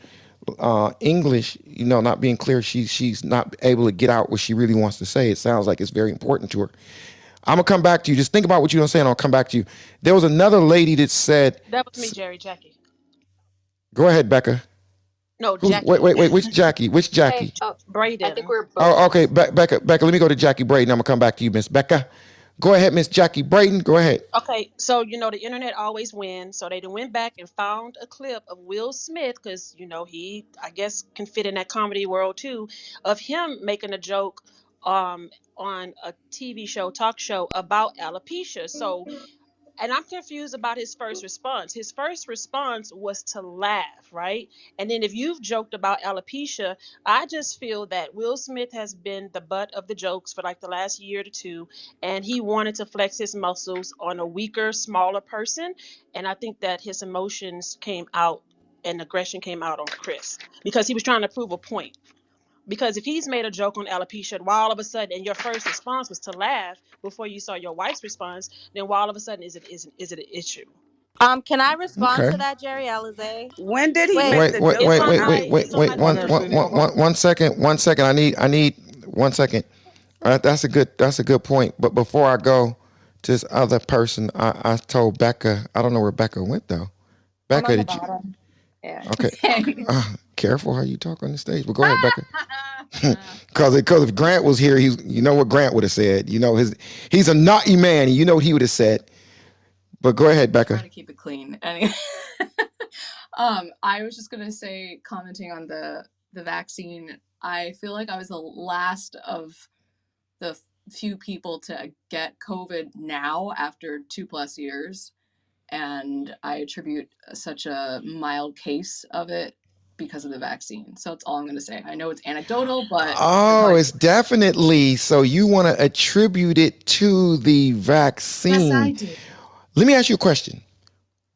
English, not being clear, she's not able to get out what she really wants to say. It sounds like it's very important to her. I'm gonna come back to you. Just think about what you're gonna say, and I'll come back to you. There was another lady that said, That was me, Jerry. Jackie. "Go ahead, Becca." No, Who's wait, Jackie. wait, wait? Which Jackie? Which Hey, Jackie? I think Braden. we're both Oh, on the okay, same. Becca. Let me go to Jackie Braden. I'm gonna come back to you, Miss Becca. Go ahead, Miss Jackie Braden. Go ahead. Okay, so the internet always wins. So they done went back and found a clip of Will Smith because he, I guess, can fit in that comedy world too, of him making a joke on a TV show, talk show about alopecia. So And I'm confused about his first response. His first response was to laugh, right? And then if you've joked about alopecia, I just feel that Will Smith has been the butt of the jokes for like the last year to two, and he wanted to flex his muscles on a weaker, smaller person. And I think that his emotions came out and aggression came out on Chris because he was trying to prove a point. Because if he's made a joke on alopecia, why all of a sudden, and your first response was to laugh before you saw your wife's response, then why all of a sudden is it an issue? Can I respond Okay. to that, Jerry Alizé? When did he Wait, make Wait, the wait, joke it's wait, on on wait, wait, my wait, it's on alopecia? my wait. One Twitter. nurse didn't even go home. 1 second. 1 second. I need 1 second. That's a good point. But before I go to this other person, I told Becca. I don't know where Becca went though. I'm Becca, on the did you? bottom. Yeah. Okay. Thanks. Careful how you talk on the stage. But go ahead, Becca. Because if Grant was here, you know what Grant would have said. You know he's a naughty man. And you know what he would have said. But go ahead, Try Becca. to keep it clean. Anyway, I was just gonna say, commenting on the vaccine. I feel like I was the last of the few people to get COVID now after 2+ years, and I attribute such a mild case of it because of the vaccine. So that's all I'm gonna say. I know it's anecdotal, but that's how Oh, I it's feel. definitely so you want to attribute it to the Yes, I vaccine. do. Let me ask you a question.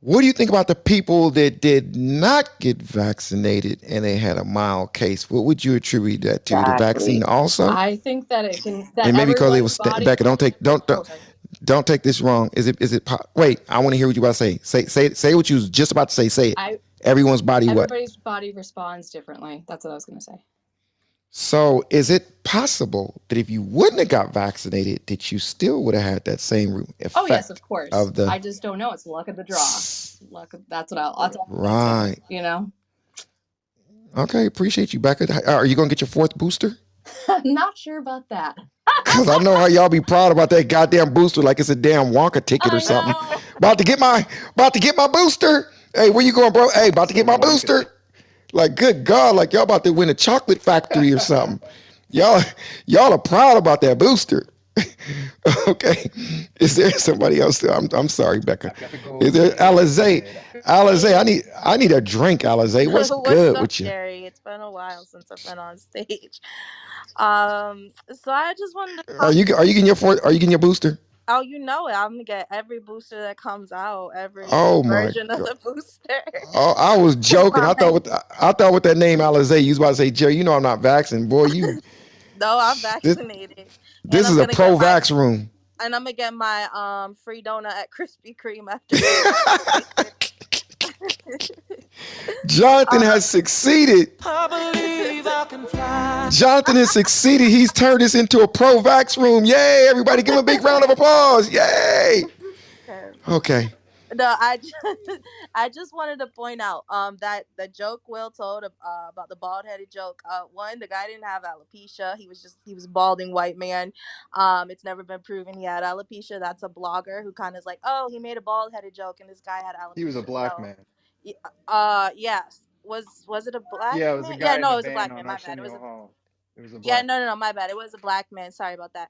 What do you think about the people that did not get vaccinated and they had a mild case? What would you attribute that to? The vaccine Exactly. also? I think that it can that And maybe because it everybody's was body. Becca. Oh, sorry. Don't take this wrong. Wait, I want to hear what you about to say. Say what you was just about to say. Say it. I Everyone's body what? Everybody's body responds differently. That's what I was gonna say. So is it possible that if you wouldn't have got vaccinated, that you still would have had that same Oh yes, effect of course. of the I just don't know. It's luck of the draw. Luck. That's all I'm gonna say. right? You know. Okay, appreciate you, Becca. Are you gonna get your fourth booster? I'm not sure about that. Cause I know how y'all be proud about that goddamn booster, like it's a damn Wonka ticket or I something. know. About to get my booster. Hey, where you going, bro? Hey, about to It's a get my Wonka booster. ticket. Like, good God, like y'all about to win a chocolate factory or something. Y'all, y'all are proud about that booster. Okay. Is there somebody else? I'm sorry, Becca. I got the Is gold there ticket. Alizé? Alizé, I need a drink, Alizé. What's What's good up, with you? Jerry? It's been a while since I've been on stage. So I just wanted to Are talk. you getting your are you getting your booster? Oh, you know it. I'm gonna get every booster that comes out, every Oh my version of God. the booster. Oh, I was joking. Fine. I thought with that name Alizé, you was about to say, Jerry, you know I'm not vaccinated. Boy, No, I'm this vaccinated, and this is a pro vax room. I'm gonna get my free donut at Krispy Kreme after this conversation. Jonathan uh, has succeeded. I believe I can fly. Jonathan has succeeded. He's turned this into a pro vax room. Yay, everybody give him a big round of applause. Yay. okay. Okay. No, I just, I just wanted to point out that the joke Will told about the bald headed joke. One, the guy didn't have alopecia. He was a balding white man. It's never been proven he had alopecia. That's a blogger who kind of is like, oh, he made a bald headed joke and this guy had He was a alopecia. black No. man. Yes. Was it a black Yeah, it was the man? Yeah, guy in no, the it was a van black on man. My bad. Arsenio Hall. It was a Yeah, black no, man. no, no, my bad. It was a black man. Sorry about that.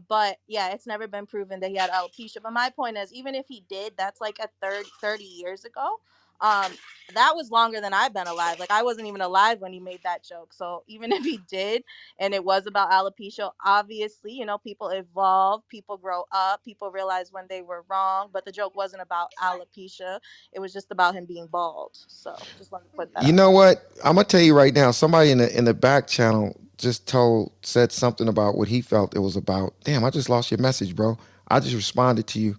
But yeah, it's never been proven that he had alopecia. But my point is, even if he did, that's like 30 years ago. Um, that was longer than I've been alive. Like I wasn't even alive when he made that joke. So even if he did, and it was about alopecia, obviously, people evolve, people grow up, people realize when they were wrong. But the joke wasn't about alopecia. It was just about him being bald. So just wanted to put that You out know there. what? I'm gonna tell you right now. Somebody in the back channel just said something about what he felt it was about. Damn, I just lost your message, bro. I just responded to you.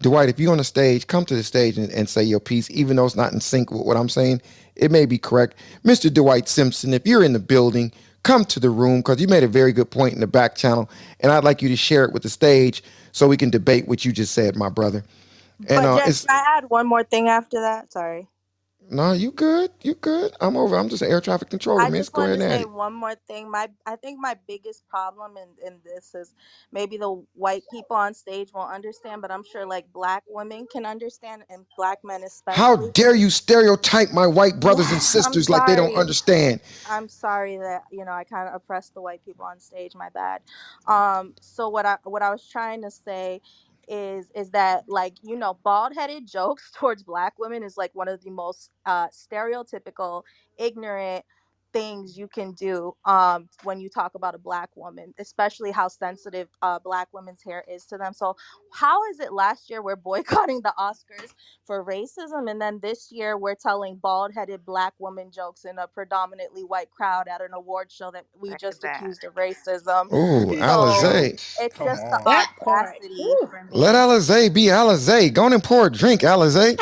Dwight, if you're on the stage, come to the stage and say your piece, even though it's not in sync with what I'm saying. It may be correct. Mr. Dwight Simpson, if you're in the building, come to the room because you made a very good point in the back channel, and I'd like you to share it with the stage so we can debate what you just said, my brother. And But Jerry, it's can I add one more thing after that? Sorry. no, you good, you good. I'm over. I'm just an air traffic controller, I miss. just Go wanted ahead to and add say it. one more thing. I think my biggest problem in this is maybe the white people on stage won't understand, but I'm sure like black women can understand and black men How especially. dare you stereotype my white Yeah, brothers and I'm sisters like they don't sorry. understand? I'm sorry that I kind of oppressed the white people on stage. My bad. So what I was trying to say is that, like, bald headed jokes towards black women is like one of the most stereotypical, ignorant things you can do when you talk about a black woman, especially how sensitive black women's hair is to them. So how is it last year we're boycotting the Oscars for racism, and then this year we're telling bald-headed black woman jokes in a predominantly white crowd at an award show that we Back to just back. accused of racism? Ooh, So Alizé. it's Come just the on. That part. audacity Whew. for Let me. Alizé be Alizé. Go on and pour a drink, Alizé.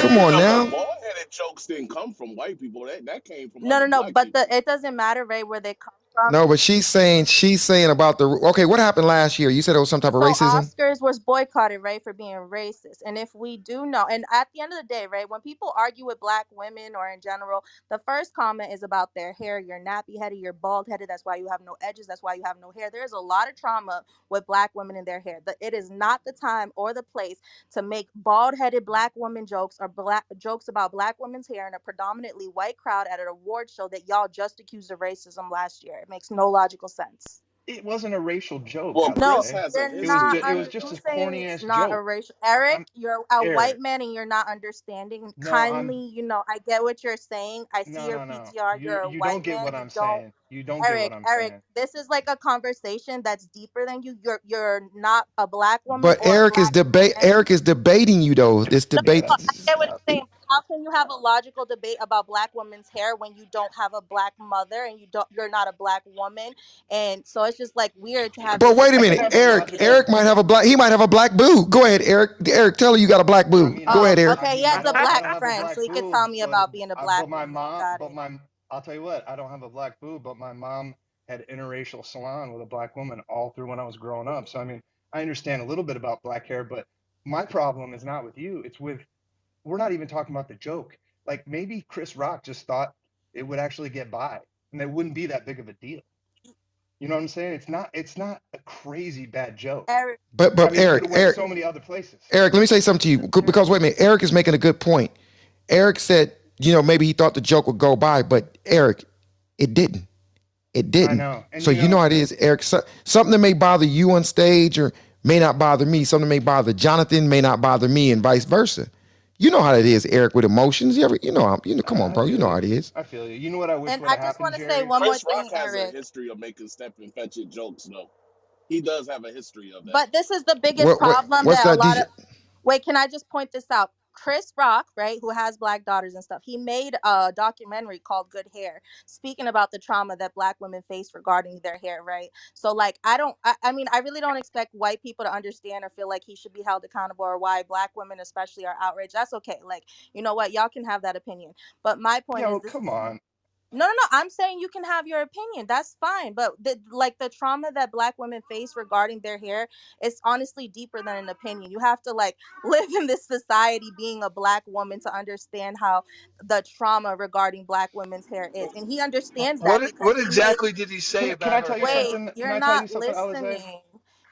Come on No, but now. bald headed jokes didn't come from white people. That came from No, other no, no. black But people. it doesn't matter, Ray, where they come from. No, but she's saying about the okay. What happened last year? You said it was some type of So racism. Oscars was boycotted, right, for being racist. And if we do know, and at the end of the day, right, when people argue with black women or in general, the first comment is about their hair. You're nappy headed, you're bald headed. That's why you have no edges. That's why you have no hair. There's a lot of trauma with black women in their hair. It is not the time or the place to make bald headed black woman jokes or black jokes about black women's hair in a predominantly white crowd at an award show that y'all just accused of racism last year. It makes no logical sense. It wasn't a racial joke, Well, No, Chris Alizé. has a you're It was not. history just of it I'm was that just a who's though. saying corny it's ass not a joke. racial. Eric, I'm you're a white Eric. man and you're not understanding. No, I'm Kindly, I get what you're saying. I see your no. PTR. You You're a you don't white get man. what You I'm don't. saying. You don't get what Eric, I'm Eric, saying. this is like a conversation that's deeper than you. You're not a black woman But or a black man. Eric is debating you though. This No, Yeah, debate. no, I that's get what you're saying. But how can you have a logical debate about black women's hair when you don't have a black mother and you're not a black woman? And so it's just like weird to have But this wait a I could minute, have a disagreement Eric. logical because Eric might have a black. He might have a black boo. Go ahead, Eric. Eric, tell her you got a black I boo. mean Go I ahead, Eric. I okay, he mean has a I black don't have a friend, so black he could boob, tell me about being a black but my woman. mom Got but it. my I'll tell you what, I don't have a black boob, but my mom had interracial salon with a black woman all through when I was growing up. So I mean, I understand a little bit about black hair, but my problem is not with you. It's with we're not even talking about the joke. Like maybe Chris Rock just thought it would actually get by and it wouldn't be that big of a deal. You know what I'm saying? It's not a crazy bad joke. Eric, I But mean, it could Eric, have went Eric, so many other places. Eric, let me say something to you because wait a minute, Eric is making a good point. Eric said, maybe he thought the joke would go by, but Eric, it didn't. It I didn't. know. And So you know how it is, Eric. Something that may bother you on stage or may not bother me. Something that may bother Jonathan may not bother me, and vice versa. You know how it is, Eric, with emotions. Come on, I bro. You feel know how you. it is. I feel you. You know what I wish and would I have just happened, want to say Jerry? one more Chris Rock thing, has a Eric. history of making step fetching jokes, though. He does have a history of that. But this is the biggest What problem what's that a that, lot of DJ? wait, can I just point this out? Chris Rock, right, who has black daughters and stuff, he made a documentary called Good Hair, speaking about the trauma that black women face regarding their hair, right? So, like, I mean, I really don't expect white people to understand or feel like he should be held accountable or why black women, especially, are outraged. That's okay. Like, you know what? Y'all can have that opinion. But my point is, Yo, this come is on. no, no, no. I'm saying you can have your opinion. That's fine. But the trauma that black women face regarding their hair is honestly deeper than an opinion. You have to like live in this society being a black woman to understand how the trauma regarding black women's hair is. And he understands that because What he made exactly did he say Can about I her tell you hair? wait, something? Can you're I tell you not something, Alizé? listening.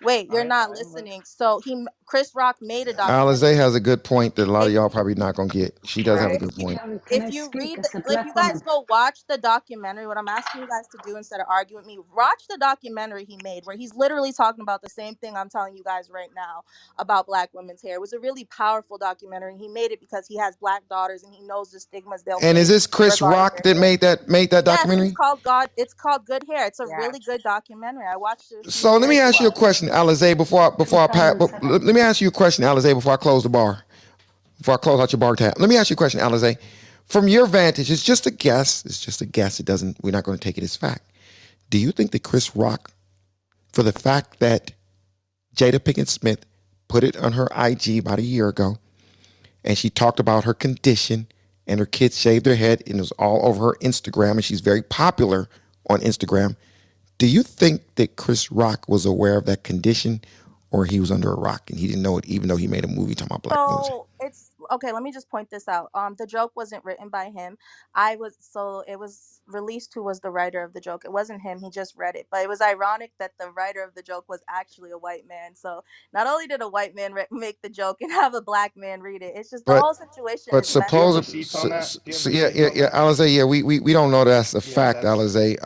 Wait, you're not I'm listening. So Chris Rock made a Alizé documentary. has a good point that a lot of If y'all you probably not gonna get. She does have a if Can good you point. can if I you speak read the as a if you black guys woman? go watch the documentary, what I'm asking you guys to do instead of arguing with me, watch the documentary he made where he's literally talking about the same thing I'm telling you guys right now about black women's hair. It was a really powerful documentary. He made it because he has black daughters and he knows the stigmas they'll And is face this Chris regarding Rock their that hair. made that Yes, documentary? it's called Good Hair. It's a really Yes. good documentary. I watched it a few So let me years ask you a ago. question, Alizé, before I pass. Let 2007. me ask you a question, Alizé, before I close the bar. Before I close out your bar tab. Let me ask you a question, Alizé. From your vantage, it's just a guess. It's just a guess. It doesn't. We're not going to take it as fact. Do you think that Chris Rock, for the fact that Jada Pinkett Smith put it on her IG about a year ago, and she talked about her condition, and her kids shaved their head, and it was all over her Instagram, and she's very popular on Instagram. Do you think that Chris Rock was aware of that condition, or he was under a rock and he didn't know it, even though he made a movie talking about black women's hair? So it's okay. Let me just point this out. The joke wasn't written by him. It was released. Who was the writer of the joke? It wasn't him. He just read it. But it was ironic that the writer of the joke was actually a white man. So not only did a white man make the joke and have a black man read it, it's just the whole But situation but is Do you have messy. suppose receipts on that? Do you have yeah, receipts on that? Alizé, yeah, we don't know that's a Yeah, fact, that's Alizé.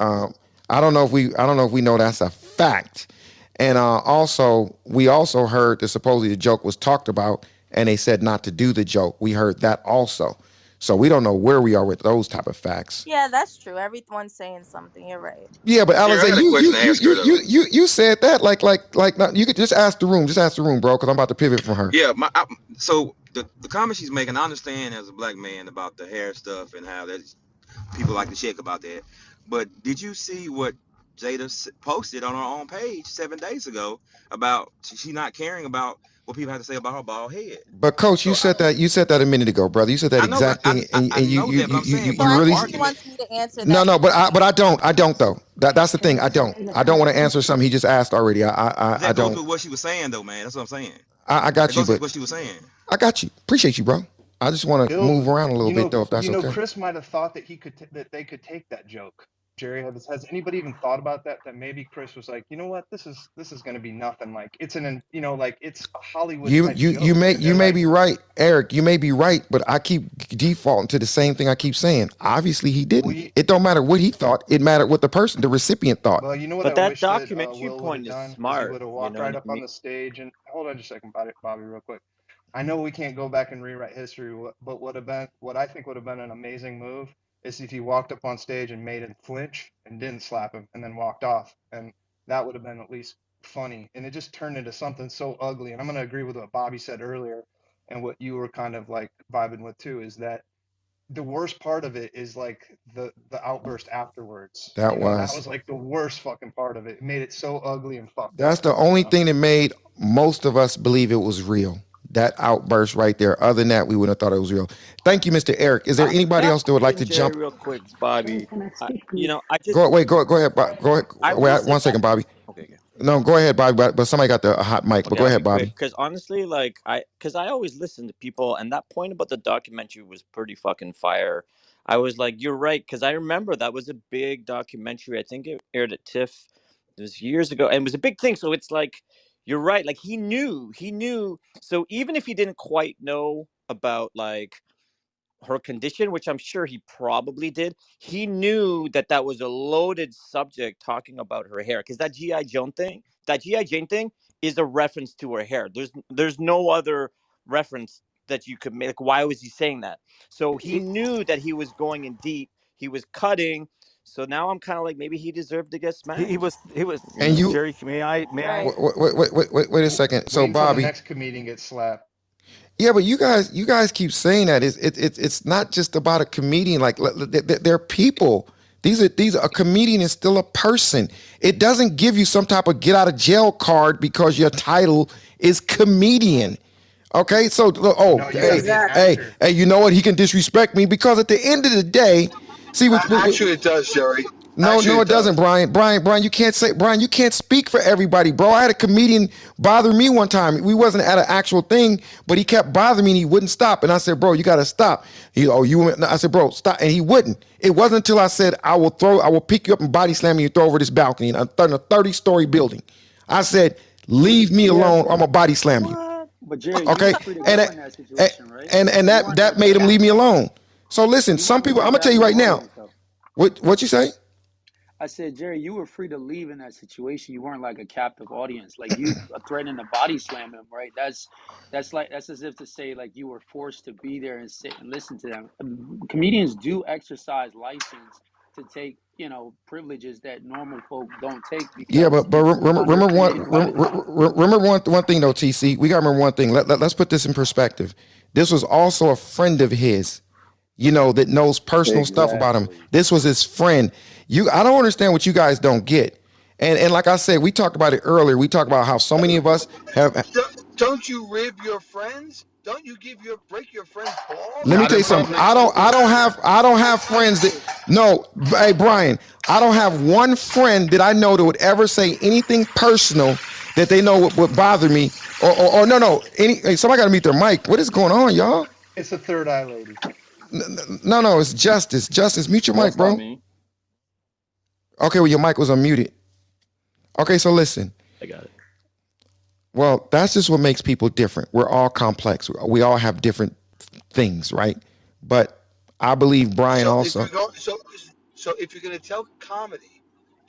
I don't know if we know that's a fact. And also, we also heard that supposedly the joke was talked about, and they said not to do the joke. We heard that also. So we don't know where we are with those type of facts. Yeah, that's true. Everyone's saying something. You're right. Yeah, but Jerry, I Alizé, got a question to ask her though. you said that like not, you could just ask the room, bro, because I'm about to pivot from her. Yeah, so the comment she's making, I understand as a black man about the hair stuff and how that people like to check about that. But did you see what Jada posted on her own page 7 days ago about she not caring about what people have to say about her bald head? But coach, So you said that a minute ago, brother. You said that I know, but exact thing, and I know that, but I'm saying So for you I her really think he argument, wants me to answer no that no, question. I don't though. That's the Can thing. I say, I can don't I want to speak answer something he please? just asked already. that I goes don't. with what she was saying though, man. That's what I'm saying. I That got you, goes with but what she was saying. I got you. Appreciate you, bro. I just want to Bill, move around a little bit though, if that's okay. Chris might have thought that that they could take that joke. Jerry, has anybody even thought about that? That maybe Chris was like, you know what, this is going to be nothing. Like it's like it's a Hollywood type joke, and You they're may like, be right, Eric. You may be right, but I keep defaulting to the same thing I keep saying. Obviously, he well, didn't. It don't matter what he thought. It mattered what the recipient thought. well, you know what But I that wish that documentary Will would point have is done is he smart. would have You walked know right what I up on mean? the stage and hold on just a second, Bobby, real quick. I know we can't go back and rewrite history, but what I think would have been an amazing move is if he walked up on stage and made him flinch and didn't slap him and then walked off, and that would have been at least funny. And it just turned into something so ugly. And I'm going to agree with what Bobby said earlier, and what you were kind of like vibing with too, is that the worst part of it is like the outburst afterwards. That That was was like the worst fucking part of it. It made it so ugly and fucked that's up. the only thing that made most of us believe it was real. That outburst right there. Other than that, we wouldn't have thought it was real. Thank you, Mr. Eric. Is there Can anybody I else that would like question to Jerry jump? real quick, Jerry, Bobby? can I speak You please? know, I just Go wait. Go ahead. Go ahead. I will Wait say one that. second, Bobby. Okay, okay. No, go ahead, Bobby. But somebody got the hot mic. But Okay, go I'll be ahead, quick Bobby. because honestly, like because I always listen to people, and that point about the documentary was pretty fucking fire. I was like, you're right, because I remember that was a big documentary. I think it aired at TIFF. It was years ago, and it was a big thing. So it's like, you're right. Like he knew. So even if he didn't quite know about like her condition, which I'm sure he probably did, he knew that that was a loaded subject talking about her hair because that GI Jane thing is a reference to her hair. There's no other reference that you could make. Like, why was he saying that? So he knew that he was going in deep. He was cutting. So now I'm kind of like maybe he deserved to get smacked. He was You And know. you Jerry, may I? Right. wait a second. So Wait until the Bobby, next comedian gets slapped. yeah, but you guys keep saying that it's not just about a comedian. Like they're people. These are a comedian is still a person. It doesn't give you some type of get out of jail card because your title is comedian. Okay, so No, you got to be an actor. you know what? He can disrespect me because at the end of the day, see Actually, it does, Jerry. no, Actually, it it doesn't, does. Brian. Brian, you can't speak for everybody, bro. I had a comedian bother me one time. We wasn't at an actual thing, but he kept bothering me and he wouldn't stop. And I said, bro, you got to stop. I said, bro, stop. And he wouldn't. It wasn't until I said, I will pick you up and body slam you and throw over this balcony in a 30-story building. I said, leave me Yeah, alone or I'm but going to body slam you. What? but Jerry, you Okay. were free to And go in that that, situation, right? and You weren't that like a made him leave me captive. alone. So listen, You some weren't people, like I'm a going to tell you captive right now, audience, though. what you say? I said, Jerry, you were free to leave in that situation. You weren't like a captive audience. Like you threatening to body slam him, right? That's as if to say like you were forced to be there and sit and listen to them. Comedians do exercise license to take, privileges that normal folk don't take Yeah, because but they're remember created by the time. one thing though, TC. We gotta remember one thing. Let's put this in perspective. This was also a friend of his, that knows personal stuff about him. Exactly. This was his friend. I don't understand what you guys don't get. And like I said, we talked about it earlier. We talked about how so many of us have. Don't you rib your friends? Don't you break your friends' balls Let me when Not tell in you they something. public. make fun of you? I don't have friends that no. Hey Brian, I don't have one friend that I know that would ever say anything personal that they know would bother me. Or no. Hey, somebody got to mute their mic. What is going on, y'all? It's the third eye lady. No. It's Justice. Justice, mute your No, mic, it's not bro. me. Okay, well your mic was unmuted. Okay, so listen. I got it. Well, that's just what makes people different. We're all complex. We all have different things, right? But I believe Brian So if also. you're going, so if you're going to tell comedy,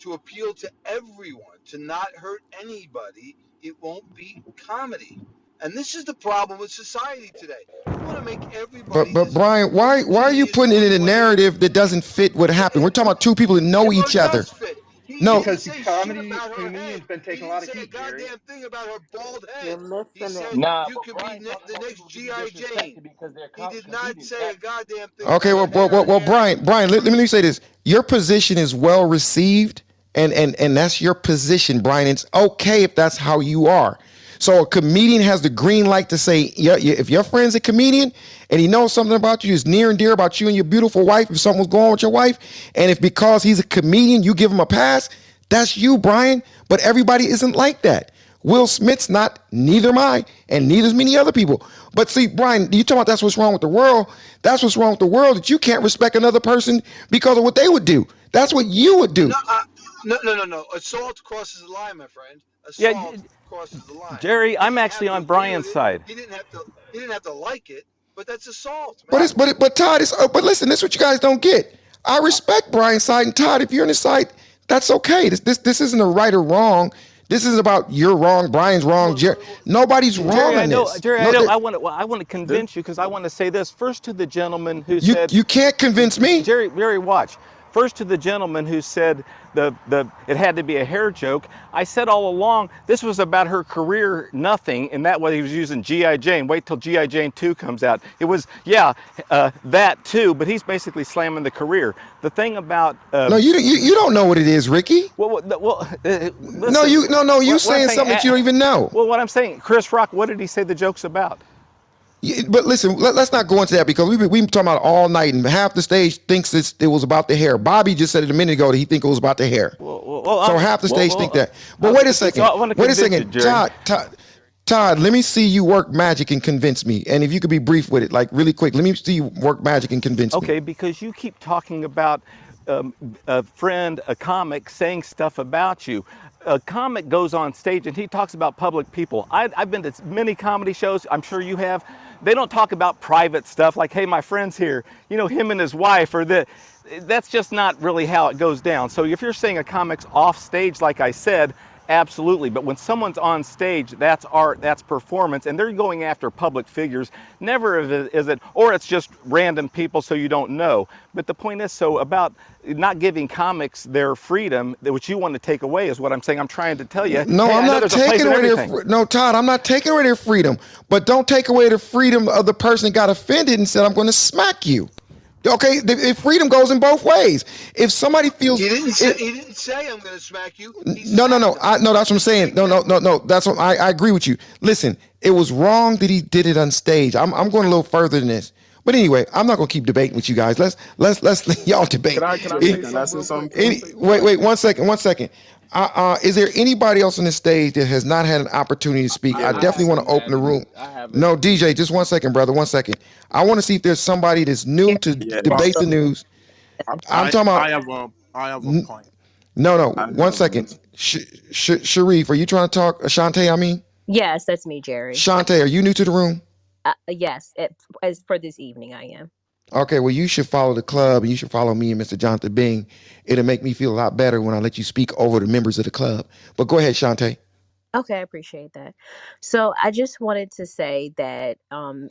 to appeal to everyone, to not hurt anybody, it won't be comedy. And this is the problem with society today. We want to make everybody But this Brian, why are you homogeneous putting it in one a way. narrative that doesn't fit what happened? We're talking about two people that know Well, each it other. does fit. He No, didn't Because the say shit comedy about her head. comedian's been He taking a didn't lot of say a heat, Jerry. goddamn thing about her bald You're head. He missing it. said Nah, you but could be Brian talking the about next people getting G.I. Jane. disrespected because they're He did not comedians. say a goddamn thing okay, about her head or well, hair. Brian, let me say this. Your position is well received, and that's your position, Brian. It's okay if that's how you are. So a comedian has the green light to say, yeah, if your friend's a comedian and he knows something about you, is near and dear about you and your beautiful wife, if something was going on with your wife, and if because he's a comedian, you give him a pass, that's you, Brian. But everybody isn't like that. Will Smith's not, neither am I, and neither is many other people. But see, Brian, you talking about that's what's wrong with the world. That's what's wrong with the world, that you can't respect another person because of what they would do. That's what you would do. No, no. Assault crosses the line, my friend. Yeah, Assault crosses the line. Jerry, He I'm didn't actually have to on agree with Brian's it. side. He didn't have to. He didn't have to like it. But that's assault, But man. but Todd is. But listen, this is what you guys don't get. I respect Brian's side, and Todd, if you're on his side, that's okay. This isn't a right or wrong. This is about you're wrong, Brian's wrong, nobody's Jerry, wrong I in know. this. Jerry, I No, know. I want to This, convince you because I want to say this first to the gentleman who you said, you can't convince me. Jerry, watch. First to the gentleman who said the it had to be a hair joke. I said all along this was about her career, nothing, and that way he was using G.I. Jane. Wait till G.I. Jane 2 comes out. It was that too, but he's basically slamming the career. The thing about No, you don't know what it is, Ricky. listen. You What I'm saying saying. something that you don't even know. Well, what I'm saying, Chris Rock. What did he say the joke's about? But listen, let's not go into that because we've been talking about it all night, and half the stage thinks it was about the hair. Bobby just said it a minute ago that he think it was about the hair. So half the stage think that. But wait a So second. I want to Wait a convince you, second. Jerry. Todd, let me see you work magic and convince me. And if you could be brief with it, like really quick, let me see you work magic and convince me. Okay, because you keep talking about a friend, a comic, saying stuff about you. A comic goes on stage and he talks about public people. I've been to many comedy shows, I'm sure you have. They don't talk about private stuff like, hey, my friend's here, you know, him and his wife, or the. That's just not really how it goes down. So if you're saying a comic's off stage, like I said, absolutely. But when someone's on stage, that's art, that's performance, and they're going after public figures. Never is it, or it's just random people so you don't know. But the point is, so about not giving comics their freedom, which you want to take away, is what I'm saying. I'm trying to tell you, No, hey, I'm I know not there's a place taking in away everything. no, Todd, I'm not taking away their freedom. But don't take away the freedom of the person that got offended and said, I'm going to smack you. Okay, the freedom goes in both ways. If somebody feels He didn't say. it, He didn't say I'm going to smack you. He no. smacked him. No, that's what I'm Just be saying. careful. No. That's what I agree with you. Listen, it was wrong that he did it on stage. I'm going a little further than this. But anyway, I'm not going to keep debating with you guys. Let's y'all debate. Can I say something real quick? Wait, 1 second. Is there anybody else on the stage that has not had an opportunity to speak? I I definitely want haven't to open had the room. any. I haven't. No, DJ, just 1 second, brother. 1 second. I want to see if there's somebody that's new to Yeah, debate the news. I'm talking I about. have a point. No. I One have second. one. Sharif, are you trying to talk? Shantae, I mean. Yes, that's me, Jerry. Shantae, are you new to the room? Yes, as for this evening, I am. Okay, well, you should follow the club and you should follow me and Mr. Jonathan Bing. It'll make me feel a lot better when I let you speak over the members of the club. But go ahead, Shantae. Okay, I appreciate that. So I just wanted to say that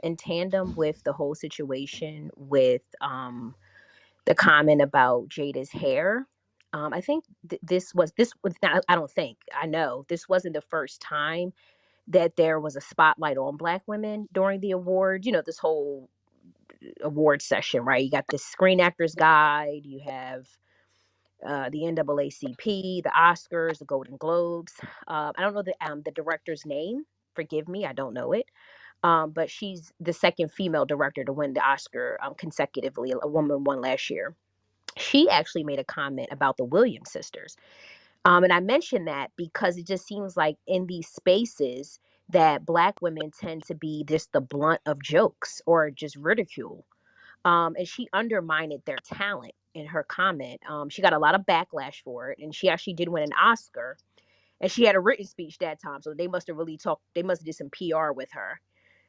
in tandem with the whole situation with the comment about Jada's hair, I think this was not, I don't think, I know this wasn't the first time that there was a spotlight on black women during the award, this whole award session, right? You got the Screen Actors Guide, you have the NAACP, the Oscars, the Golden Globes. I don't know the director's name. Forgive me, I don't know it. But she's the second female director to win the Oscar consecutively. A woman won last year. She actually made a comment about the Williams sisters. And I mentioned that because it just seems like in these spaces that black women tend to be just the blunt of jokes or just ridicule. And she undermined their talent in her comment. She got a lot of backlash for it, and she actually did win an Oscar. And she had a written speech that time, so they must have really talked. They must have did some PR with her.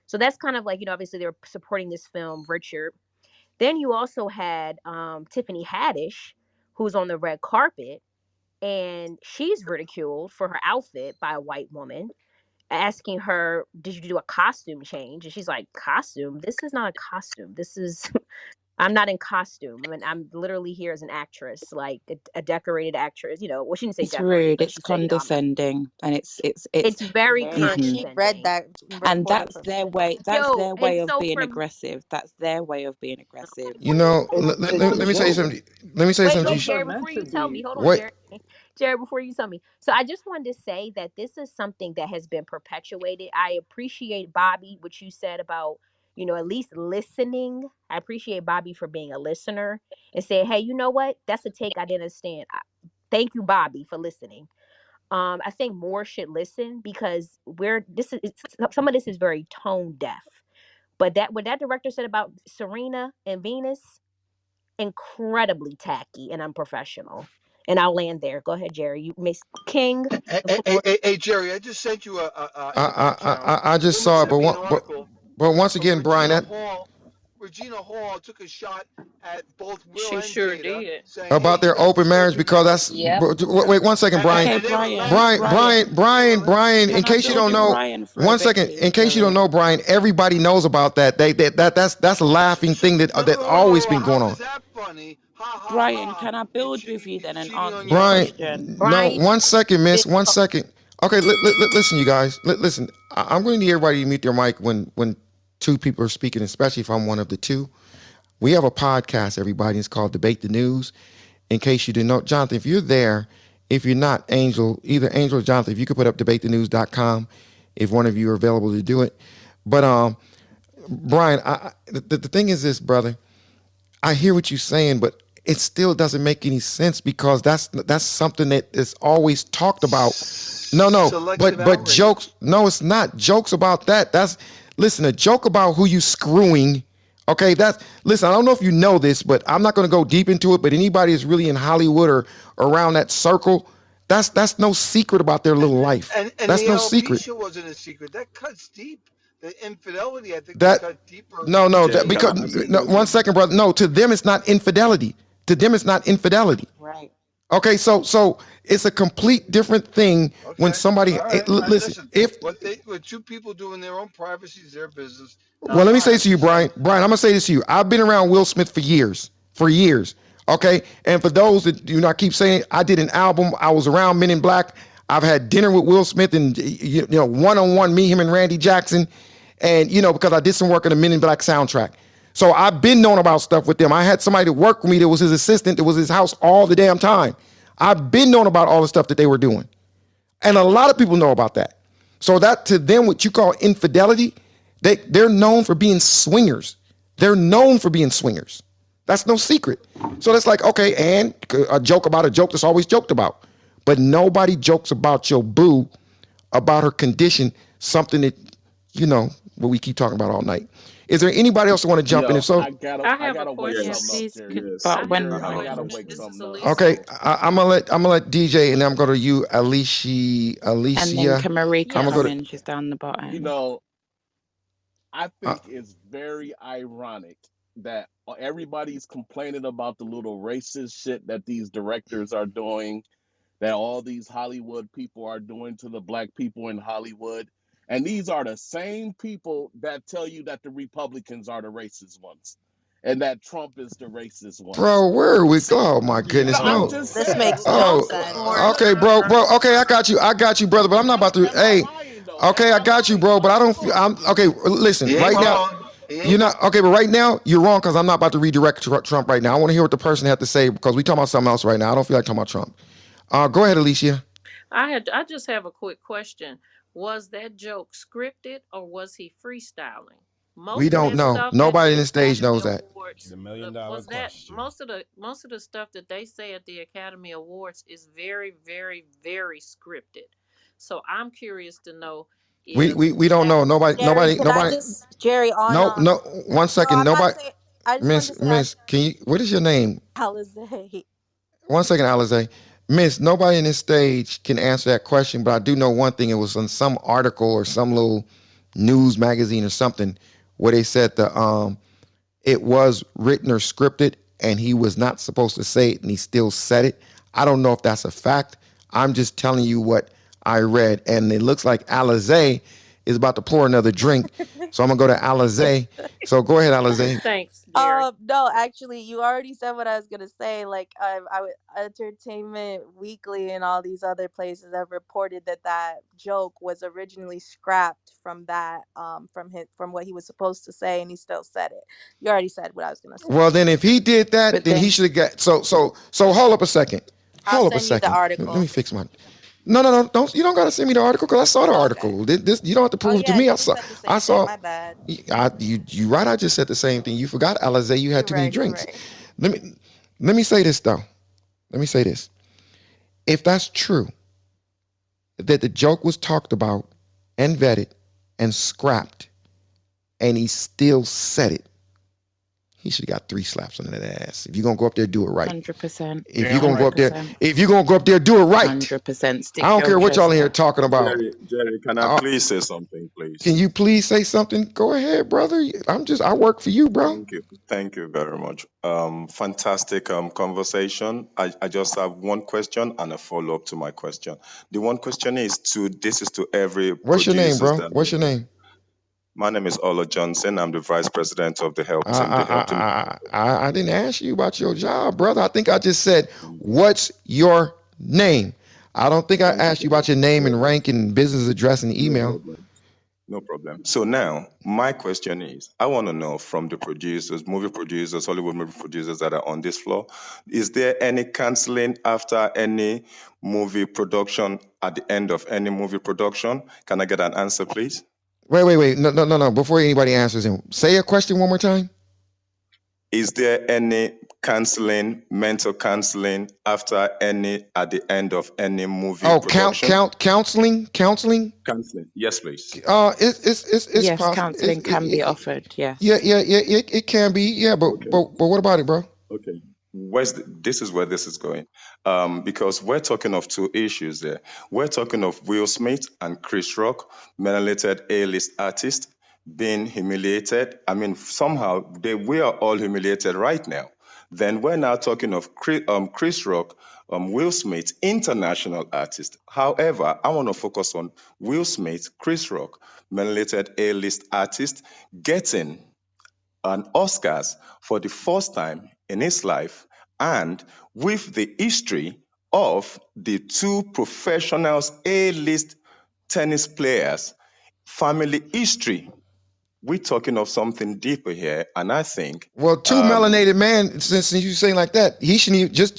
So that's kind of like, obviously they were supporting this film, Richard. Then you also had Tiffany Haddish, who's on the red carpet, and she's ridiculed for her outfit by a white woman, asking her, "Did you do a costume change?" And she's like, "Costume? This is not a costume. This is I'm not in costume. I mean, I'm literally here as an actress, like a decorated actress. Well, she didn't say It's decorated, rude. but It's she said, condescending, and it's very Very. mhm. She read condescending. that And report that's their verbatim. way. That's Yo, their way and of so being for aggressive. That's their way of being aggressive. You know, It's a let me say joke. something. Let me say wait, something to wait, Jokes you. are Jerry, meant before to you tell me, be. hold on, Wait, Jerry. Jerry, before you tell me. So I just wanted to say that this is something that has been perpetuated. I appreciate Bobby, what you said about, at least listening. I appreciate Bobby for being a listener and saying, hey, you know what? That's a take I didn't understand. Thank you, Bobby, for listening. I think more should listen because some of this is very tone deaf. But that what that director said about Serena and Venus, incredibly tacky and unprofessional. And I'll land there. Go ahead, Jerry. You Miss King, Hey, the hey, hey, floor. hey, hey, Jerry, I just sent you in the back channel. I A just woman saw it, sent me an article but once from again, Brian, Regina that Hall. Regina Hall took a shot at both Will She and sure Jada, did. saying, "Hey, about you their guys are open so marriage because together." that's Yep. Yeah, wait 1 second, Brian. Okay, and they were Brian. laughing at her. Brian, Brian, in can I case you build don't with know, Brian for a 1 second, bit, in please, case you don't Jerry? know, Brian, everybody knows about that. That's a laughing thing that always been going How on. is that funny? Ha ha Brian, ha! can I build with you He's then and cheating on answer your your Brian, wife. question? no, Brian, 1 second, been miss, 1 second. Okay, listen, you guys, listen. I'm going to need everybody to mute their mic when two people are speaking, especially if I'm one of the two. We have a podcast, everybody. It's called Debate the News. In case you didn't know, Jonathan, if you're there, if you're not, Angel, either Angel or Jonathan, if you could put up debatethenews.com, if one of you are available to do it. But Brian, the thing is this, brother. I hear what you're saying, but it still doesn't make any sense because that's something that is always talked about. No, Selective but jokes. outrage. No, it's not jokes about that. That's listen, a joke about who you screwing. Okay, that's listen. I don't know if you know this, but I'm not going to go deep into it. But anybody that's really in Hollywood or around that circle, that's no secret about their little life. And That's the no secret. alopecia wasn't a secret. That cuts deep. The infidelity, I think, was That cut deeper. no, that Jay, Than can because I say no, this? 1 second, brother. No, to them it's not infidelity. To them it's not infidelity. Right. Okay, so it's a complete different thing when okay, somebody all right. listen. Listen, If what two people do in their own privacy is their business, well, not let me say mine. this I'm to you, just Brian. saying. Brian, I'm gonna say this to you. I've been around Will Smith for years, for years. Okay, and for those that do not keep saying, I did an album. I was around Men in Black. I've had dinner with Will Smith and one on one, me, him, and Randy Jackson, and because I did some work on the Men in Black soundtrack. So I've been knowing about stuff with them. I had somebody that worked with me that was his assistant, that was his house all the damn time. I've been knowing about all the stuff that they were doing. And a lot of people know about that. So that to them, what you call infidelity, they're known for being swingers. They're known for being swingers. That's no secret. So that's like, okay, and a joke about a joke that's always joked about. But nobody jokes about your boo, about her condition, something that, what we keep talking about all night. Is there anybody else that want to jump in? Yo, If so, I I have a gotta wake question. Yeah, something up, please. Jerry. But I Hey, when have a Jerry, I Brian gotta question. wake This is something up. okay, Elisa. I'm gonna let DJ, and then I'm gonna go to you, and then Alicia. can Marika I'm gonna go come Yes. to in? She's down the You bottom. know, I uh, think it's very ironic that everybody's complaining about the little racist shit that these directors are doing, that all these Hollywood people are doing to the black people in Hollywood. And these are the same people that tell you that the Republicans are the racist ones and that Trump is the racist ones. bro. Where are we? So, Oh my goodness, I'm no. This just this saying. makes no Oh, sense. okay, bro. Okay, I got you, brother. But I'm not about to. Am I Hey, lying though? Am okay, I I got you, lying bro. But I though? don't. Come on. I'm okay. Listen, He ain't right now, wrong. He you're ain't not okay. But right now, you're wrong because I'm not about to redirect Trump right now. I want to hear what the person had to say because we talking about something else right now. I don't feel like talking about Trump. Go ahead, Alicia. I just have a quick question. Was that joke scripted or was he freestyling? We Most of don't that know. stuff at Nobody in the the stage Academy knows that. Awards, The million dollar was that question. most of the stuff that they say at the Academy Awards is very, very, very scripted. So I'm curious to know We if we, we don't that know. Nobody. Jerry, Nobody. can I Nobody. just Jerry on No. No. 1 second. I'm not Nobody. saying I just wanted to Miss. say I Miss. Can you? What is your name? Alizé. 1 second, Alize. Miss, nobody in this stage can answer that question, but I do know one thing. It was on some article or some little news magazine or something where they said it was written or scripted and he was not supposed to say it and he still said it. I don't know if that's a fact. I'm just telling you what I read. And it looks like Alizé is about to pour another drink. So I'm going to go to Alizé. So go ahead, Alizé. Thanks, Jerry. No, actually, you already said what I was gonna say. Like, Entertainment Weekly and all these other places have reported that that joke was originally scrapped from that, from what he was supposed to say, and he still said it. You already said what I was gonna say. Well, then if he did that, But then he then should have got so hold up a second. I'll Hold up a send you the second. Let me article. fix my no, don't you don't gotta send me the article because I saw the Okay. article. This you don't have to Oh prove it to yeah, me. you just said the I same thing. saw My bad. you right. I just said the same thing. You forgot, Alizé, you had You're too many right. You're drinks. right. Let me let me say this though. Let me say this. If that's true, that the joke was talked about and vetted and scrapped, and he still said it, he should have got 3 slaps on that ass. If you're gonna go up there, do it right. 100%, If you're Damn gonna go up right. there, 100%, if you're gonna go up there, do it right. 100%. I Stick don't your care what y'all in chest here out. talking about. Jerry, can I please say something, Can please? you please say something? Go ahead, brother. I work for you, bro. Thank you. Thank you very much. Fantastic conversation. I just have one question and a follow up to my question. The one question is to every What's your name, producers bro? that What's your name? my name is Ola Johnson. I'm the vice president of the help team. The help team. I didn't ask you about your job, brother. I think I just said, what's your name? I don't think I Thank you asked you very about your name and much. rank and business address and No email. problem. No problem. So now, my question is I want to know from the producers, movie producers, Hollywood movie producers that are on this floor, is there any canceling after any movie production at the end of any movie production? Can I get an answer, please? Wait. No. Before anybody answers him, say a question one more time. Is there any canceling, mental canceling after any at the end of any movie Oh, production? counseling. Canceling. Yes, please. It's Yes, possible. counseling can be offered. Yeah, Yes. it can be. Yeah, Okay. but what about it, bro? Okay. This is where this is going. Because we're talking of two issues there. We're talking of Will Smith and Chris Rock, melanated A-list artists, being humiliated. I mean, somehow we are all humiliated right now. Then we're now talking of Chris Rock, Will Smith, international artist. However, I want to focus on Will Smith, Chris Rock, melanated A-list artist, getting an Oscars for the first time in his life, and with the history of the two professionals, A-list tennis players, family history. We're talking of something deeper here, and I think Well, two um, melanated man. Since you saying like that, he shouldn't even just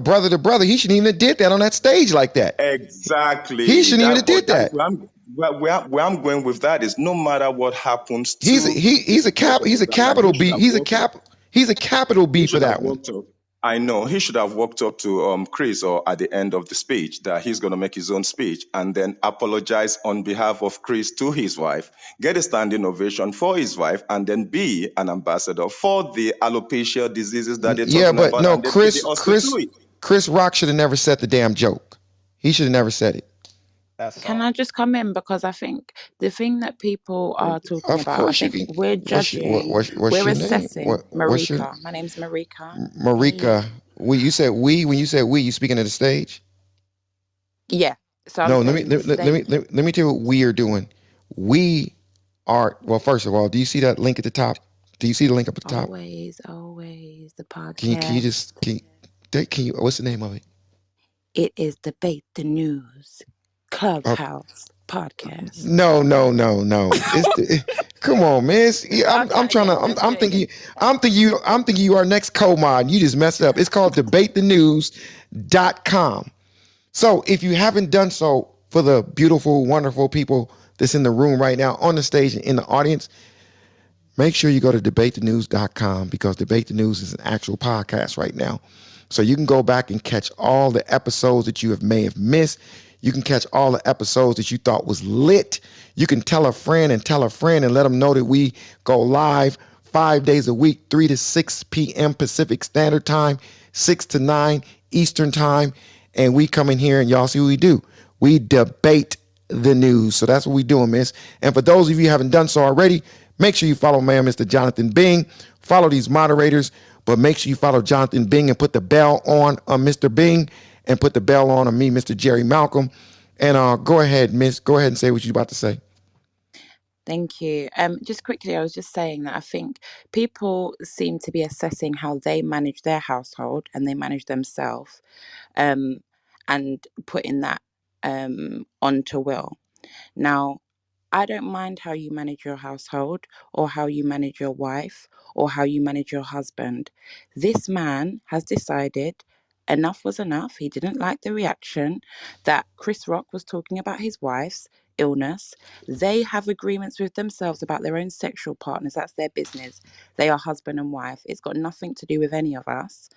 brother to brother. He shouldn't even have did that on that stage like that. He exactly shouldn't even have that. did But that is that. where I'm going with that is no matter what happens He's to the he's a professionals, like capital he should B. have worked up. He's a capital B He for should have that one. walked up. I know he should have walked up to Chris or at the end of the speech that he's going to make his own speech and then apologize on behalf of Chris to his wife, get a standing ovation for his wife, and then be an ambassador for the alopecia diseases that they're Yeah, talking but about no, and then give the Oscar to it. Chris Rock should have never said the damn joke. He should have never said it. That's Can soft. I just come in? Because I think the thing that people are Thank you. talking Of about, I course you think can. we're judging, What's we're your name? assessing. What's your Marika. My name's Marika. Marika? Hey. You said we when you said we, you speaking to the stage? Yeah. So I'm No, saying the state. let me tell you what we are doing. We are well. First of all, do you see that link at the top? Do you see the link up at the top? Always, always the Can you podcast. just can you what's the name of it? It is Debate the News Uh, Clubhouse podcast. no. Come on, man. I'm Trying to trying get to him to I'm say thinking it. I'm thinking you are next co-mod. You just messed up. It's called debatethenews.com. So if you haven't done so, for the beautiful, wonderful people that's in the room right now, on the stage and in the audience, make sure you go to debatethenews.com because Debate the News is an actual podcast right now. So you can go back and catch all the episodes that you may have missed. You can catch all the episodes that you thought was lit. You can tell a friend and let them know that we go live 5 days a week, 3 to 6 p.m. Pacific Standard Time, 6 to 9 Eastern Time. And we come in here and y'all see what we do. We debate the news. So that's what we're doing, miss. And for those of you who haven't done so already, make sure you follow man, Mr. Jonathan Bing. Follow these moderators. But make sure you follow Jonathan Bing and put the bell on Mr. Bing and put the bell on me, Mr. Jerry Malcolm. And go ahead, Miss. Go ahead and say what you're about to say. Thank you. Just quickly, I was just saying that I think people seem to be assessing how they manage their household and they manage themselves, um, and putting that onto Will. Now, I don't mind how you manage your household or how you manage your wife or how you manage your husband. This man has decided enough was enough. He didn't like the reaction that Chris Rock was talking about his wife's illness. They have agreements with themselves about their own sexual partners. That's their business. They are husband and wife. It's got nothing to do with any of us.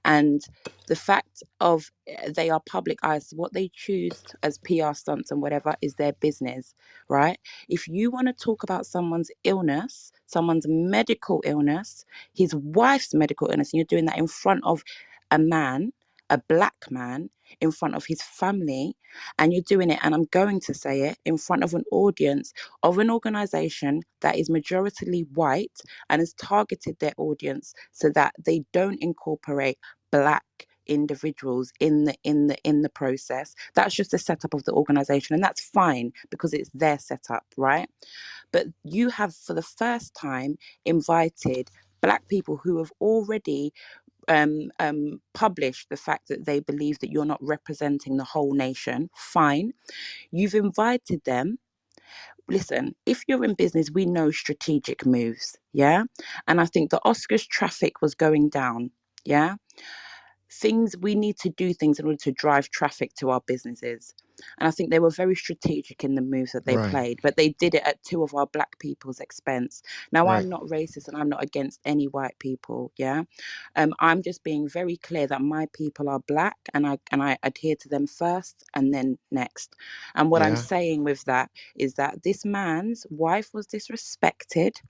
And the fact of they are public eyes, what they choose as PR stunts and whatever is their business, right? If you want to talk about someone's illness, someone's medical illness, his wife's medical illness, and you're doing that in front of a man, a black man, in front of his family, and you're doing it, and I'm going to say it, in front of an audience of an organization that is majoritarily white and has targeted their audience so that they don't incorporate black individuals in the process. That's just the setup of the organization, and that's fine because it's their setup, right? But you have for the first time invited black people who have already published the fact that they believe that you're not representing the whole nation. Fine, you've invited them. Listen, if you're in business, we know strategic moves, yeah? And I think the Oscars traffic was going down, yeah? Things we need to do things in order to drive traffic to our businesses, and I think they were very strategic in the moves that they Right, played, but they did it at two of our black people's expense. Now, right. I'm not racist and I'm not against any white people, yeah. I'm just being very clear that my people are black, and I adhere to them first and then next. And what I'm Yeah, saying with that is that this man's wife was disrespected.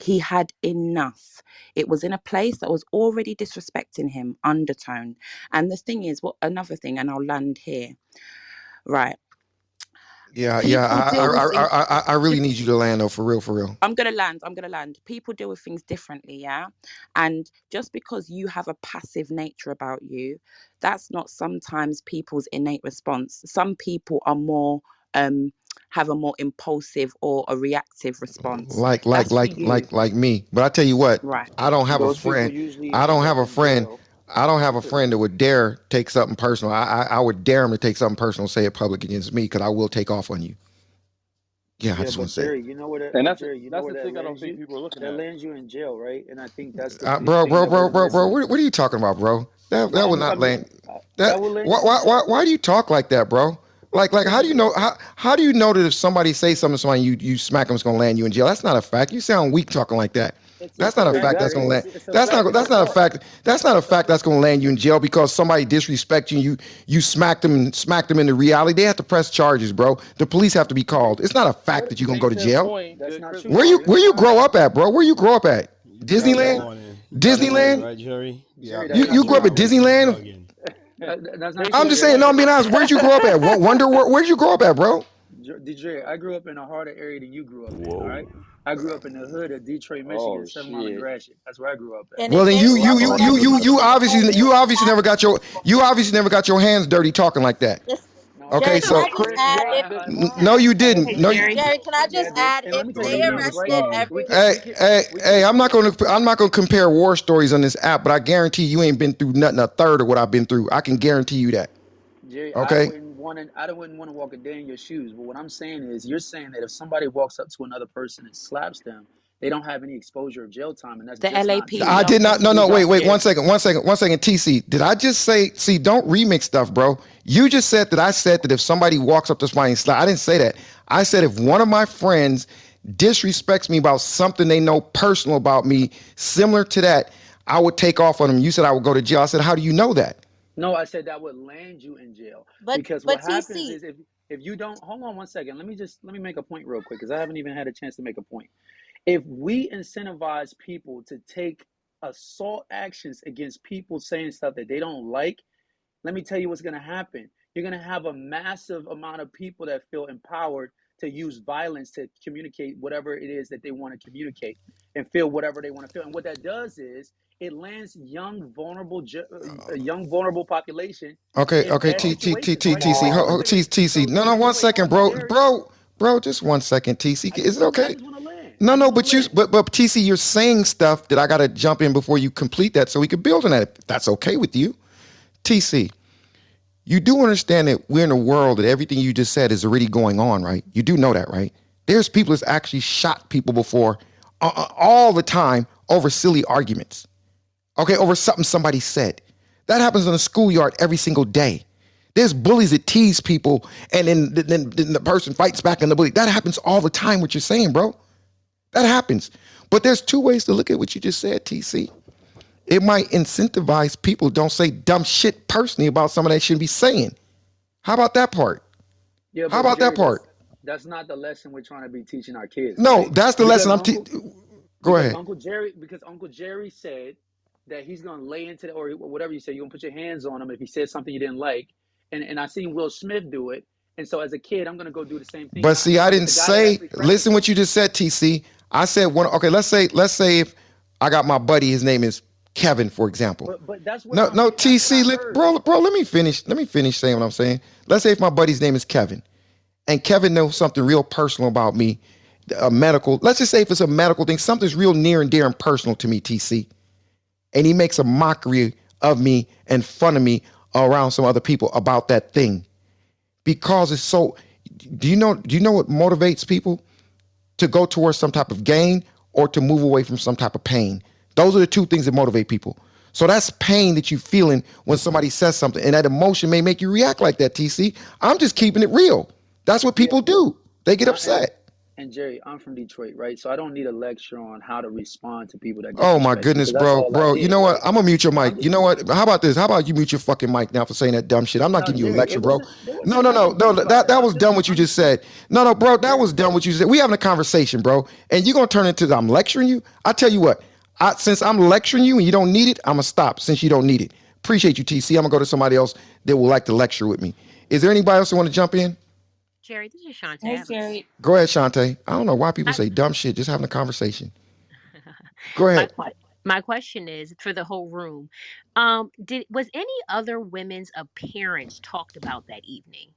He had enough. It was in a place that was already disrespecting him, undertone. And the thing is, what another thing, and I'll land here, right? yeah, yeah. People deal with things. I really need you to land though, for real, for real. I'm gonna land. I'm gonna land. People deal with things differently, yeah. And just because you have a passive nature about you, that's not sometimes people's innate response. Some people are more have a more impulsive or a reactive response. That's for you, Like me. But I tell you what, right? I don't have a Those people friend. usually I end don't have up a in friend. jail. I don't have a friend that would dare take something personal. I would dare him to take something personal, say it public against me, because I will take off on you. Yeah, I Yeah, just want but to say it. Jerry, you know what? And But that's Jerry, you know that's where the that thing I don't lands think you? people are looking That at. lands you in jail, right? And I think that's the big Bro, thing bro, that bro, we're bro, bro. missing. What are you talking about, bro? No, That will not I'm land. that That will land why you in why why, jail, why bro. do you talk like that, bro? Like how do you know how do you know that if somebody says something to somebody you smack them, it's gonna land you in jail? That's not a fact. You sound weak talking like that. That's It's a not a fact, fact that's Jerry. gonna land. It's a fact. It's a That's not a fact. fact. That's not a fact that's gonna land you in jail because somebody disrespect you. You smacked them into reality. They have to press charges, bro. The police have to be called. It's not a fact that you're gonna go Case to in jail. point, That's did not Chris true, Rock Jerry. Where you grow resign? up at, bro? Where you grow up at? You be out there That's Disneyland? morning. You be out there that's not morning, Disneyland? true, right, Jerry? Be Jerry. out That's there not You grew true, up at showering Jerry. with your Disneyland? youngin. That's not Case true, I'm in just Jerry. saying. No, I'm point, being honest. Where'd you grow up at? Wonder where'd you grow up at, bro? DJ, I grew up in a harder area than you grew up in. All Whoa. right, I grew up in the hood of Detroit, Michigan, Oh 7 Mile and shit. Gratiot. That's where I grew up at. And Well, it then may So I seem like you may be you older. obviously never got your hands dirty talking like that. Just no, I Okay, Jerry, did. can so I just Chris add Rock if no, you I didn't. had No, you, Jerry, can I yeah, I just did. add And if let me tell you they something else, right? arrested every We can I'm not gonna compare war stories on this app, but I guarantee you ain't been through nothing a third of what I've been through. I can guarantee you that. Jerry, Okay. I wouldn't want to walk a day in your shoes. But what I'm saying is, you're saying that if somebody walks up to another person and slaps them, they don't have any exposure of jail time, and that's The just not I true. LAPD did not. No, only no. don't Wait. give. One second. TC, did I just say? See, don't remix stuff, bro. You just said that I said that if somebody walks up to somebody and slap, I didn't say that. I said if one of my friends disrespects me about something they know personal about me, similar to that, I would take off on them. You said I would go to jail. I said, how do you know that? No, I said that would land you in jail because what but happens TC, is if you don't hold on one second, let me make a point real quick because I haven't even had a chance to make a point. If we incentivize people to take assault actions against people saying stuff that they don't like, let me tell you what's going to happen. You're going to have a massive amount of people that feel empowered to use violence to communicate whatever it is that they want to communicate and feel whatever they want to feel. And what that does is it lands young vulnerable population Okay, in okay, bad T T T situations, T right? T So C, wait, hold on a second. T C. No, no, So one wait, second, Uncle Jerry, bro, just 1 second, TC. Is it I okay? just want to land. No, I just no, want to but land. TC, you're saying stuff that I gotta jump in before you complete that, so we can build on that. If that's okay with you, TC. You do understand that we're in a world that everything you just said is already going on, right? You do know that, right? There's people that's actually shot people before, all the time over silly arguments. Okay, over something somebody said. That happens in a schoolyard every single day. There's bullies that tease people, and then the person fights back on the bully. That happens all the time. What you're saying, bro, that happens. But there's two ways to look at what you just said, TC. It might incentivize people don't say dumb shit personally about something they shouldn't be saying. How about that part? Yeah, How but about that Jerry, part? that's not the lesson we're trying to be teaching our kids, No, right? that's the Because lesson Uncle Go ahead. Because Uncle Jerry said that he's gonna lay into the, or whatever you say, you're gonna put your hands on him if he says something you didn't like. And I seen Will Smith do it. And so as a kid, I'm gonna go do the same thing. But see, I With didn't the guy that say. actually corrected Listen, me. what you just said, TC. I said one. Okay, let's say if I got my buddy, his name is Kevin, for example. But that's what No, no, I TC, heard. bro. Let me finish. Let me finish saying what I'm saying. Let's say if my buddy's name is Kevin, and Kevin knows something real personal about me, a medical. Let's just say if it's a medical thing, something's real near and dear and personal to me, TC, and he makes a mockery of me and fun of me around some other people about that thing because it's so. Do you know what motivates people to go towards some type of gain or to move away from some type of pain? Those are the two things that motivate people. So that's pain that you're feeling when somebody says something, and that emotion may make you react like that, TC. I'm just keeping it real. That's what Yeah, people do. They get and upset. Jerry, I'm from Detroit, right? So I don't need a lecture on how to respond to people that Oh my disrespect me, goodness, because that's bro, all I bro. You did, know what? right? I'm gonna mute your No, I'm mic. You just know what? How about this? How about you mute your fucking mic now for saying that dumb shit? I'm not no, giving you a Jerry. lecture, bro. There No, wasn't no, no, nothing no. deep about That it. was dumb what you I'm just just said. No, bro, that Jerry. was dumb what you said. We having a conversation, bro, and you're gonna turn into I'm lecturing you. I tell you what. Since I'm lecturing you and you don't need it, I'm gonna stop. Since you don't need it, appreciate you, TC. I'm gonna go to somebody else that would like to lecture with me. Is there anybody else who want to jump in? Jerry, this is Shantae. I Hey have Jerry. Go ahead, Shantae. I don't know why people I, say dumb shit. Just having a conversation. Go my ahead. my question is for the whole room. Did was any other women's appearance talked about that evening,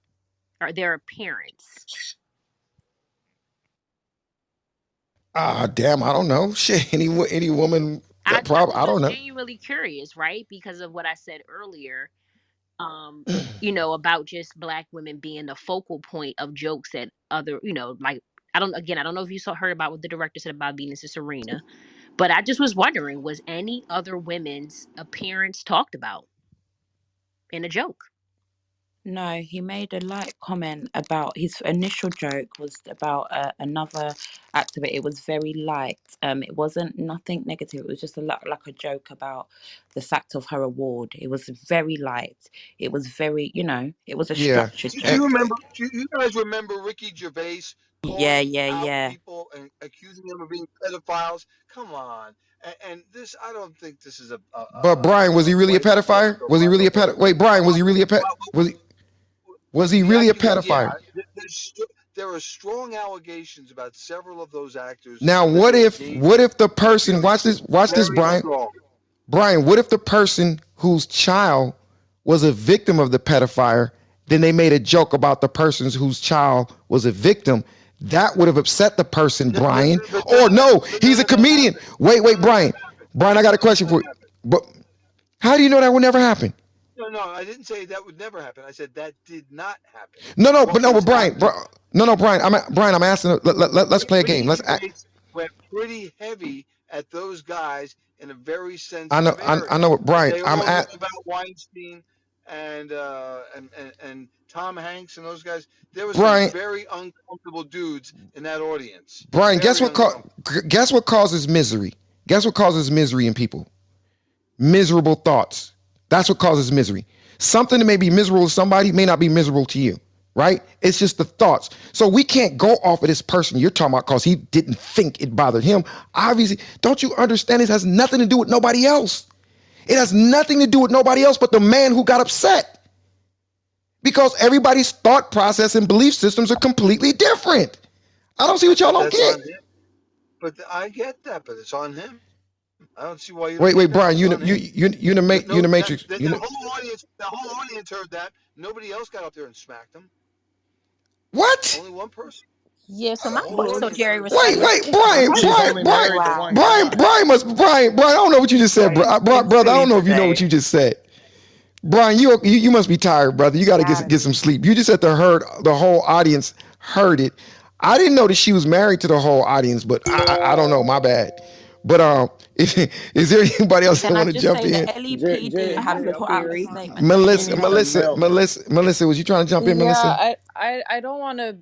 or their appearance? Ah, damn. I don't know. Shit. Any woman that I'm probably. I don't just know. genuinely curious, right? Because of what I said earlier, about just black women being the focal point of jokes that other, like I don't know if you heard about what the director said about Venus and Serena, but I just was wondering, was any other women's appearance talked about in a joke? No, he made a light comment about his initial joke was about another actor, but it was very light. It wasn't nothing negative. It was just a lot like a joke about the fact of her award. It was very light. It was very, it was a Yeah. structured Do And, you joke. remember? Do you guys remember Ricky Gervais Yeah, calling yeah, out yeah. people and accusing them of being pedophiles? Come on. And this, I don't think this is but Brian, was he a really a white pedophile? America Was he really a motherfucker. pedophile? Wait, Brian, was he really a ped? Was he The really a accusation, yeah, pedophile? there are strong allegations about several of those actors Now, that what they if engaged what if the in person really watch this, very Brian? strong. Brian, what if the person whose child was a victim of the pedophile, then they made a joke about the person whose child was a victim? That would have upset the person, Brian. But Or no, but he's none a of that comedian. happened. Wait, None of that Brian. happened. Brian, I got a None of question that for you. happened. But how do you know that would never happen? No, I didn't say that would never happen. I said that did not happen. No, no, but What no, was but Brian, happening? no, Brian. I'm asking. Let's play a game. Ricky Gervais went pretty heavy at those guys in a very I know, sensitive I area, know, Brian. they I'm all knew at about Weinstein and Tom Hanks and those guys. There were some Brian. very uncomfortable dudes in that audience. Brian, Very uncomfortable. guess what causes misery? Guess what causes misery in people? Miserable thoughts. That's what causes misery. Something that may be miserable to somebody may not be miserable to you, right? It's just the thoughts. So we can't go off of this person you're talking about because he didn't think it bothered him. Obviously, don't you understand? This has nothing to do with nobody else. It has nothing to do with nobody else but the man who got upset. because everybody's thought process and belief systems are completely different. I don't see what y'all But don't that's get. on him. But I get that, but it's on him. I don't see why you don't Wait, get wait, that. Brian, It's on him. you the There's you no the that, matrix. that, You the know, whole audience heard that. Nobody else got up there and smacked him. what? Only one person. Yeah. So The my whole question. So audience Jerry, heard Wait, that. respectfully, wait, Brian, my She's Brian, only Brian, married to wow, one Brian, guy. Brian. I don't know what you just said, bro. Brian's been Brother, I don't silly know if you know what today. you just said. Brian, you must be tired, brother. You got to Gotta get some be. sleep. You just said the whole audience heard it. I didn't know that she was married to the whole audience, but I don't know. My bad. But is there anybody else that Can I want to just jump say the in? LEPD I have have a put out a theory. statement and they're Melissa, Give giving me them. some Melissa, milk. Melissa, was you trying to jump in, Yeah, Melissa? I don't want to.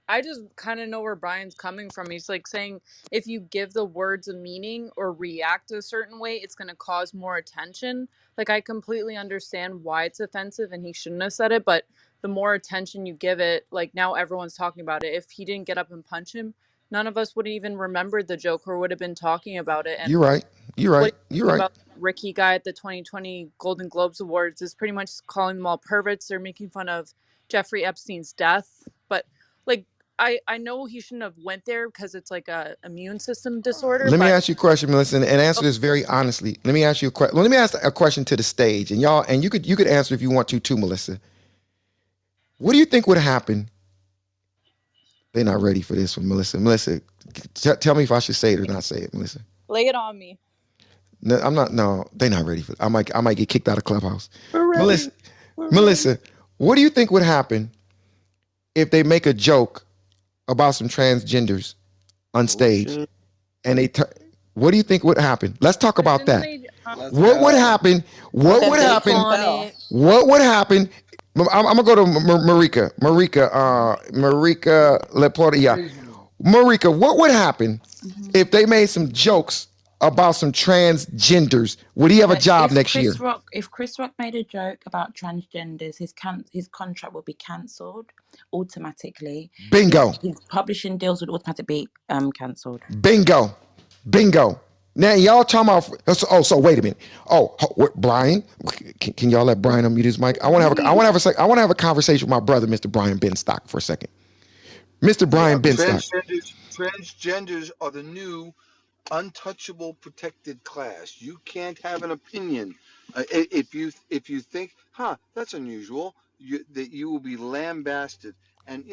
I just kind of know where Brian's coming from. He's like saying if you give the words a meaning or react a certain way, it's going to cause more attention. Like, I completely understand why it's offensive and he shouldn't have said it, but the more attention you give it, like now everyone's talking about it. If he didn't get up and punch him, none of us would have even remembered the joke or would have been talking about it. And You're right. You're what right. do You're you think right. about Ricky guy at the 2020 Golden Globes Awards is pretty much calling them all perverts. They're making fun of Jeffrey Epstein's death, but like I know he shouldn't have went there because it's like a immune system disorder, Let me but ask you a question, Melissa, and answer oh, this very honestly. Let me ask you a question. Let me ask a question to the stage, and y'all, and you could answer if you want to too, Melissa. What do you think would happen? They're not ready for this one, Melissa. Melissa, tell me if I should say it or not say it, Melissa. lay it on me. No, I'm not. No, they're not ready for it. I might get kicked out of Clubhouse. We're Melissa, ready. We're ready. Melissa, what do you think would happen if they make a joke about some transgenders on Oh stage shit. and what do you think would happen? Let's talk about Didn't that. they Let's What would go. happen? With What a would Dave happen? On Chappelle. it. What would happen? I'm gonna go to Marika Leporta. Yeah, Marika. What would happen Mhm. if they made some jokes about some transgenders? Would he have a job next year? If Chris Rock made a joke about transgenders, his contract would be cancelled automatically. Bingo, His publishing deals would automatically be cancelled. bingo, bingo. Now y'all talking about? So wait a minute. Brian, can y'all let Brian unmute his mic? I want to have a conversation with my brother, Mr. Brian Benstock, for a second. Mr. Yeah, Brian Benstock. transgenders are the new untouchable protected class. You can't have an opinion. If you think, that's unusual, that you will be lambasted. And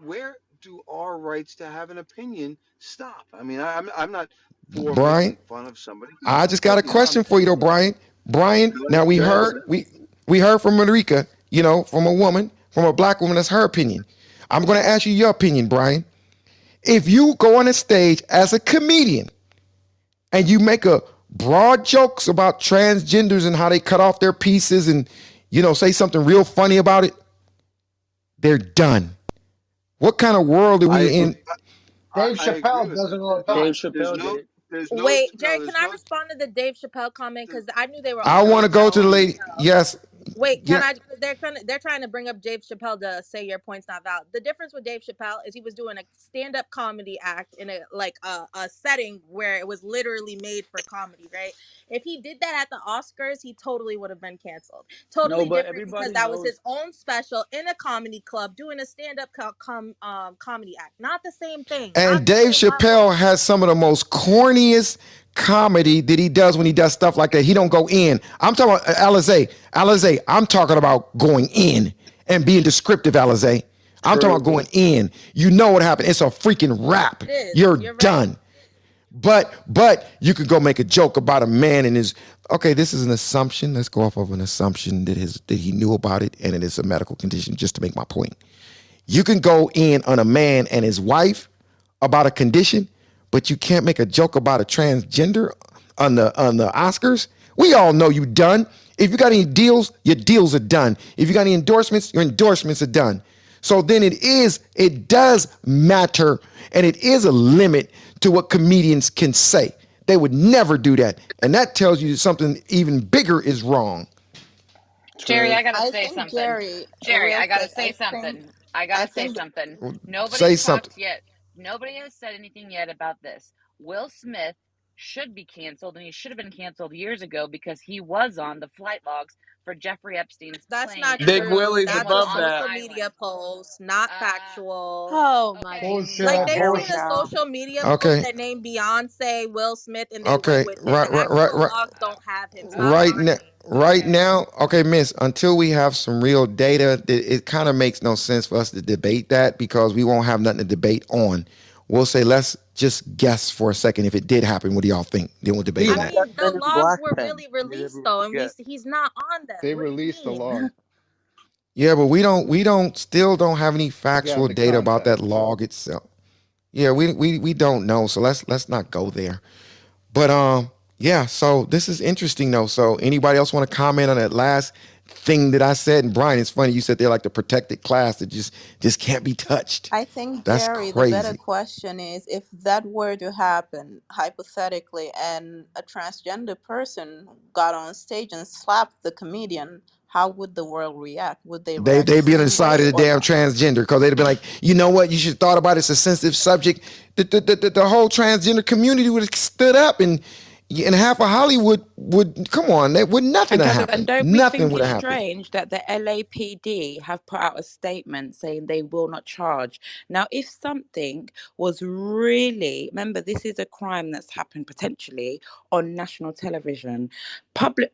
where do our rights to have an opinion stop? I mean, I'm not for Brian, making fun of somebody, I just got but a question for you though, Brian. Brian, go now go ahead, sir. we heard from Marika, from a woman, from a black woman. That's her opinion. I'm gonna ask you your opinion, Brian. If you go on a stage as a comedian and you make a broad jokes about transgenders and how they cut off their pieces and say something real funny about it, they're done. What kind of world are I we agree. in? Dave I agree Chappelle with does it that. all the Dave time. Chappelle did it. Wait, Jerry, can There's I no. respond to the Dave Chappelle comment? Because I knew they were all I trying want to to go tell to the on Dave lady. Chappelle. Yes, Wait, can yeah. I? Because they're trying to bring up Dave Chappelle to say your point's not valid. The difference with Dave Chappelle is he was doing a stand up comedy act in a setting where it was literally made for comedy, right? If he did that at the Oscars, he totally would have been canceled. No, Totally but different because everybody that was his knows. own special in a comedy club doing a stand up comedy act. Not the same thing. Not And the Dave same level. Chappelle has some of the most corniest comedy that he does when he does stuff like that. He don't go in. I'm talking about Alizé. Alizé, I'm talking about going in and being descriptive, Alizé. I'm talking about True. going in. You know what happened. It's a freaking rap. It is. You're You're right. done. But you could go make a joke about a man and his okay, this is an assumption. Let's go off of an assumption that he knew about it and it is a medical condition, just to make my point. You can go in on a man and his wife about a condition, but you can't make a joke about a transgender on the Oscars. We all know you done. If you got any deals, your deals are done. If you got any endorsements, your endorsements are done. So then it does matter, and it is a limit to what comedians can say. They would never do that. And that tells you something even bigger is wrong. Jerry, True. I gotta I say think something. Jerry, Jerry, real I gotta quick. say something. I I gotta say think something. Say Nobody's something. talked yet. Nobody has said anything yet about this. Will Smith should be canceled, and he should have been canceled years ago because he was on the flight logs for Jeffrey Epstein's That's not plane Big true. Willie's and That's was a above on the that. social media island. post, not Uh, factual. Oh my okay, goodness. Like Bullshit, they okay, seen a bullshit. social media post Okay, that named Beyonce, Will Smith, and they went okay, with it. right, The right, right, actual right. logs don't have him. Stop Right now, lying. right okay. now, okay, Miss. Until we have some real data, it kind of makes no sense for us to debate that because we won't have nothing to debate on. We'll say let's just guess for a second if it did happen. What do y'all think? Then we'll debate He on I had that. that mean, the Men in logs Black were pen. really Made released everyone though, and forget. he's not on them. They What do you released the mean? log. Yeah, but still don't have any We have factual the data about that context. log itself. Yeah, we don't know. So let's not go there. But yeah, so this is interesting though. So anybody else want to comment on that last thing that I said? And Brian, it's funny you said they're like the protected class that just can't be touched. I think, That's Jerry, the better crazy. question is if that were to happen hypothetically and a transgender person got on stage and slapped the comedian, how would the world react? Would they react the They'd be on the same side of way the or damn not? transgender because they'd have been like, you know what, you should have thought about it. It's a sensitive subject. The whole transgender community would have stood up and half of Hollywood would come on. That would nothing And have Joseph, and happened. don't we Nothing think would it's have happened. strange that the LAPD have put out a statement saying they will not charge? Now, if something was really, remember, this is a crime that's happened potentially on national television, public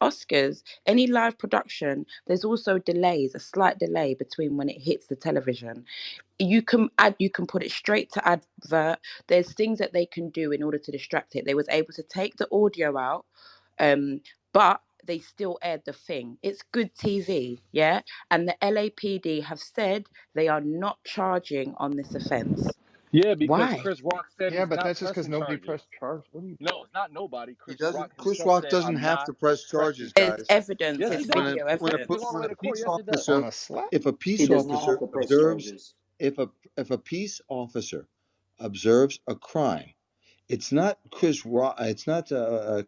Oscars, any live production, there's also delays, a slight delay between when it hits the television. You can put it straight to advert. There's things that they can do in order to distract it. They was able to take the audio out, um but they still aired the thing. It's good TV, yeah. And the LAPD have said they are not charging on this offense. Yeah, because Why? Chris Rock said Yeah, he's but not that's just because pressing nobody charges. pressed charge. What are you No, it's not nobody. He Chris doesn't. Rock Chris himself Rock said, doesn't I'm have not to press pressing charges, There's charges. guys. evidence, Yes, there's he When does. a video when a If he's evidence. on the when way a to court, peace yes, he does. on officer, a slap? if a He peace does not have officer to press observes, charges. if a peace officer observes a crime, it's not Chris Rock. It's not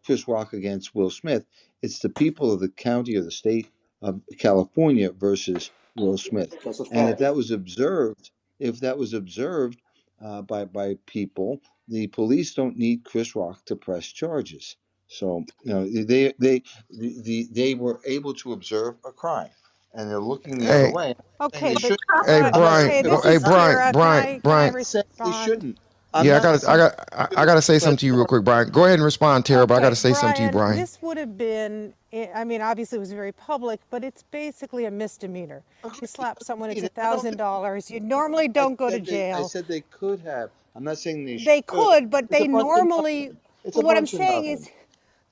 Chris Rock against Will Smith. It's the people of the county or the state of California versus Will Smith. That's a And if fact. that was observed, by people, the police don't need Chris Rock to press charges. So they were able to observe a crime, and they're looking the other Hey, way. I'm not saying Okay, they but shouldn't. hey, Brian, I'm not saying Brian. okay, they this Hey, should is not. Brian. Tara. Brian. Can I Brian. I'm not saying they respond? shouldn't. I'm Yeah, not saying they I gotta shouldn't say press something to you real charges. quick, Brian. Go ahead and respond, Tara. But I gotta Okay, say something to you, Brian, Brian. this would have been, I mean, obviously it was very public, but it's basically a misdemeanor. You Agreed. slap someone, it's Agreed. a And I don't think $1,000. You normally I don't go to said I jail. said they could have. I'm not saying they They should. could, but It's they a bunch of normally, nothing. It's a what I'm bunch of saying nothing. is,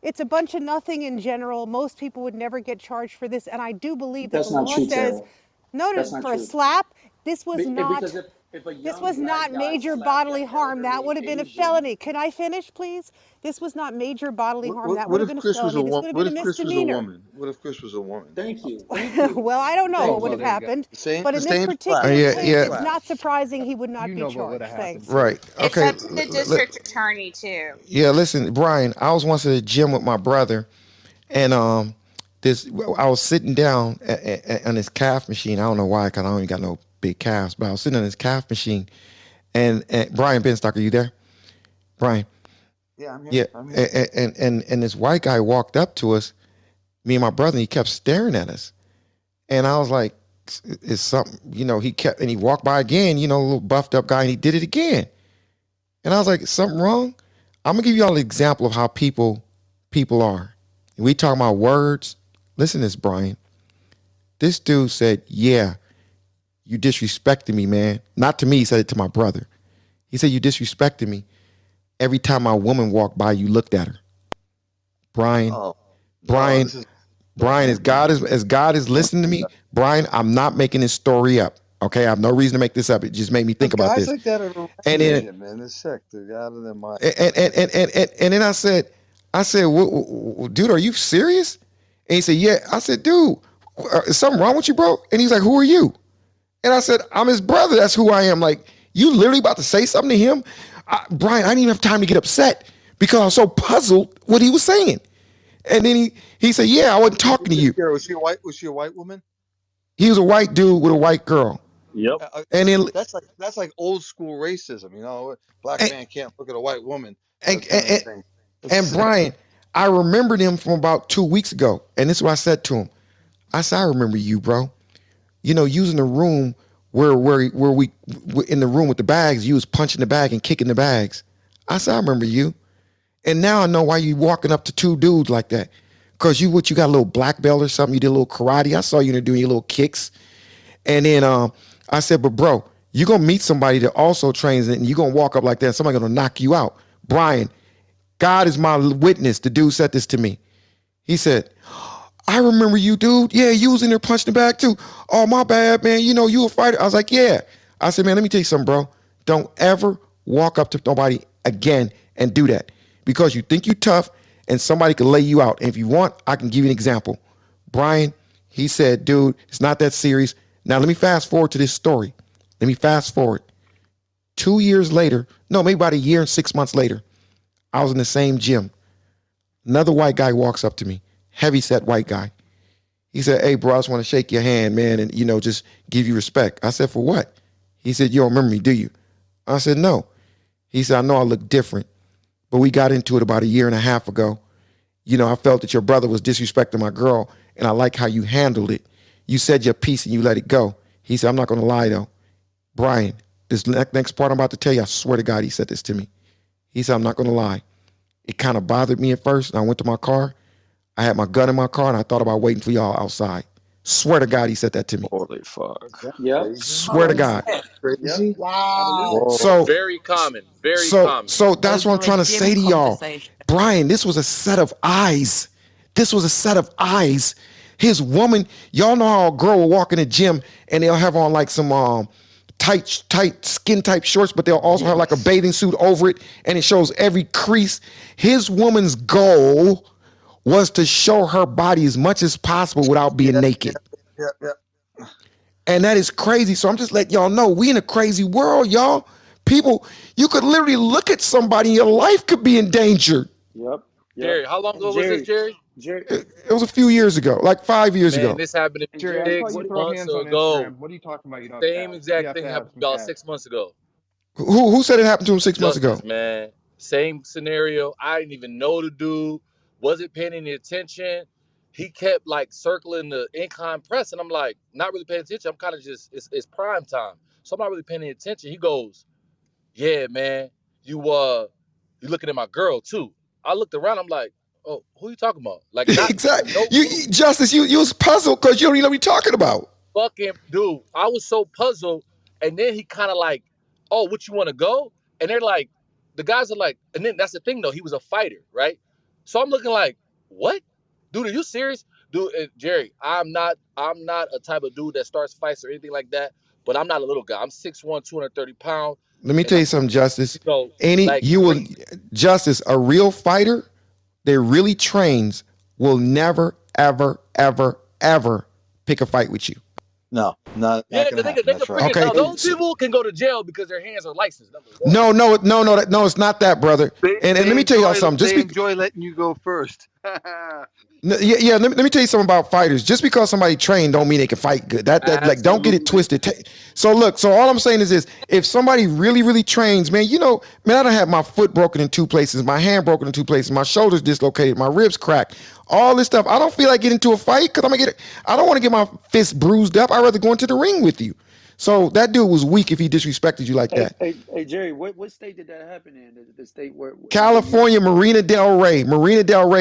it's a bunch of nothing in general. Most people would never get charged for this. And I do believe that the That's not law true, says, Tara. no, That's not for a true. slap, this was Because not if a this young was black not guy major slapped an bodily harm. That elderly would have been a Asian, felony. Can I finish, please? This was not major bodily harm. That would What have if been a Chris was a felony. This woman? would have What been a if Chris was a misdemeanor. woman? What if Chris was a woman? thank you, thank you. Well, I don't know Oh, what Thank would well, have you. there you go. happened, The but in this same slap. particular The Yeah, same case, yeah. it's slap. not surprising he would not You be know what would have charged. happened Thanks. too. Right. It's Okay. up to the district attorney too. Yeah. Listen, Brian. I was once at a gym with my brother, and this I was sitting down on this calf machine. I don't know why, cause I don't even got no big calves, but I was sitting on this calf machine, and Brian Benstock, are you there, Brian? Yeah, I'm here. Yeah. I'm here. And this white guy walked up to us, me and my brother, and he kept staring at us, and I was like, "Is something?" He kept, and he walked by again. A little buffed up guy, and he did it again, and I was like, "Is something wrong?" I'm gonna give you all an example of how people are. We talking about words. Listen to this, Brian. This dude said, "Yeah, you disrespected me, man." Not to me, he said it to my brother. He said, "You disrespected me. Every time my woman walked by, you looked at her." Brian, Oh, no, Brian, this is Brian, as God is listening to me, Brian, I'm not making this story up. Okay, I have no reason to make this up. It just made me think about guys this. like that are around And the then agent, man. They're sick. They're out of their mind. and then I said, dude, are you serious? And he said, yeah. I said, dude, is something wrong with you, bro? And he's like, who are you? And I said, I'm his brother. That's who I am. Like, you literally about to say something to him? Brian, I didn't even have time to get upset because I was so puzzled what he was saying. And then he said, yeah, I wasn't talking to you. Was she a white? Was she a white woman? He was a white dude with a white girl. Yep. And then That's like old school racism. You know, black and man can't look at a white woman, and, kind of and, thing. and It's Brian, I remembered him from about 2 weeks ago, and this is what I said to him. I said, I remember you, bro. You know, using the room where we in the room with the bags, you was punching the bag and kicking the bags. I said, I remember you. And now I know why you walking up to two dudes like that. Cause you got a little black belt or something. You did a little karate. I saw you doing your little kicks. And then I said, but bro, you're gonna meet somebody that also trains it, and you're gonna walk up like that, and somebody gonna knock you out. Brian, God is my witness. The dude said this to me. He said, I remember you, dude. Yeah, you was in there punching the bag too. Oh, my bad, man. You know, you a fighter. I was like, yeah. I said, man, let me tell you something, bro. Don't ever walk up to nobody again and do that. Because you think you tough and somebody can lay you out. And if you want, I can give you an example. Brian, he said, dude, it's not that serious. Now let me fast forward to this story. Let me fast forward. 2 years later, no, maybe about a year and 6 months later, I was in the same gym. Another white guy walks up to me, heavy set white guy. He said, hey, bro, I just want to shake your hand, man, and, just give you respect. I said, for what? He said, you don't remember me, do you? I said, no. He said, I know I look different, but we got into it about a year and a half ago. I felt that your brother was disrespecting my girl, and I like how you handled it. You said your piece and you let it go. He said, I'm not going to lie, though. Brian, this next part I'm about to tell you, I swear to God, he said this to me. He said, I'm not going to lie. It kind of bothered me at first, and I went to my car. I had my gun in my car, and I thought about waiting for y'all outside. Swear to God, he said that to me. Holy is fuck. that Yep. crazy? Hold Swear to on a God. sec. Yep. Crazy? Absolutely. Wow. Whoa. So, Very common. Very so, common. so that's what I'm Over a trying to gym say to y'all. conversation. Brian, this was a set of eyes. This was a set of eyes. His woman, y'all know how a girl will walk in the gym and they'll have on like some tight skin type shorts, but they'll also have like a Yes. bathing suit over it, and it shows every crease. His woman's goal was to show her body as much as possible without being Yeah, yeah, naked. yeah, yeah. And that is crazy. So I'm just letting y'all know we in a crazy world, y'all. People, you could literally look at somebody and your life could be endangered. Yep. Yep. Jerry, how long And ago was this, Jerry, Jerry? Jerry, It was a few years ago, like 5 years Man, ago. this happened to and me Jerry, I Jerry, saw you 6 what? throw months hands on ago. Instagram. What are you talking about? You don't have Same calves. You exact have to thing have happened some about calves. 6 months ago. Who said it happened to him 6 months ago? Justice, man. Same scenario. I didn't even know the dude. Wasn't paying any attention. He kept like circling the incline press, and I'm like, not really paying attention. I'm kind of just it's prime time, so I'm not really paying any attention. He goes, "Yeah, man, you looking at my girl too." I looked around. I'm like, "Oh, who you talking about?" Like, not for Exactly. no reason. Justice, you was puzzled because you don't even know what you're talking about. Fucking dude, I was so puzzled. And then he kind of like, oh, what you want to go? And they're like, the guys are like, and then that's the thing though, he was a fighter, right? So I'm looking like, what? Dude, are you serious? Dude, Jerry, I'm not a type of dude that starts fights or anything like that, but I'm not a little guy. I'm 6'1", 230 pounds, Let me and tell I'm, you something, Justice. you know, Any like you will crazy. Justice, a real fighter that really trains will never, ever, ever, ever pick a fight with you. No, not Yeah, gonna because they happen. could, they That's could right. figure it Okay. out. Hey, Those people can go to jail because their hands are licensed, number one. No, no, no, no, no, it's not that, brother. And let me tell y'all something. Just They be enjoy letting you go first. yeah. Let me tell you something about fighters. Just because somebody trained don't mean they can fight good. That like don't get it Absolutely. twisted. So look, so all I'm saying is this: if somebody really, really trains, man, man, I don't have my foot broken in two places, my hand broken in two places, my shoulders dislocated, my ribs cracked, all this stuff. I don't feel like getting into a fight because I'm gonna get. I don't want to get my fist bruised up. I'd rather go into the ring with you. So that dude was weak if he disrespected you like that. hey, Jerry, what state did that happen in? The state where you? California, Marina Del Rey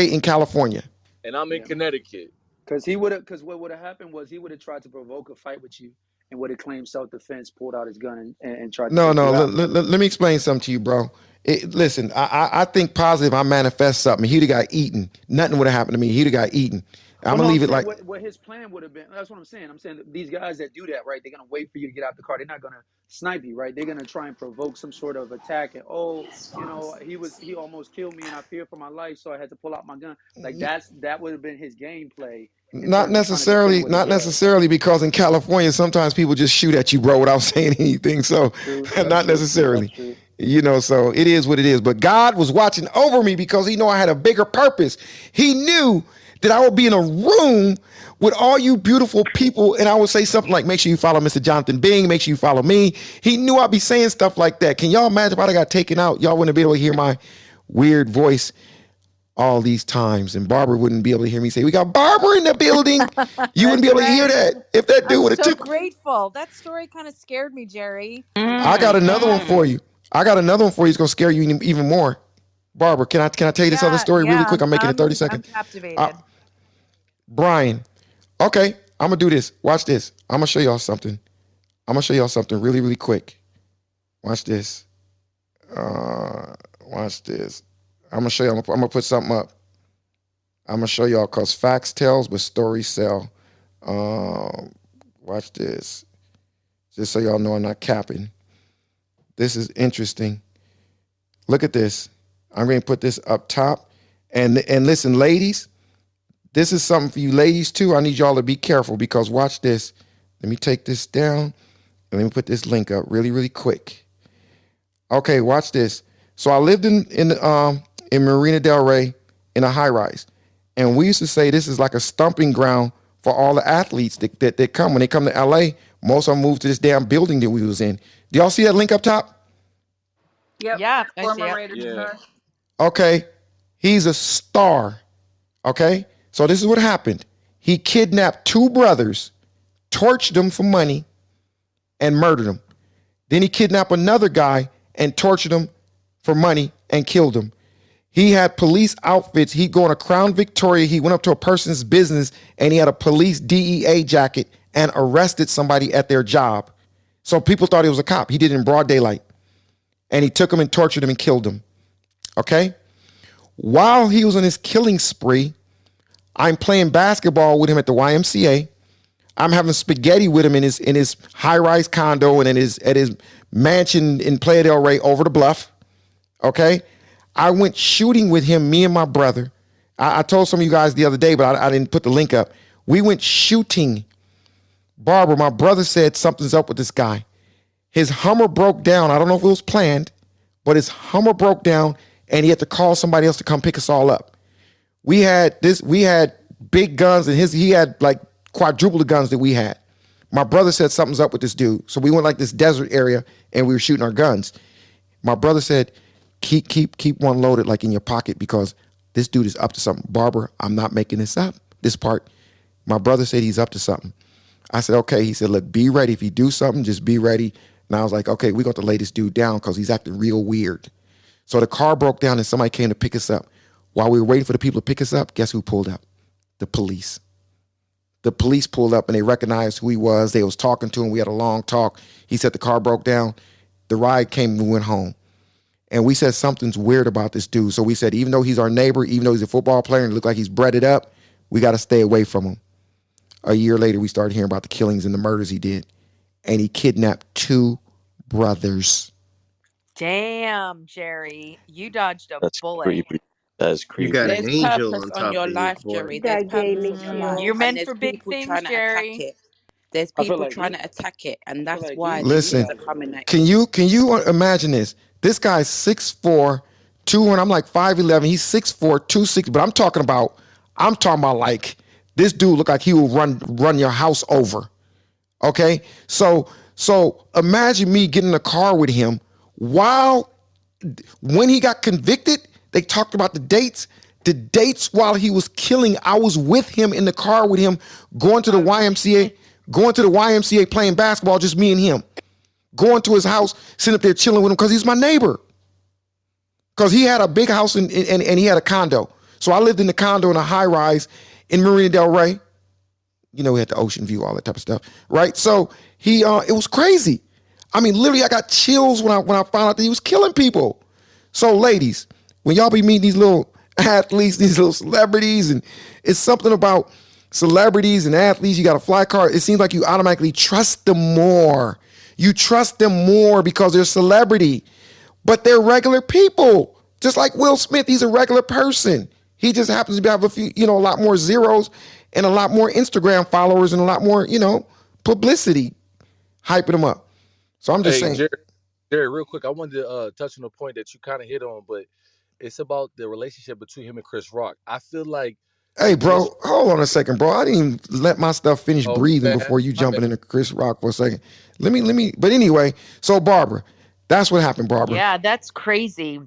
in California. And I'm in Yeah, Connecticut. because he would have. Because what would have happened was he would have tried to provoke a fight with you, and would have claimed self defense, pulled out his gun, and tried to No, take no. you out. Let me explain something to you, bro. Listen, I think positive. I manifest something. He'd have got eaten. Nothing would have happened to me. He'd have got eaten. I'm Well, gonna no, I'm leave it saying like. what his plan would have been. That's what I'm saying. I'm saying that these guys that do that, right? They're gonna wait for you to get out the car. They're not gonna snipe you, right? They're gonna try and provoke some sort of attack. And he almost killed me, and I feared for my life, so I had to pull out my gun. Like that would have been his gameplay in Not terms of trying to defend necessarily, what he not does. necessarily, because in California sometimes people just shoot at you, bro, without saying anything. So, True. That's not true. That's necessarily. true. So it is what it is. But God was watching over me because He knew I had a bigger purpose. He knew that I would be in a room with all you beautiful people and I would say something like, make sure you follow Mr. Jonathan Bing, make sure you follow me. He knew I'd be saying stuff like that. Can y'all imagine if I got taken out? Y'all wouldn't be able to hear my weird voice all these times. And Barbara wouldn't be able to hear me say, we got Barbara in the building. You wouldn't be That's able to hear right. that if that dude I'm would have so took. grateful. That story kind of scared me, Jerry. I got another one for Mm. you. I got another one for you. It's gonna scare you even more. Barbara, can I tell you this other Yeah, story really yeah. quick? I'm making it 30 I'm seconds. Uh, captivated. Brian, okay, I'm gonna do this. Watch this. I'm gonna show y'all something. I'm gonna show y'all something really, really quick. Watch this. Watch this. I'm gonna show you. I'm gonna put something up. I'm gonna show y'all because facts tells, but stories sell. Watch this. Just so y'all know I'm not capping. This is interesting. Look at this. I'm going to put this up top. And listen, ladies, this is something for you ladies too. I need y'all to be careful because watch this. Let me take this down and let me put this link up really, really quick. Okay, watch this. So I lived in Marina Del Rey in a high rise. And we used to say this is like a stumping ground for all the athletes that come. When they come to LA, most of them move to this damn building that we was in. Do y'all see that link up top? Yep. Yeah, I see Former it. Raiders Yeah. star. Okay. He's a star. Okay. So this is what happened. He kidnapped two brothers, torched them for money, and murdered them. Then he kidnapped another guy and tortured him for money and killed him. He had police outfits. He'd go on a Crown Victoria. He went up to a person's business and he had a police DEA jacket and arrested somebody at their job. So people thought he was a cop. He did it in broad daylight. And he took him and tortured him and killed him. Okay? While he was on his killing spree, I'm playing basketball with him at the YMCA. I'm having spaghetti with him in his high-rise condo and at his mansion in Playa del Rey over the bluff. Okay? I went shooting with him, me and my brother. I told some of you guys the other day, but I didn't put the link up. We went shooting. Barbara, my brother said something's up with this guy. His Hummer broke down. I don't know if it was planned, but his Hummer broke down and he had to call somebody else to come pick us all up. We had big guns and he had like quadruple the guns that we had. My brother said something's up with this dude. So we went like this desert area and we were shooting our guns. My brother said, keep one loaded like in your pocket because this dude is up to something. Barbara, I'm not making this up. This part, my brother said he's up to something. I said, okay. He said, look, be ready. If you do something, just be ready. And I was like, okay, we're going to lay this dude down because he's acting real weird. So the car broke down and somebody came to pick us up. While we were waiting for the people to pick us up, guess who pulled up? The police. The police pulled up and they recognized who he was. They was talking to him. We had a long talk. He said the car broke down. The ride came and we went home. And we said something's weird about this dude. So we said, even though he's our neighbor, even though he's a football player and look like he's breaded up, we got to stay away from him. A year later, we started hearing about the killings and the murders he did. And he kidnapped two brothers. Damn, Jerry, you dodged a That's bullet. creepy. That's You got creepy. an There's angel purpose on on top your of you, life, boy. Jerry. There's That gave purpose me on your life, You're chills. and meant there's for big people things, trying to attack Jerry. it. There's I feel people like trying you. to attack it, and I feel that's like why you. the You Listen, things got are coming at can you. you imagine this? This guy's 6'4", 200. I'm like 5'11". He's 6'4", 260. But I'm talking about like this dude look like he will run your house over. Okay, so imagine me getting in a car with him while when he got convicted. They talked about the dates. The dates while he was killing, I was with him in the car with him, going to the YMCA, playing basketball, just me and him. Going to his house, sitting up there chilling with him because he's my neighbor. Because he had a big house and he had a condo. So I lived in the condo in a high rise in Marina Del Rey. You know, we had the ocean view, all that type of stuff, right? So it was crazy. I mean, literally, I got chills when I found out that he was killing people. So, ladies, when y'all be meeting these little athletes, these little celebrities, and it's something about celebrities and athletes, you got a fly card. It seems like you automatically trust them more. You trust them more because they're celebrity, but they're regular people. Just like Will Smith, he's a regular person. He just happens to have a few, a lot more zeros and a lot more Instagram followers and a lot more, publicity hyping him up. So I'm just Hey, saying. Jerry, real quick, I wanted to touch on a point that you kind of hit on, but it's about the relationship between him and Chris Rock. I feel like Hey, Yes. bro, hold on a second, bro. I didn't even let my stuff finish Oh, my breathing bad. before you My bad. jumping into Chris Rock for a second. Let me. But anyway, so Barbara, that's what happened, Barbara. Yeah, that's crazy.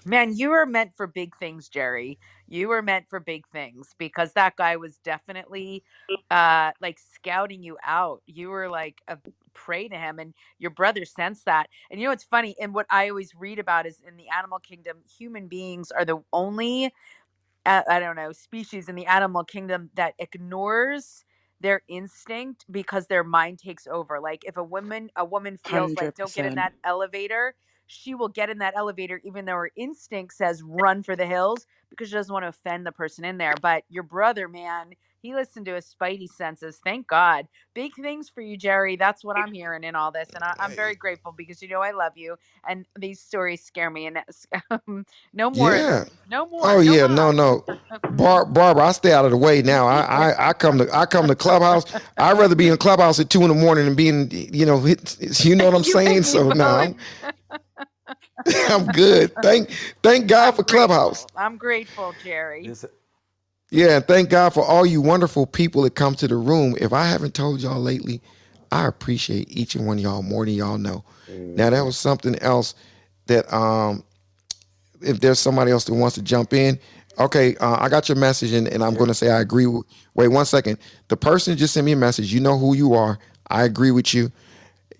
Man, you were meant for big things, Jerry. You were meant for big things because that guy was definitely like scouting you out. You were like a prey to him, and your brother sensed that. And you know what's funny? And what I always read about is in the animal kingdom, human beings are the only I don't know, species in the animal kingdom that ignores their instinct because their mind takes over. Like if a woman feels like don't get in 100%. that elevator, she will get in that elevator even though her instinct says run for the hills because she doesn't want to offend the person in there. But your brother, man, he listened to his spidey senses. Thank God. Big things for you, Jerry. That's what I'm hearing in all this. And I'm very grateful because you know I love you. And these stories scare me. And no more of Yeah. those. No Oh more. No yeah. No, more. no. Barbara, I stay out of the way now. I come to Clubhouse. I'd rather be in Clubhouse at 2 a.m. than being, you know what I'm You saying. and me So now both. I'm I'm good. Thank God I'm for Clubhouse. grateful. I'm grateful, Jerry. This Yeah, and thank God for all you wonderful people that come to the room. If I haven't told y'all lately, I appreciate each and one of y'all more than y'all know. Now that was something else that if there's somebody else that wants to jump in, okay, I got your message and I'm going to say I agree. Wait 1 second. The person just sent me a message. You know who you are. I agree with you.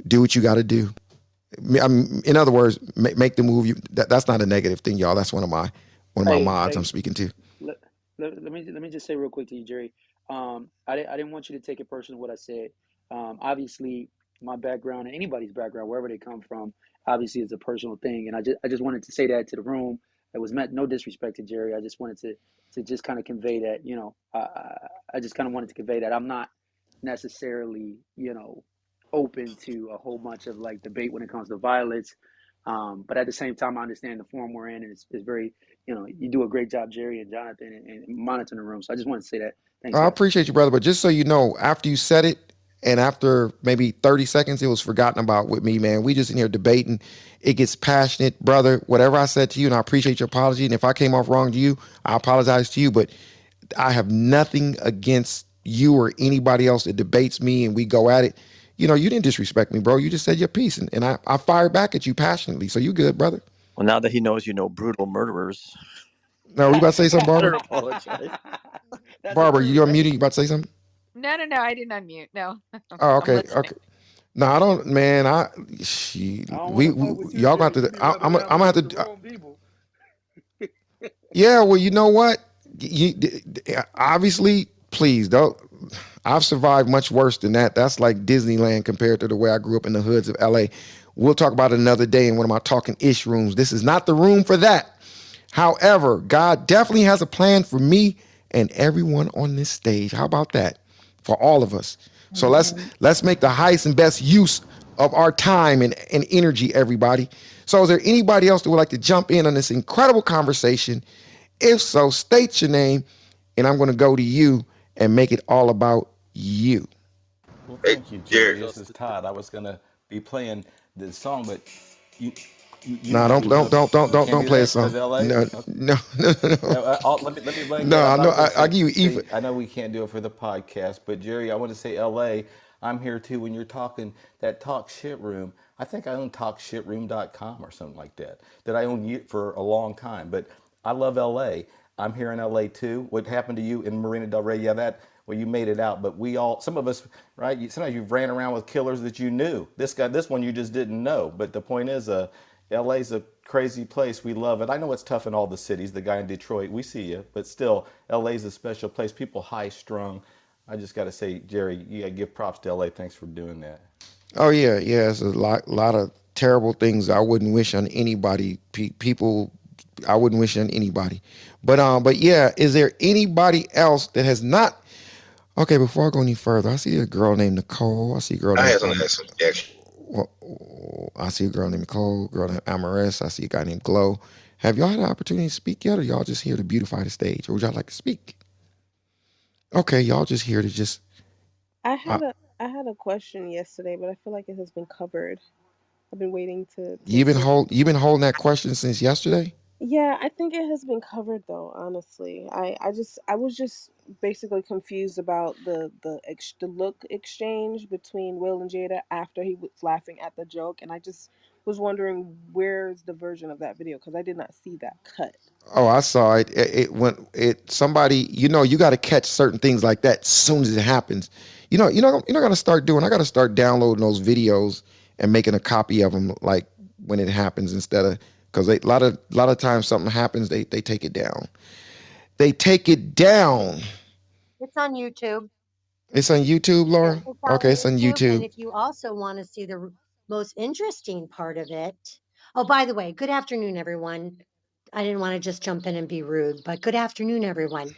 Do what you got to do. In other words, make the move. That's not a negative thing, y'all. That's one of my Hey, mods I'm hey, speaking to. let me just say real quick to you, Jerry. I didn't want you to take it personal what I said. Obviously, my background and anybody's background, wherever they come from, obviously is a personal thing, and I just wanted to say that to the room. It was meant no disrespect to Jerry. I just wanted to just kind of convey that, I just kind of wanted to convey that I'm not necessarily, open to a whole bunch of like debate when it comes to violence. But at the same time, I understand the form we're in, and it's very, you do a great job, Jerry and Jonathan, and monitoring the room. So I just wanted to say that. Thanks, I guys. appreciate you, brother. But just so you know, after you said it, and after maybe 30 seconds, it was forgotten about with me, man. We just in here debating. It gets passionate, brother. Whatever I said to you, and I appreciate your apology. And if I came off wrong to you, I apologize to you. But I have nothing against you or anybody else that debates me and we go at it. You didn't disrespect me, bro. You just said your piece. And I fired back at you passionately. So you good, brother. Well, now that he knows you know brutal murderers, Now, we about to say something, I Barbara? don't apologize. That's the Barbara, truth, you're right? unmuted. You about to say something? No, no, no. I didn't unmute. No, Oh, I'm okay. listening. Okay. No, I don't, man. I don't want We, to fuck with you, y'all got Jerry. to. You be running I'm around gonna have messing with the to. wrong people. Yeah. Well, you know what? You obviously, please don't. I've survived much worse than that. That's like Disneyland compared to the way I grew up in the hoods of LA. We'll talk about it another day in one of my talking ish rooms. This is not the room for that. However, God definitely has a plan for me and everyone on this stage. How about that? For all of us. So Amen. let's make the highest and best use of our time and energy, everybody. So is there anybody else that would like to jump in on this incredible conversation? If so, state your name, and I'm going to go to you and make it all about you. Well, Hey, thank you, Jerry. Jerry. This is Todd. I was gonna be playing the song, but you you No, know how don't we do don't it. don't don't We don't can't don't do play a that because song. L.A. No, Okay. no, no, no, Let me bring no. that up. I I know. was going to I give you even. say I know we can't do it for the podcast, but Jerry, I want to say L.A. I'm here too. When you're talking that talk shit room, I think I own talkshitroom.com or something like that. That I owned for a long time, but I love L.A. I'm here in LA too. What happened to you in Marina Del Rey? Yeah, that well, you made it out, but we all, some of us, right? Sometimes you've ran around with killers that you knew. This one you just didn't know. But the point is, LA's a crazy place. We love it. I know it's tough in all the cities. The guy in Detroit, we see you, but still, LA's a special place. People high strung. I just got to say, Jerry, you got to give props to LA. Thanks for doing that. Oh yeah, yeah. It's a lot of terrible things I wouldn't wish on anybody. People, I wouldn't wish on anybody. But yeah, is there anybody else that has not? Okay, before I go any further, I see a girl named Nicole. I see a girl I named had some some extra. well, I see a girl named Nicole, a girl named Amaris. I see a guy named Glow. Have y'all had an opportunity to speak yet, or y'all just here to beautify the stage, or would y'all like to speak? Okay, y'all just here to just. I Uh, had a I had a question yesterday, but I feel like it has been covered. I've been waiting to you've been hear. hold you've been holding that question since yesterday. Yeah, I think it has been covered though, honestly. I was just basically confused about the look exchange between Will and Jada after he was laughing at the joke, and I just was wondering where's the version of that video because I did not see that cut. Oh, I saw it. It when it somebody, you got to catch certain things like that as soon as it happens. You're not gonna start doing. I got to start downloading those videos and making a copy of them, like when it happens, instead of because a lot of times something happens, they take it down. They take it down. It's on YouTube. It's on YouTube, Yes, Laura. it's on Okay, it's on YouTube. And YouTube. if you also want to see the most interesting part of it, oh, by the way, good afternoon, everyone. I didn't want to just jump in and be rude, but good afternoon, everyone.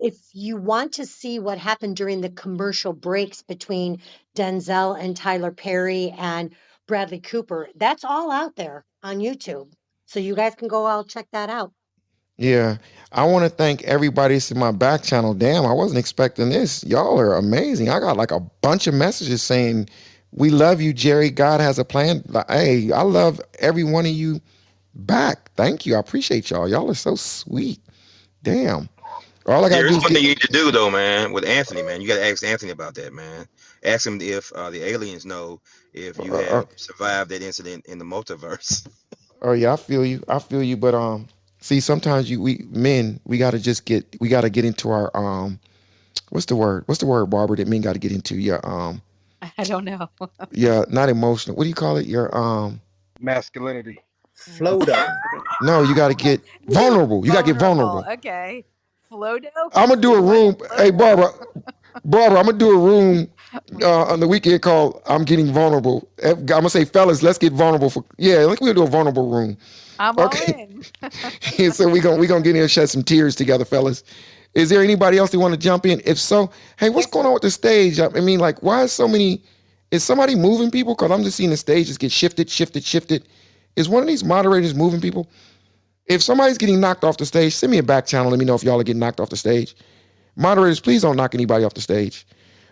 If you want to see what happened during the commercial breaks between Denzel and Tyler Perry and Bradley Cooper, that's all out there on YouTube. So you guys can go out check that out. Yeah, I want to thank everybody that's in my back channel. Damn, I wasn't expecting this. Y'all are amazing. I got like a bunch of messages saying, "We love you, Jerry. God has a plan." Like, hey, I love every one of you back. Thank you. I appreciate y'all. Y'all are so sweet. Damn. All I gotta Jerry, do there's is one thing get. you need to do though, man. With Anthony, man, you got to ask Anthony about that, man. Ask him if the aliens know if you Uh, uh, have survived that incident in the multiverse. oh yeah, I feel you. I feel you. But see, sometimes we men we gotta get into our what's the word? What's the word, Barbara? That men got to get into your I don't know. not emotional. What do you call it? Your Masculinity. Flodo. no, you got to get vulnerable. You got to get Vulnerable. vulnerable. Okay. Flodo? I'm gonna do a What's room. Hey, Flodo? Barbara, I'm gonna do a room on the weekend called "I'm Getting Vulnerable." I'm gonna say, fellas, let's get vulnerable for like we'll do a vulnerable room. I'm all Okay. in. And so we gonna get in and shed some tears together, fellas. Is there anybody else that want to jump in? If so, hey, what's going on with the stage? I mean, like, why is so many? Is somebody moving people? Because I'm just seeing the stage just get shifted, shifted, shifted. Is one of these moderators moving people? If somebody's getting knocked off the stage, send me a back channel. Let me know if y'all are getting knocked off the stage. Moderators, please don't knock anybody off the stage.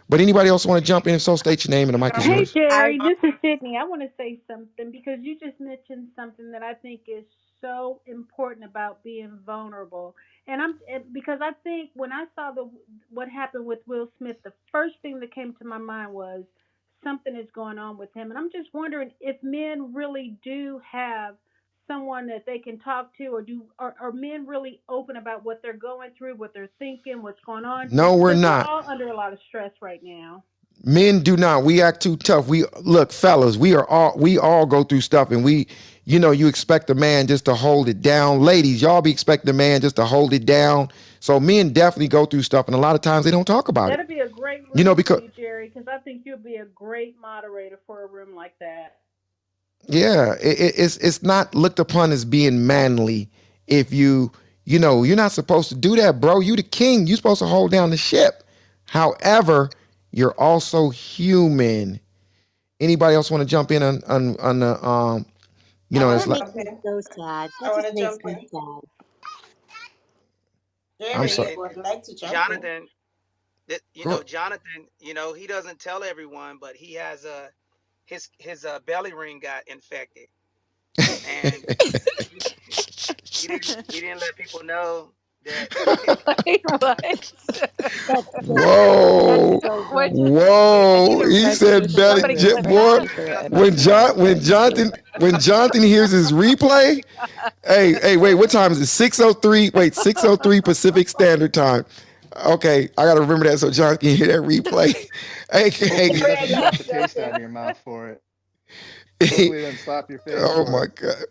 But anybody else want to jump in? If so, state your name and the mic is Hey yours. Jerry, this is Sydney. I want to say something because you just mentioned something that I think is so important about being vulnerable. Because I think when I saw the what happened with Will Smith, the first thing that came to my mind was something is going on with him, and I'm just wondering if men really do have someone that they can talk to, or are men really open about what they're going through, what they're thinking, what's going on? No, we're Because we're not. all under a lot of stress right now. Men do not. We act too tough. We look, fellas. We all go through stuff, and you expect a man just to hold it down. Ladies, y'all be expecting a man just to hold it down. So men definitely go through stuff, and a lot of times they don't talk about it. That'd be a great room for Because you, Jerry, because I think you'd be a great moderator for a room like that. yeah, it's not looked upon as being manly if you're not supposed to do that, bro. You the king. You supposed to hold down the ship. However, you're also human. Anybody else want to jump in on the Oh, it's that like makes me so sad. I That want just to makes jump me in. sad. I'm Jerry, sorry. I would like to jump in. Jonathan, that Go. Jonathan, he doesn't tell everyone, but he has his belly ring got infected, and he, he didn't let people know that. Wait, what? That's so great. That's Whoa, so What great. just I need whoa! a He said registry belly somebody with jet clip boy. that? registry with When NFL. Jonathan hears his replay, hey, wait, what time is it? 6:03. Wait, 6:03 Pacific Standard Time. Okay, I gotta remember that so John can hear that replay. hey, Hopefully he Jerry, doesn't I'd like slap to the jump taste out in. of your mouth for it. hey, Hopefully he doesn't slap your face oh for my it. God.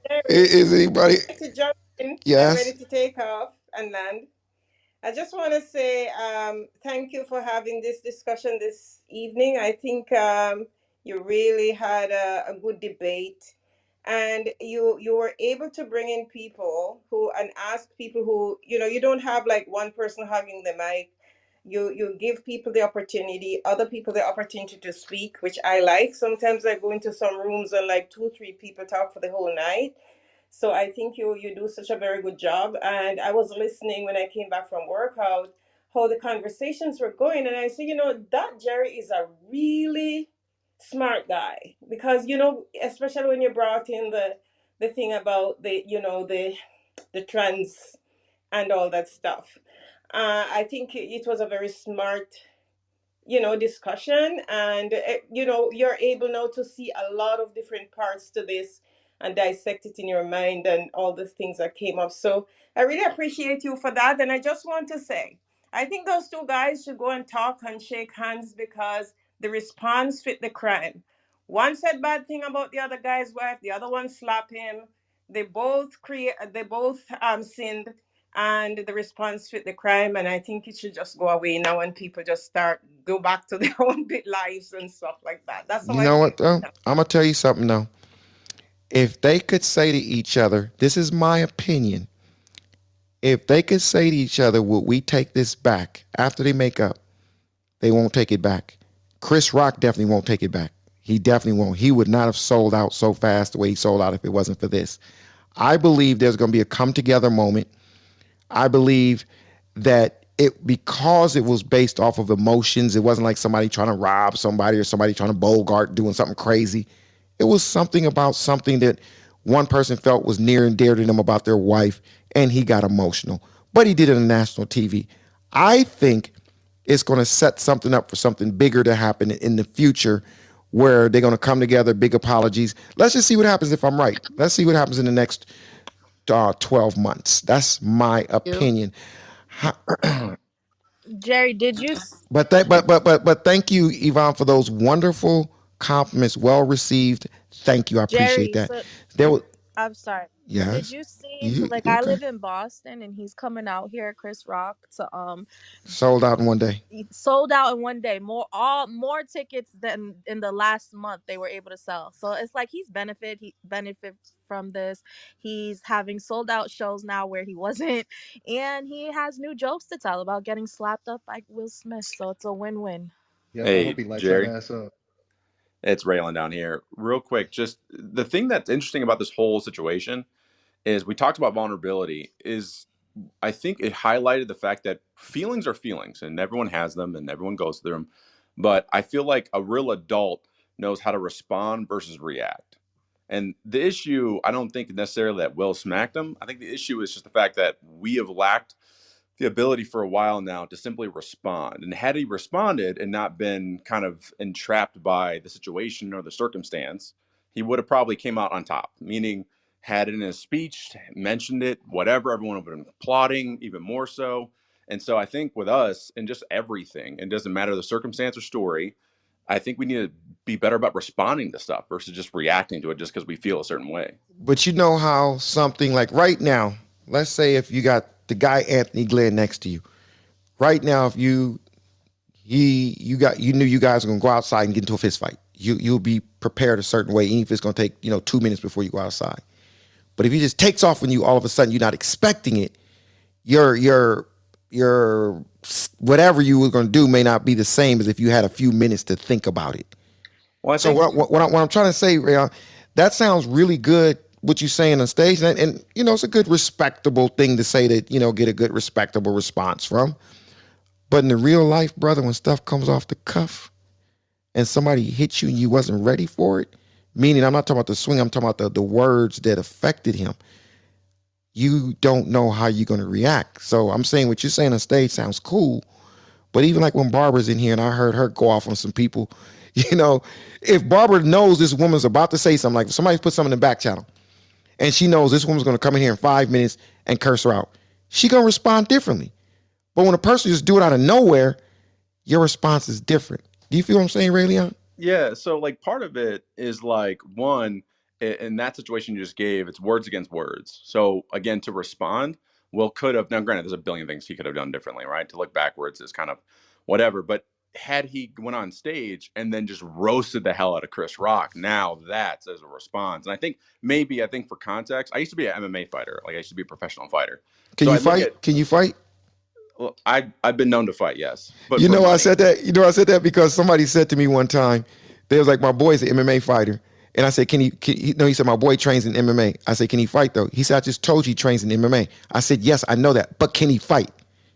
Jerry, Is anybody? I'd like to jump in. I'm ready Yes. to take off and land. I just want to say thank you for having this discussion this evening. I think you really had a good debate, and you were able to bring in people who and ask people who you don't have like one person hugging the mic. You give people the opportunity, other people the opportunity to speak, which I like. Sometimes I go into some rooms and like two, three people talk for the whole night. So I think you do such a very good job. And I was listening when I came back from workout, how the conversations were going, and I said, that Jerry is a really smart guy because especially when you brought in the thing about the the trans and all that stuff. I think it was a very smart, discussion, and you're able now to see a lot of different parts to this and dissect it in your mind and all the things that came up. So I really appreciate you for that. And I just want to say, I think those two guys should go and talk and shake hands because the response fit the crime. One said bad thing about the other guy's wife, the other one slapped him. They both sinned, and the response fit the crime. And I think it should just go away now when people just start go back to their own bit lives and stuff like that. That's how You I know feel. what though? I'm gonna tell you something though. If they could say to each other, this is my opinion. If they could say to each other, would we take this back after they make up? They won't take it back. Chris Rock definitely won't take it back. He definitely won't. He would not have sold out so fast the way he sold out if it wasn't for this. I believe there's going to be a come together moment. I believe that it because it was based off of emotions. It wasn't like somebody trying to rob somebody or somebody trying to bogart doing something crazy. It was something about something that one person felt was near and dear to them about their wife, and he got emotional. But he did it on national TV. I think it's going to set something up for something bigger to happen in the future where they're going to come together, big apologies. Let's just see what happens if I'm right. Let's see what happens in the next 12 months. That's my You, opinion. Jerry, did you? But thank you, Yvonne, for those wonderful compliments. Well received. Thank you. I appreciate Jerry, that. so There was I'm sorry. Did yes. you see? You Like, I okay? live in Boston, and he's coming out here, Chris Rock, to Sold out in one day. sold out in one day. More tickets than in the last month they were able to sell. So it's like he benefit from this. He's having sold out shows now where he wasn't, and he has new jokes to tell about getting slapped up by Will Smith. So it's a win-win. Yep, I hope Hey, he lights that Jerry, ass up. it's Raylan down here. Real quick, just the thing that's interesting about this whole situation is we talked about vulnerability. Is I think it highlighted the fact that feelings are feelings and everyone has them and everyone goes through them. But I feel like a real adult knows how to respond versus react. And the issue, I don't think necessarily that Will smacked him. I think the issue is just the fact that we have lacked the ability for a while now to simply respond. And had he responded and not been kind of entrapped by the situation or the circumstance, he would have probably came out on top, meaning had it in his speech, mentioned it, whatever, everyone would have been applauding even more so. And so I think with us and just everything, it doesn't matter the circumstance or story, I think we need to be better about responding to stuff versus just reacting to it just because we feel a certain way. But you know how something like right now, let's say if you got the guy Anthony Glenn next to you, right now, if you knew you guys were gonna go outside and get into a fist fight, you'll be prepared a certain way, even if it's gonna take 2 minutes before you go outside. But if he just takes off on you all of a sudden, you're not expecting it. Your whatever you were gonna do may not be the same as if you had a few minutes to think about it. Well, I So think what I'm trying to say, Ray, that sounds really good. What you're saying on stage, and it's a good, respectable thing to say that get a good, respectable response from. But in the real life, brother, when stuff comes off the cuff and somebody hits you and you wasn't ready for it, meaning I'm not talking about the swing, I'm talking about the words that affected him. You don't know how you're going to react. So I'm saying what you're saying on stage sounds cool, but even like when Barbara's in here and I heard her go off on some people, you know, if Barbara knows this woman's about to say something, like if somebody put something in the back channel and she knows this woman's going to come in here in 5 minutes and curse her out, she going to respond differently. But when a person just do it out of nowhere, your response is different. Do you feel what I'm saying, Ray Leon? Yeah, so like part of it is like one in that situation you just gave, it's words against words. So again, to respond, Will could have now granted there's a billion things he could have done differently, right? To look backwards is kind of whatever. But had he went on stage and then just roasted the hell out of Chris Rock, now that's as a response. And I think for context, I used to be an MMA fighter, like I used to be a professional fighter. Can So you I look fight? at Can you fight? well, I've been known to fight, yes, but You for know I money. said that. I said that because somebody said to me one time, they was like, my boy's an MMA fighter. And I said, no, he said, my boy trains in MMA. I said, can he fight though? He said, I just told you he trains in MMA. I said, yes, I know that, but can he fight?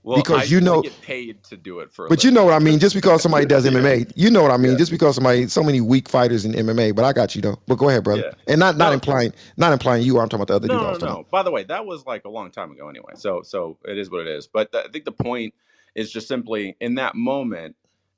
Well, because I get paid to do it for a but you living. know what I mean. Just because somebody does Yeah, MMA, you know what I mean. yeah, Just because so many weak fighters in MMA. But I got you though. But go ahead, brother. yeah. And not No, implying you. I'm talking about the other dude I no, no, was talking no. By the way, that was like a long time ago anyway. So it is what it is. But I think the point is just simply in that moment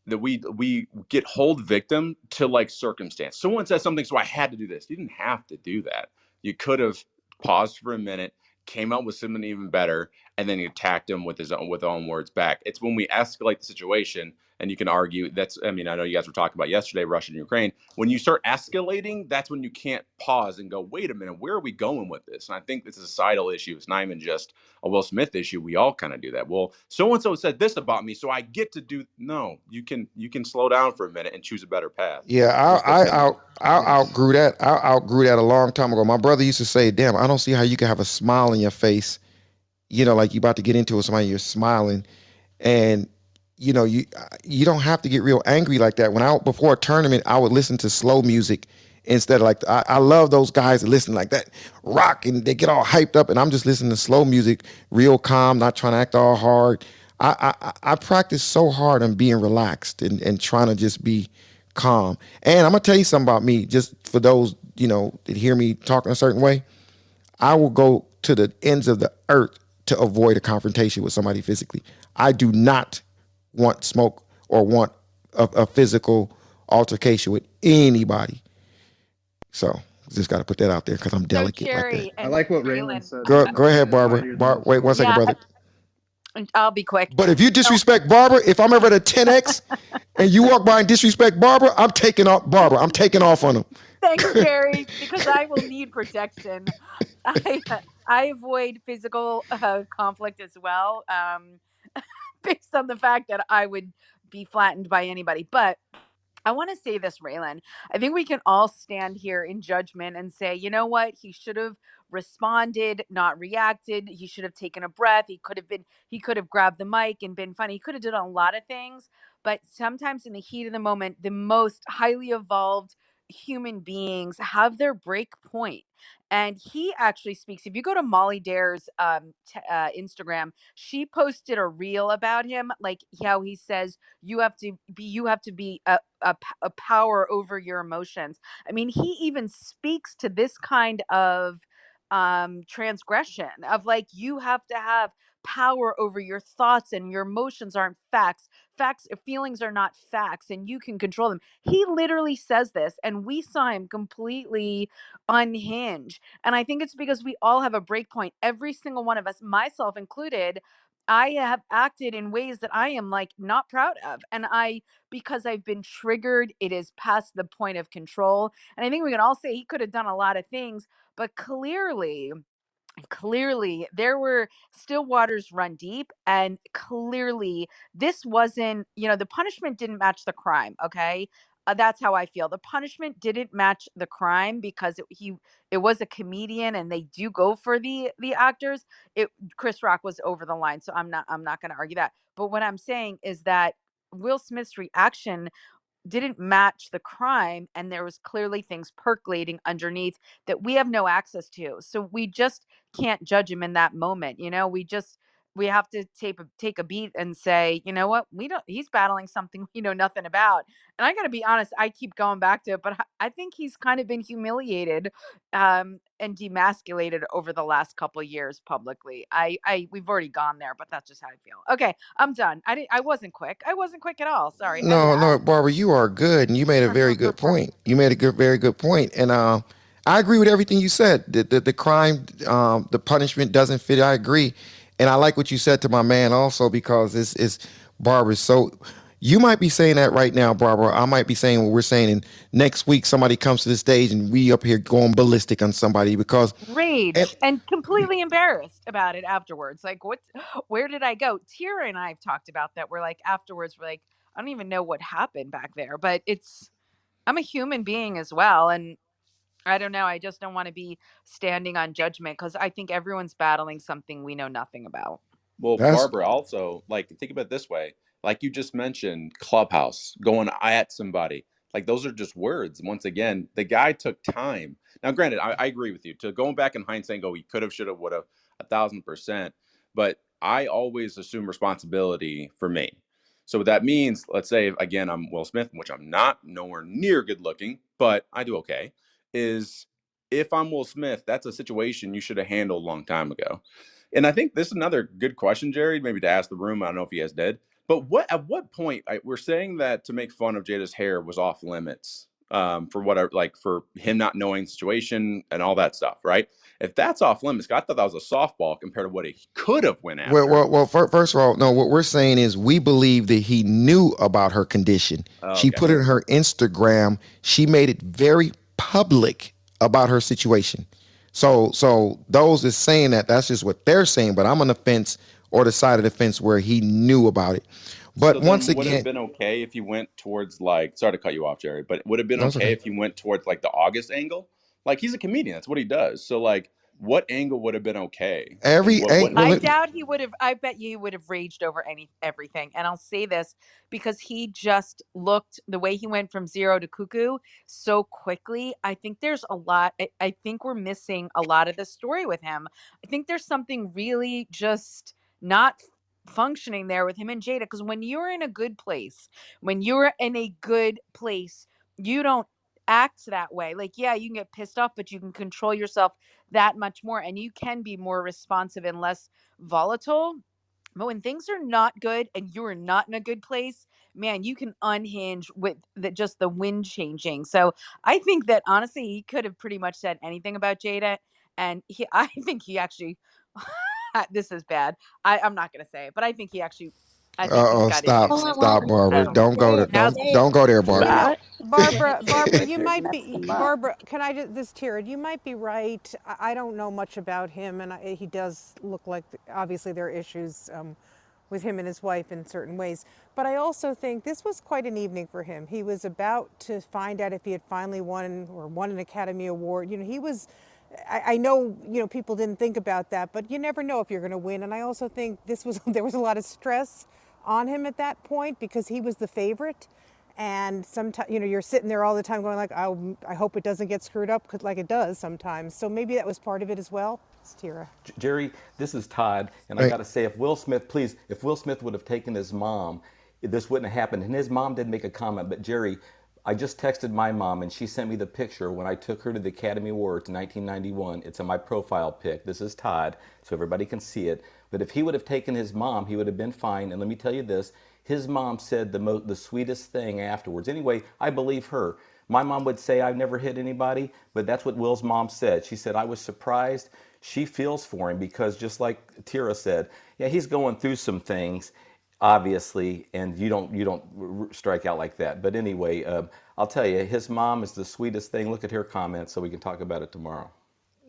that we get hold victim to like circumstance. Someone says something, so I had to do this. You didn't have to do that. You could have paused for a minute, came up with something even better, and then you attacked him with his own words back. It's when we escalate the situation, and you can argue that's. I mean, I know you guys were talking about yesterday, Russia and Ukraine. When you start escalating, that's when you can't pause and go, wait a minute, where are we going with this? And I think this is a societal issue. It's not even just a Will Smith issue. We all kind of do that. Well, so and so said this about me, so I get to do. No, you can slow down for a minute and choose a better path. Yeah, Just opinion. I outgrew that. I outgrew that a long time ago. My brother used to say, "Damn, I don't see how you can have a smile on your face. You know, like you about to get into it with somebody, you're smiling, and you don't have to get real angry like that." When I before a tournament, I would listen to slow music instead of like I love those guys that listen like that rock and they get all hyped up, and I'm just listening to slow music, real calm, not trying to act all hard. I practice so hard on being relaxed and trying to just be calm. And I'm gonna tell you something about me, just for those that hear me talking a certain way. I will go to the ends of the earth to avoid a confrontation with somebody physically. I do not want smoke or want a physical altercation with anybody. So just got to put that out there because I'm So delicate like that. Jerry I and like what Raylan Raylan, said, Go ahead, fight Barbara. your little Wait one second, yeah, stories. brother. I'll be quick. But if you So disrespect Barbara, if I'm ever at a 10x and you walk by and disrespect Barbara, I'm taking off Barbara. I'm taking off on him. thanks, Jerry, because I will need protection. I I avoid physical conflict as well, based on the fact that I would be flattened by anybody. But I want to say this, Raylan. I think we can all stand here in judgment and say, you know what? He should have responded, not reacted. He should have taken a breath. He could have grabbed the mic and been funny. He could have done a lot of things. But sometimes in the heat of the moment, the most highly evolved human beings have their break point. And he actually speaks. If you go to Molly Dare's Instagram, she posted a reel about him, like how he says you have to be a power over your emotions. I mean, he even speaks to this kind of transgression of like you have to have power over your thoughts, and your emotions aren't feelings are not facts, and you can control them. He literally says this, and we saw him completely unhinged. And I think it's because we all have a break point, every single one of us, myself included. I have acted in ways that I am like not proud of. And because I've been triggered, it is past the point of control. And I think we can all say he could have done a lot of things, but clearly there were still waters run deep, and clearly this wasn't, the punishment didn't match the crime. Okay. That's how I feel. The punishment didn't match the crime because it was a comedian, and they do go for the actors. Chris Rock was over the line, so I'm not going to argue that. But what I'm saying is that Will Smith's reaction didn't match the crime, and there was clearly things percolating underneath that we have no access to, so we just can't judge him in that moment. We have to take a beat and say, you know what, we don't he's battling something we know nothing about. And I got to be honest, I keep going back to it, but I think he's kind of been humiliated and demasculated over the last couple of years publicly. I we've already gone there, but that's just how I feel. Okay, I'm done. I wasn't quick. I wasn't quick at all. Sorry. No, no, Barbara, you are good, and you made a very good point. You made a very good point, and I agree with everything you said. The crime, the punishment doesn't fit. I agree, and I like what you said to my man also because it's Barbara. So you might be saying that right now, Barbara. I might be saying what we're saying, and next week somebody comes to the stage and we up here going ballistic on somebody because, and Rage and completely embarrassed about it afterwards. Like, where did I go? Tira and I have talked about that. We're like, afterwards, we're like, I don't even know what happened back there, but I'm a human being as well. And I don't know. I just don't want to be standing on judgment because I think everyone's battling something we know nothing about. Well, that's Barbara, also, like, think about it this way. Like you just mentioned, Clubhouse, going at somebody. Like, those are just words. Once again, the guy took time. Now, granted, I agree with you. To going back in hindsight and go, he could have, should have, would have, 1,000%. But I always assume responsibility for me. So what that means, let's say again I'm Will Smith, which I'm not, nowhere near good looking, but I do okay. Is if I'm Will Smith, that's a situation you should have handled a long time ago. And I think this is another good question, Jerry, maybe to ask the room. I don't know if you guys did, but at what point we're saying that to make fun of Jada's hair was off limits, for whatever, like for him not knowing the situation and all that stuff, right? If that's off limits, I thought that was a softball compared to what he could have went after. First of all, no. What we're saying is we believe that he knew about her condition. Oh, She okay. put it in her Instagram. She made it very public about her situation. So those is saying that's just what they're saying. But I'm on the fence or the side of the fence where he knew about it. So But once then would it have again, been okay if you went towards, like, sorry to cut you off, Jerry, but would it have been no, it's okay okay. if you went towards like the August angle? Like he's a comedian, that's what he does. So like what angle would have been okay? And Every what I well, doubt he would have. I bet you he would have raged over everything. And I'll say this because he just looked the way he went from zero to cuckoo so quickly. I think there's a lot. I think we're missing a lot of the story with him. I think there's something really just not functioning there with him and Jada. Because when you're in a good place, you don't act that way. Like, yeah, you can get pissed off, but you can control yourself that much more, and you can be more responsive and less volatile. But when things are not good and you are not in a good place, man, you can unhinge with just the wind changing. So I think that honestly, he could have pretty much said anything about Jada, and I think he actually, this is bad. I'm not gonna say it, but I think he actually, I think he's got stop, issues Hold in on, his. well, stop, Barbara. So Don't go say there. it, now's say Don't it. go there, But Barbara. you know, But Barbara, you Richard might messed be him up. Barbara. Can I just this Tira? You might be right. I don't know much about him, and he does look like obviously there are issues with him and his wife in certain ways. But I also think this was quite an evening for him. He was about to find out if he had finally won an Academy Award. You know, he was. I know, people didn't think about that, but you never know if you're going to win. And I also think there was a lot of stress on him at that point because he was the favorite. And sometimes, you're sitting there all the time going like, I hope it doesn't get screwed up, because like it does sometimes. So maybe that was part of it as well. It's Tira. Jerry, this is Todd, and I Hey, got to say, if Will Smith would have taken his mom, this wouldn't have happened. And his mom did make a comment, but Jerry, I just texted my mom, and she sent me the picture when I took her to the Academy Awards in 1991. It's in my profile pic. This is Todd, so everybody can see it. But if he would have taken his mom, he would have been fine. And let me tell you this: his mom said the sweetest thing afterwards. Anyway, I believe her. My mom would say I've never hit anybody, but that's what Will's mom said. She said I was surprised. She feels for him because just like Tira said, yeah, he's going through some things, obviously, and you don't strike out like that. But anyway, I'll tell you, his mom is the sweetest thing. Look at her comments so we can talk about it tomorrow.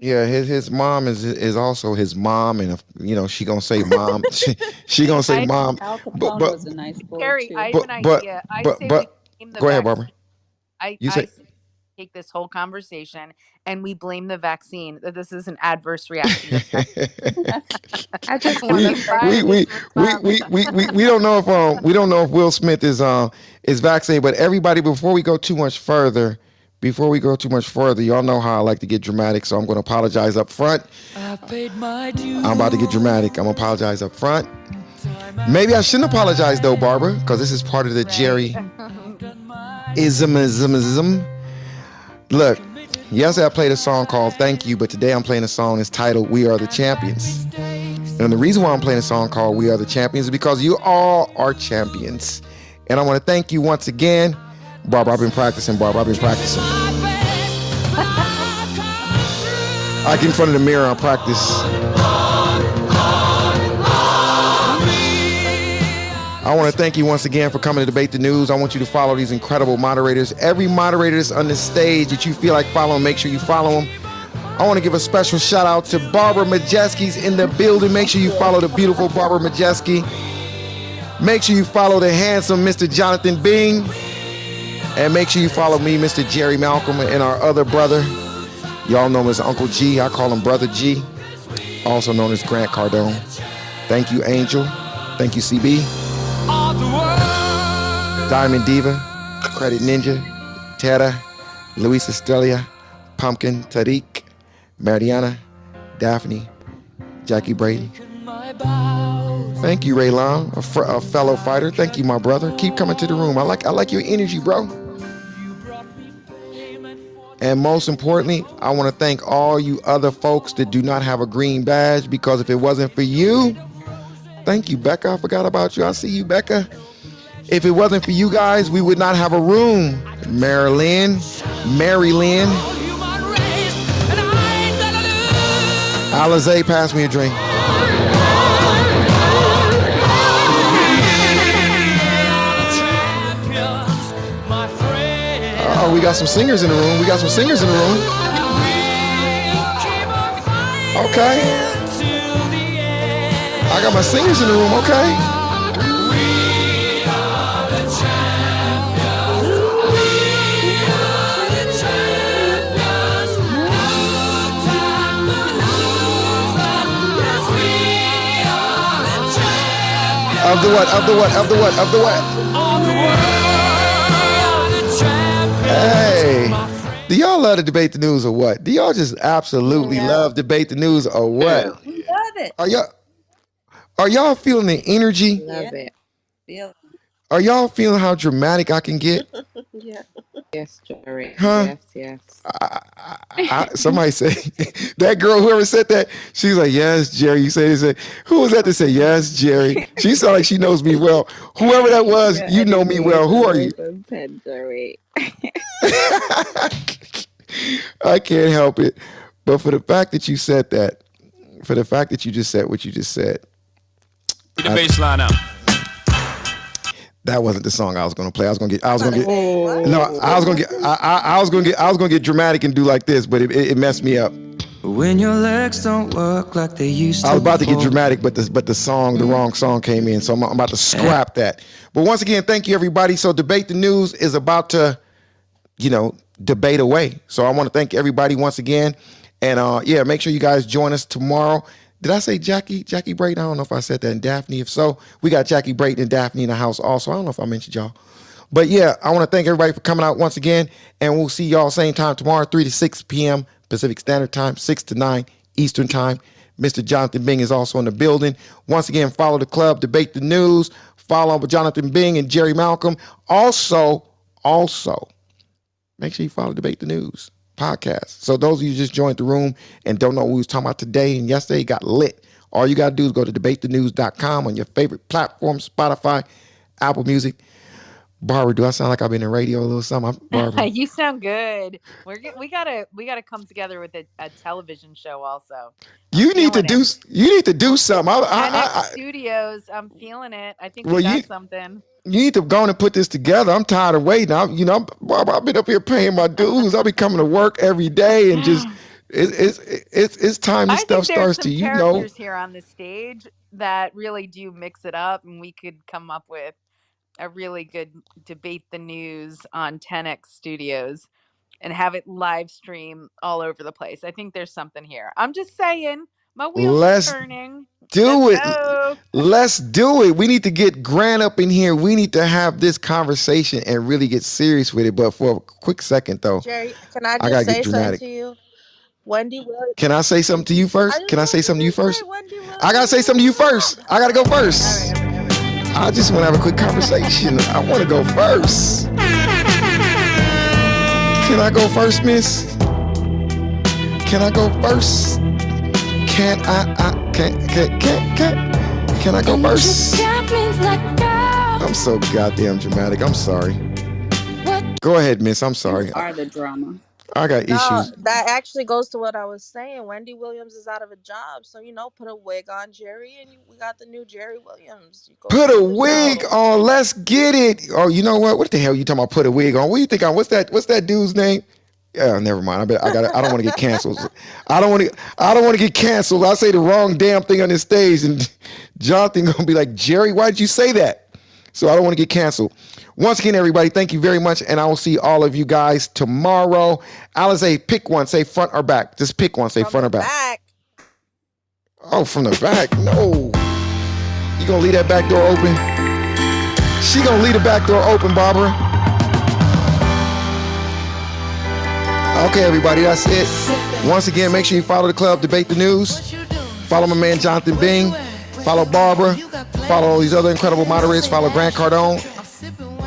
yeah, his mom is also his mom, and if, she gonna say mom, she gonna say I mom, Al but Capone but was a nice boy Terry, I too. have but an but idea. I but say we but blame the go ahead, vaccine. Barbara. I You I say say take this whole conversation and we blame the vaccine, that this is an adverse reaction to the vaccine. I just And we the think that we virus we we responds. we we we we don't know if Will Smith is vaccinated, but everybody, before we go too much further, y'all know how I like to get dramatic, so I'm going to apologize up front. I'm about to get dramatic. I'm gonna apologize up front. Maybe I shouldn't apologize though, Barbara, because this is part of the Right. Jerry ism. Look, yesterday I played a song called Thank You, but today I'm playing a song that's titled We Are the Champions. And the reason why I'm playing a song called We Are the Champions is because you all are champions. And I want to thank you once again. Barbara, I've been practicing, Barbara. I've been practicing. I get in front of the mirror and practice. I want to thank you once again for coming to Debate the News. I want you to follow these incredible moderators. Every moderator that's on the stage that you feel like following, make sure you follow them. I want to give a special shout out to Barbara Majeski's in the building. Make sure you follow the beautiful Barbara Majeski. Make sure you follow the handsome Mr. Jonathan Bing. And make sure you follow me, Mr. Jerry Malcolm, and our other brother. Y'all know him as Uncle G. I call him Brother G, also known as Grant Cardone. Thank you, Angel. Thank you, CB. Diamond Diva, Credit Ninja, Tara, Luis Estrella, Pumpkin, Tariq, Mariana, Daphne, Jackie Brady, Thank you, Raylon, a fellow fighter. Thank you, my brother. Keep coming to the room. I like your energy, bro. And most importantly, I want to thank all you other folks that do not have a green badge, because if it wasn't for you, thank you, Becca. I forgot about you. I see you, Becca. If it wasn't for you guys, we would not have a room. Mary Lynn. Alizé, pass me a drink. Oh, we got some singers in the room. Okay. I got my singers in the room, okay? Of the what? Hey. Do y'all love to debate the news or what? Do y'all just absolutely Yeah. love debate the news or what? Hell We yeah. love it. Are y'all feeling the energy? Love it. Feel Are y'all feeling how dramatic I can get? Yeah. yes, Jerry. Huh? Yes, yes. Somebody say that girl, whoever said that, she's like, yes, Jerry. You say this. Who was that to say yes, Jerry? She sounds like she knows me well. Whoever that was, Your you know me energy well. is Who are you? always on 10, Jerry. I can't help it. But for the fact that you said that, for the fact that you just said what you just said, the baseline out. that wasn't the song I was going to play. I was going to get. No, Oh. I was going to get. I was going to get dramatic and do like this, but it messed me up. When your legs don't work like they used to. I was about to get dramatic, but the wrong song came in, so I'm about to scrap that. But once again, thank you, everybody. So Debate the News is about to, debate away. So I want to thank everybody once again, and yeah, make sure you guys join us tomorrow. Did I say Jackie Brayton? I don't know if I said that. And Daphne, if so, we got Jackie Brayton and Daphne in the house also. I don't know if I mentioned y'all. But yeah, I want to thank everybody for coming out once again, and we'll see y'all same time tomorrow, 3 to 6 p.m. Pacific Standard Time, 6 to 9 Eastern Time. Mr. Jonathan Bing is also in the building. Once again, follow the club, Debate the News, follow Jonathan Bing and Jerry Malcolm. Also, make sure you follow Debate the News podcast. So those of you who just joined the room and don't know what we was talking about today and yesterday, got lit. All you got to do is go to debatethenews.com on your favorite platform, Spotify, Apple Music. Barbara, do I sound like I've been in radio a little something? Barbara. You sound good. We gotta come together with a television show also. I'm You need to feeling it. do something. 10X Studios. I'm feeling it. I think we Well, got something. you need to go on and put this together. I'm tired of waiting. Barbara, I've been up here paying my dues. I'll be coming to work every day and just it's time this I stuff think there's starts some to. characters here on the stage that really do mix it up, and we could come up with a really good Debate the News on 10X Studios and have it live stream all over the place. I think there's something here. I'm just saying, my wheels are Let's turning. Let's do it. go. Let's do it. We need to get Grant up in here. We need to have this conversation and really get serious with it. But for a quick second, though, Jerry, can I I just gotta get say something dramatic. to you? Wendy Williams. Can I say something to you I first? just Can I say want something to you you to say first? Wendy I gotta say Williams. something to you first. I gotta go All first. right, everybody. I just want to have a quick conversation. I want to go first. Can I go first, miss? Can I go first? Can I go first? I'm so goddamn dramatic. I'm sorry. Go ahead, miss. I'm You sorry. are the drama. I got No, issues. that actually goes to what I was saying. Wendy Williams is out of a job, so put a wig on Jerry, and we got the new Jerry Williams. You go Put a steal the wig show. on. Let's get it. Oh, you know what? What the hell you talking about? Put a wig on. What do you think? What's that dude's name? Yeah, never mind. I don't want to get canceled. I don't want to get canceled. I say the wrong damn thing on this stage, and Jonathan gonna be like, Jerry, why did you say that? So I don't want to get canceled. Once again, everybody, thank you very much, and I will see all of you guys tomorrow. Alizé, pick one. Say front or back. Just pick one. Say From front the or back. back. Oh, from the back. No. You gonna leave that back door open? She gonna leave the back door open, Barbara. Okay, everybody, that's it. Once again, make sure you follow the club, Debate the News. Follow my man Jonathan Bing. Follow Barbara. Follow all these other incredible moderators. Follow Grant Cardone.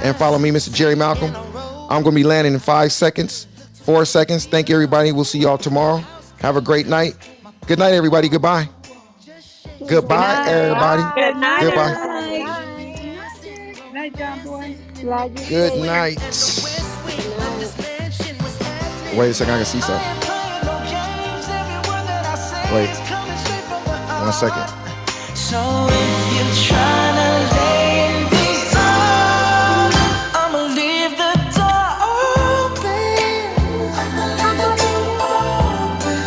And follow me, Mr. Jerry Malcolm. I'm going to be landing in 5 seconds, 4 seconds. Thank you, everybody. We'll see y'all tomorrow. Have a great night. Good night, everybody. Goodbye. Good Goodbye, night. everybody. Bye. Good Good night, Goodbye. everybody. night. Good Night. night. Good night, John Boy. Love you Good too. night. Good night. Wait a second. I can see something. Wait. 1 second. So if you're trying to lay in these arms, I'ma leave the door open. I'ma leave the door open.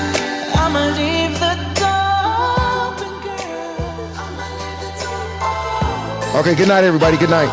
I'ma leave the door open, girl. I'ma leave the door open. Okay, good night, everybody. Good night.